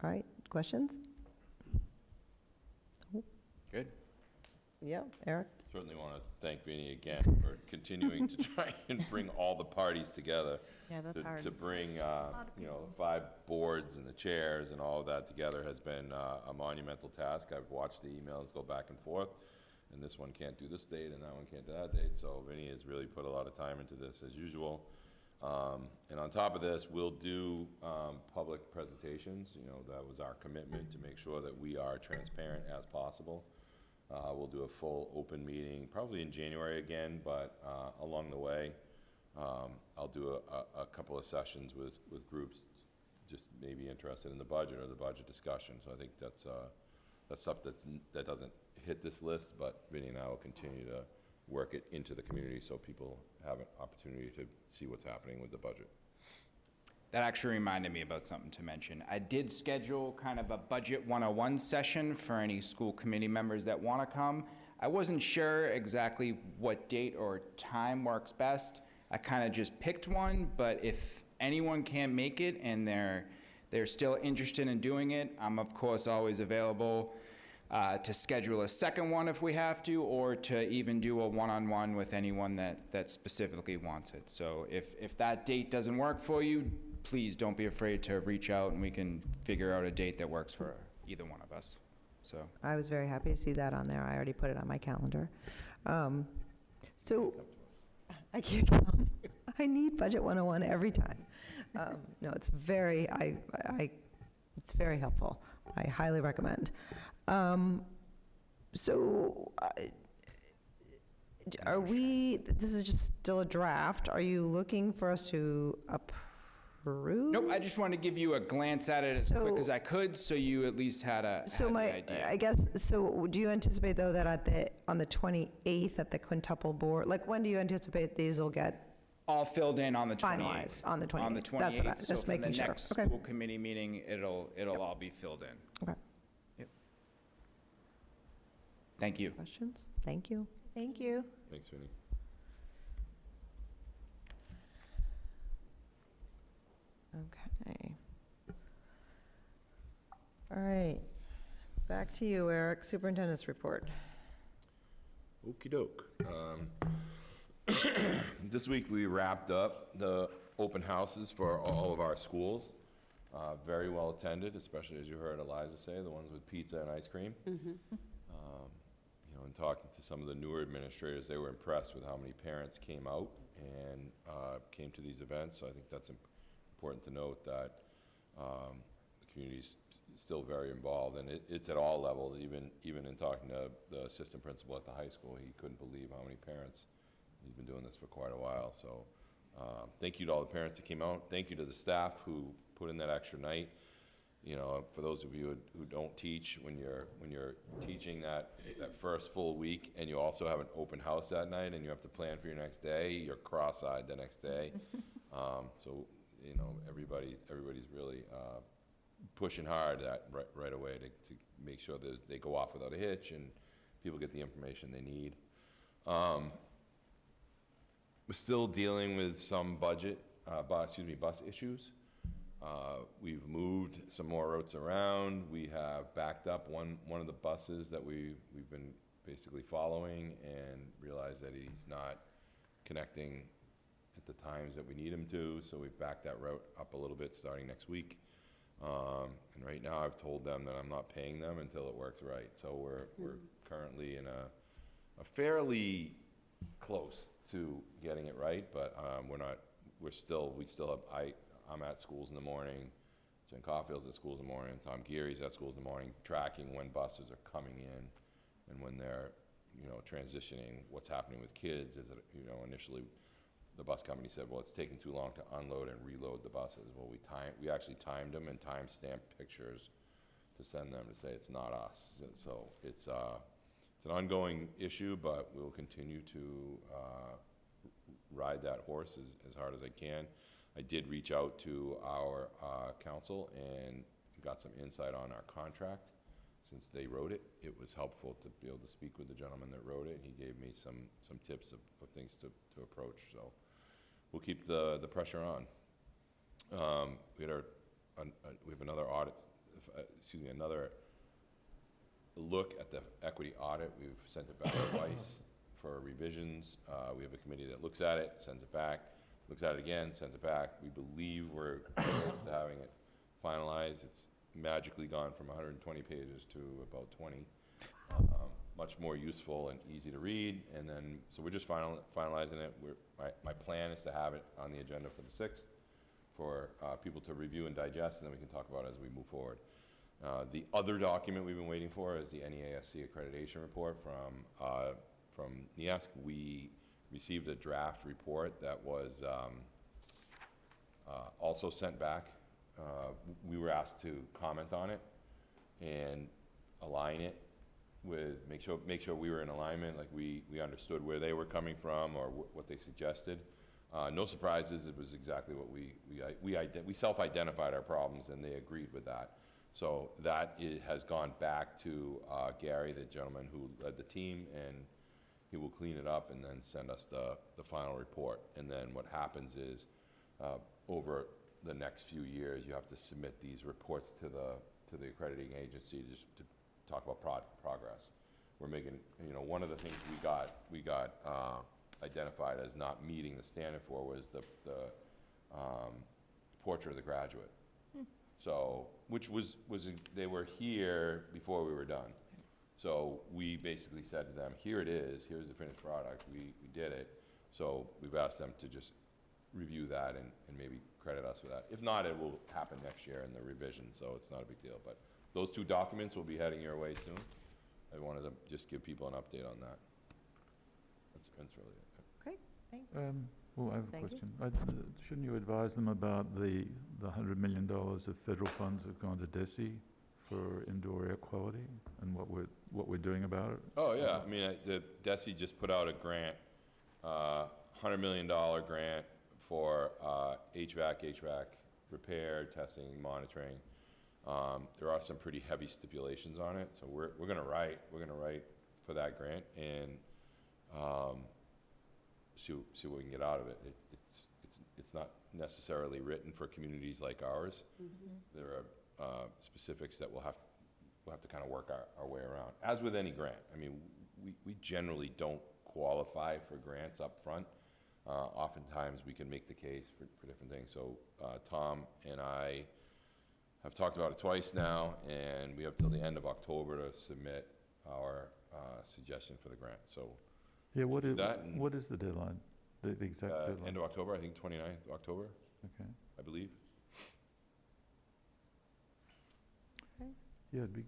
right, questions? Good? Yeah, Eric? Certainly want to thank Vinnie again for continuing to try and bring all the parties together. Yeah, that's hard. To bring, you know, the 5 boards and the chairs and all of that together has been a monumental task. I've watched the emails go back and forth, and this one can't do this date, and that one can't do that date. So Vinnie has really put a lot of time into this, as usual. And on top of this, we'll do public presentations. You know, that was our commitment, to make sure that we are transparent as possible. We'll do a full open meeting, probably in January again, but along the way, I'll do a couple of sessions with groups just maybe interested in the budget or the budget discussion. So I think that's stuff that doesn't hit this list, but Vinnie and I will continue to work it into the community so people have an opportunity to see what's happening with the budget. That actually reminded me about something to mention. I did schedule kind of a Budget 101 session for any school committee members that want to come. I wasn't sure exactly what date or time works best. I kind of just picked one, but if anyone can't make it and they're still interested in doing it, I'm of course always available to schedule a second one if we have to, or to even do a one-on-one with anyone that specifically wants it. So if that date doesn't work for you, please don't be afraid to reach out and we can figure out a date that works for either one of us. So I was very happy to see that on there. I already put it on my calendar. So I can't come. I need Budget 101 every time. No, it's very, it's very helpful. I highly recommend. So are we, this is just still a draft. Are you looking for us to approve? nope, I just wanted to give you a glance at it as quick as I could, so you at least had an idea. I guess, so do you anticipate though that on the 28th at the quintuple board, like when do you anticipate these will get All filled in on the 28th. finalized? On the 28th? On the 28th. That's what I was just making sure. So for the next Okay. school committee meeting, it'll all be filled in. Okay. Yep. Thank you. Questions? Thank you. Thank you. Thanks, Vinnie. Okay. All right. Back to you, Eric. Superintendent's report. Okey doke. This week we wrapped up the open houses for all of our schools. Very well attended, especially as you heard Eliza say, the ones with pizza and ice cream. You know, in talking to some of the newer administrators, they were impressed with how many parents came out and came to these events. So I think that's important to note that the community's still very involved, and it's at all levels. Even in talking to the assistant principal at the high school, he couldn't believe how many parents. He's been doing this for quite a while. So thank you to all the parents that came out. Thank you to the staff who put in that extra night. You know, for those of you who don't teach, when you're teaching that first full week and you also have an open house that night and you have to plan for your next day, you're cross-eyed the next day. So, you know, everybody's really pushing hard right away to make sure that they go off without a hitch and people get the information they need. We're still dealing with some budget bus issues. We've moved some more routes around. We have backed up one of the buses that we've been basically following and realized that he's not connecting at the times that we need him to, so we've backed that route up a little bit starting next week. And right now, I've told them that I'm not paying them until it works right. So we're currently in a fairly close to getting it right, but we still have, I'm at schools in the morning, Jen Caulfield's at schools in the morning, Tom Geary's at schools in the morning, tracking when buses are coming in and when they're, transitioning, what's happening with kids. Is it, initially the bus company said, well, it's taking too long to unload and reload the buses. Well, we actually timed them and time-stamped pictures to send them to say it's not us. So it's an ongoing issue, but we'll continue to ride that horse as hard as I can. I did reach out to our council and got some insight on our contract. Since they wrote it, it was helpful to be able to speak with the gentleman that wrote it, and he gave me some tips of things to approach. So we'll keep the pressure on. We have another audit, another look at the equity audit. We've sent it back twice for revisions. We have a committee that looks at it, sends it back, looks at it again, sends it back. We believe we're close to having it finalized. It's magically gone from 120 pages to about 20. Much more useful and easy to read. And then, so we're just finalizing it. My plan is to have it on the agenda for the 6th for people to review and digest, and then we can talk about it as we move forward. The other document we've been waiting for is the NEASC accreditation report from NEASC. We received a draft report that was also sent back. We were asked to comment on it and align it with, make sure we were in alignment, like we understood where they were coming from or what they suggested. No surprises, it was exactly what we self-identified our problems and they agreed with that. So that has gone back to Gary, the gentleman who led the team, and he will clean it up and then send us the final report. And then what happens is, over the next few years, you have to submit these reports to the accrediting agency just to talk about progress. We're making, one of the things we got identified as not meeting the standard for was the portrait of the graduate. So, which was they were here before we were done. So we basically said to them, here it is, here's the finished product, we did it. So we've asked them to just review that and maybe credit us for that. If not, it will happen next year in the revision, so it's not a big deal. But those two documents will be heading your way soon. I wanted to just give people an update on that. That's really it. Great, thanks. Well, I have a Thank you. question. Shouldn't you advise them about the $100 million of federal funds that have gone to DESE for indoor air quality and what we're doing about it? Oh, yeah. I mean, the DESE just put out a grant, $100 million grant for HVAC repair, testing, monitoring. There are some pretty heavy stipulations on it, so we're gonna write for that grant and see what we can get out of it. It's not necessarily written for communities like ours. There are specifics that we'll have to kind of work our way around. As with any grant, I mean, we generally don't qualify for grants up front. Oftentimes, we can make the case for different things. So Tom and I have talked about it twice now, and we have till the end of October to submit our suggestion for the grant. So Yeah, what is that the deadline? The exact deadline? end of October, I think 29th of October, Okay. I believe. Yeah, it'd be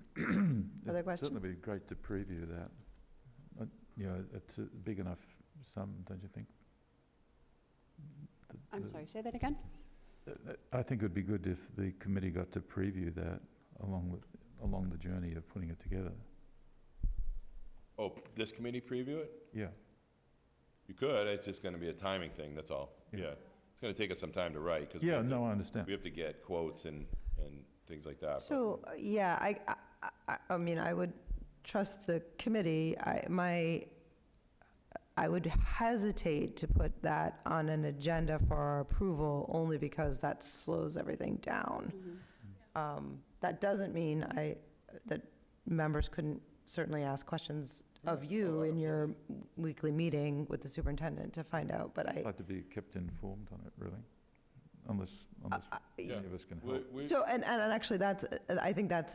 Other it'd certainly questions? be great to preview that. It's a big enough sum, don't you think? I'm sorry, say that again? I think it would be good if the committee got to preview that along the journey of putting it together. Oh, this committee preview it? Yeah. You could, it's just gonna be a timing thing, that's all. Yeah. Yeah. It's gonna take us some time to write, because Yeah, no, I understand. we have to get quotes and things like that. but- So, yeah, I mean, I would trust the committee. I I would hesitate to put that on an agenda for our approval, only because that slows everything down. That doesn't mean that members couldn't certainly ask questions of you in your weekly meeting with the superintendent to find out, but I'd like to be kept informed on it, really, unless any of us can help. So, and actually, I think that's,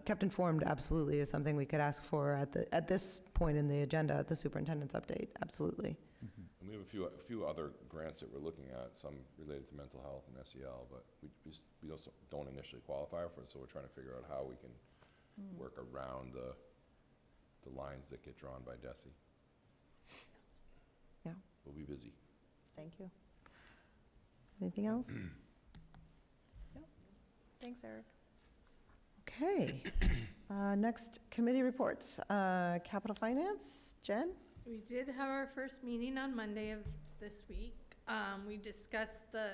kept informed absolutely is something we could ask for at this point in the agenda, at the superintendent's update, absolutely. And we have a few other grants that we're looking at, some related to mental health and SEL, but we also don't initially qualify for it, so we're trying to figure out how we can work around the lines that get drawn by DESI. Yeah. We'll be busy. Thank you. Anything else? Thanks, Eric. Okay. Next, committee reports. Capital Finance, Jen? We did have our first meeting on Monday of this week. We discussed the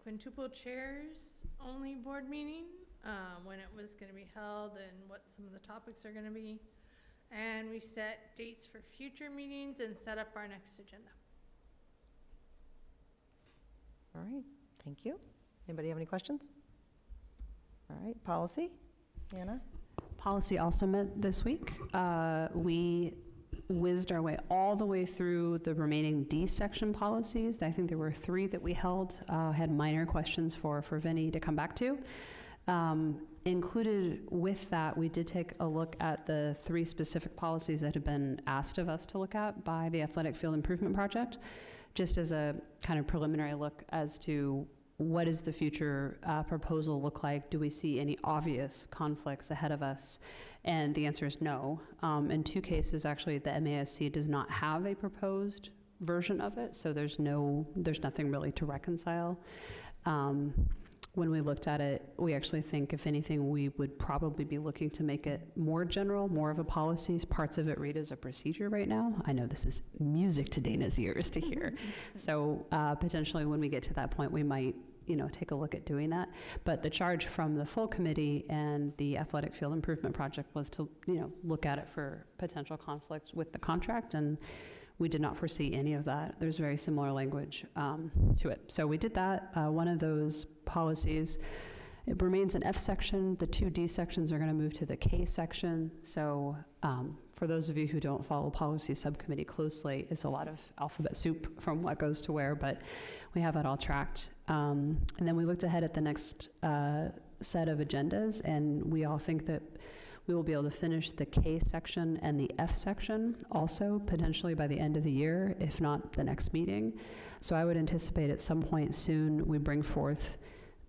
quintuple chairs only board meeting, when it was going to be held and what some of the topics are going to be. And we set dates for future meetings and set up our next agenda. All right, thank you. Anybody have any questions? All right, policy? Anna? Policy also met this week. We whizzed our way all the way through the remaining D section policies. I think there were 3 that we held, had minor questions for Vinnie to come back to. Included with that, we did take a look at the 3 specific policies that had been asked of us to look at by the Athletic Field Improvement Project, just as a kind of preliminary look as to what does the future proposal look like? Do we see any obvious conflicts ahead of us? And the answer is no. In 2 cases, actually, the MASC does not have a proposed version of it, so there's nothing really to reconcile. When we looked at it, we actually think, if anything, we would probably be looking to make it more general, more of a policy. Parts of it read as a procedure right now. I know this is music to Dana's ears to hear. So potentially when we get to that point, we might take a look at doing that. But the charge from the full committee and the Athletic Field Improvement Project was to look at it for potential conflicts with the contract, and we did not foresee any of that. There's very similar language to it. So we did that. One of those policies, it remains an F section. The 2 D sections are going to move to the K section. So for those of you who don't follow policy subcommittee closely, it's a lot of alphabet soup from what goes to where, but we have it all tracked. And then we looked ahead at the next set of agendas, and we all think that we will be able to finish the K section and the F section also potentially by the end of the year, if not the next meeting. So I would anticipate at some point soon we bring forth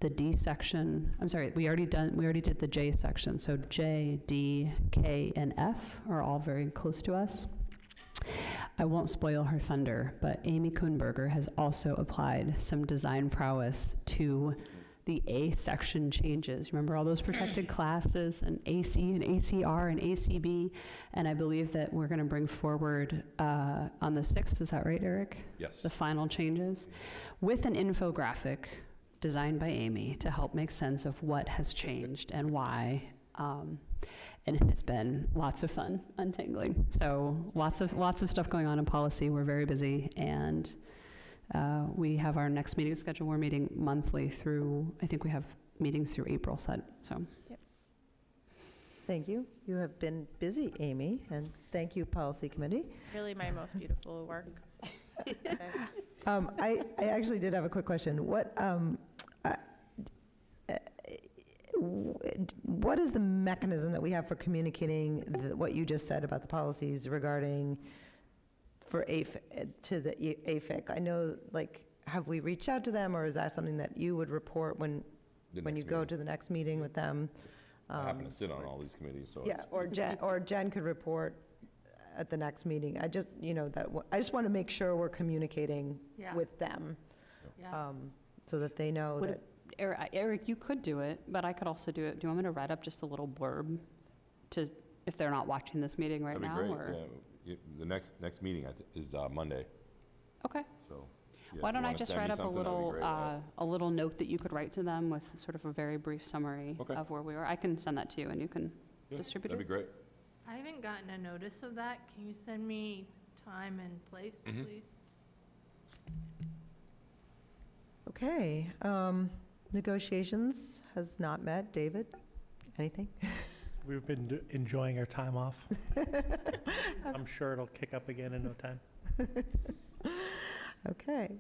the D section. I'm sorry, we already did the J section. So J, D, K, and F are all very close to us. I won't spoil her thunder, but Amy Kuhnberger has also applied some design prowess to the A section changes. Remember all those protected classes and AC and ACR and ACB? And I believe that we're going to bring forward on the 6th, is that right, Eric? Yes. The final changes with an infographic designed by Amy to help make sense of what has changed and why. And it's been lots of fun untangling. So lots of stuff going on in policy. We're very busy, and we have our next meeting scheduled. We're meeting monthly through, I think we have meetings through April set, so. Yep. Thank you. You have been busy, Amy, and thank you, Policy Committee. Really my most beautiful work. I actually did have a quick question. What is the mechanism that we have for communicating what you just said about the policies regarding for to the AFIC? I know, have we reached out to them, or is that something that you would report when you go to the next meeting with them? I happen to sit on all these committees, so. Yeah, or Jen could report at the next meeting. I just want to make sure we're communicating with them, so that they know that. Eric, you could do it, but I could also do it. Do you want me to write up just a little blurb if they're not watching this meeting right now? That'd be Or? great, yeah. The next meeting is Monday, Okay. so. yeah, Why if you don't I wanna just send me write up something, that'd be great. a little note that you could write to them with sort of a very brief summary Okay. of where we were. I can send that to you, and you can Yeah, distribute That'd it. be great. I haven't gotten a notice of that. Can you send me time and place, please? Okay, negotiations has not met. David, anything? We've been enjoying our time off. I'm sure it'll kick up again in no time. Okay.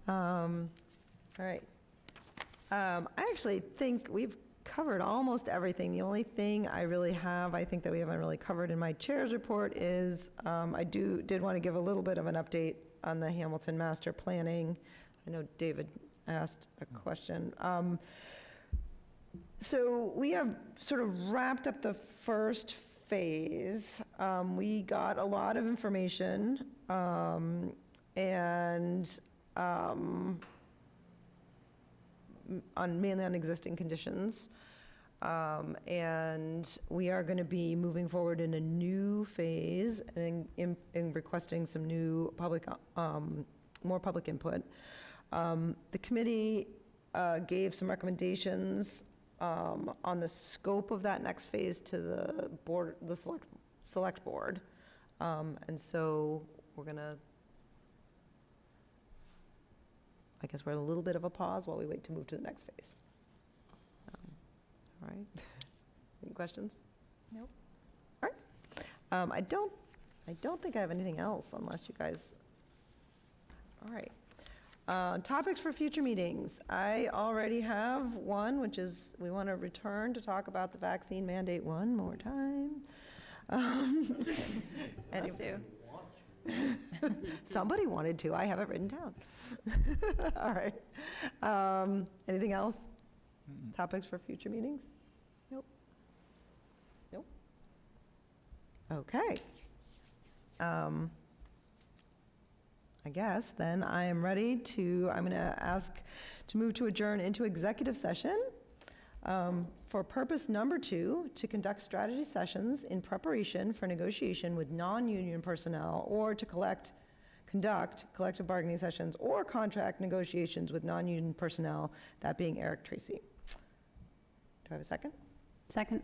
All right. I actually think we've covered almost everything. The only thing I really have, I think that we haven't really covered in my chair's report is, I did want to give a little bit of an update on the Hamilton Master Planning. I know David asked a question. So we have sort of wrapped up the first phase. We got a lot of information, and mainly on existing conditions. And we are going to be moving forward in a new phase and in requesting some new public, more public input. The committee gave some recommendations on the scope of that next phase to the board, the select board. And so we're going to, I guess we're in a little bit of a pause while we wait to move to the next phase. All right. Any questions? Nope. All right. I don't think I have anything else unless you guys, all right. Topics for future meetings. I already have one, which is we want to return to talk about the vaccine mandate one more time. Bless you. Somebody wanted to. I have it written down. All right. Anything else? Topics for future meetings? Nope. Nope. Okay. I guess then I am ready to, I'm going to ask to move to adjourn into executive session for purpose number 2, to conduct strategy sessions in preparation for negotiation with non-union personnel or to conduct collective bargaining sessions or contract negotiations with non-union personnel, that being Eric Tracy. Do I have a second? Second?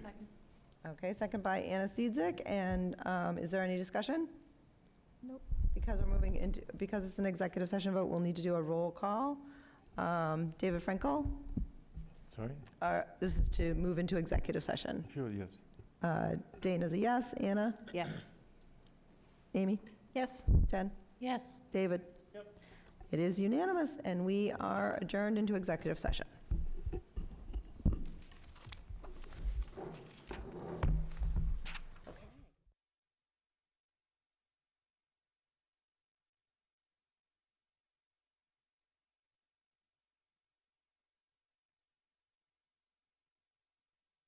Okay, second by Anna Steedzik, and is there any discussion? Nope. Because it's an executive session vote, we'll need to do a roll call. David Frankel? Sorry? This is to move into executive session. Sure, yes. Dana's a yes. Anna? Yes. Amy? Yes. Jen? Yes. David? Yep. It is unanimous, and we are adjourned into executive session.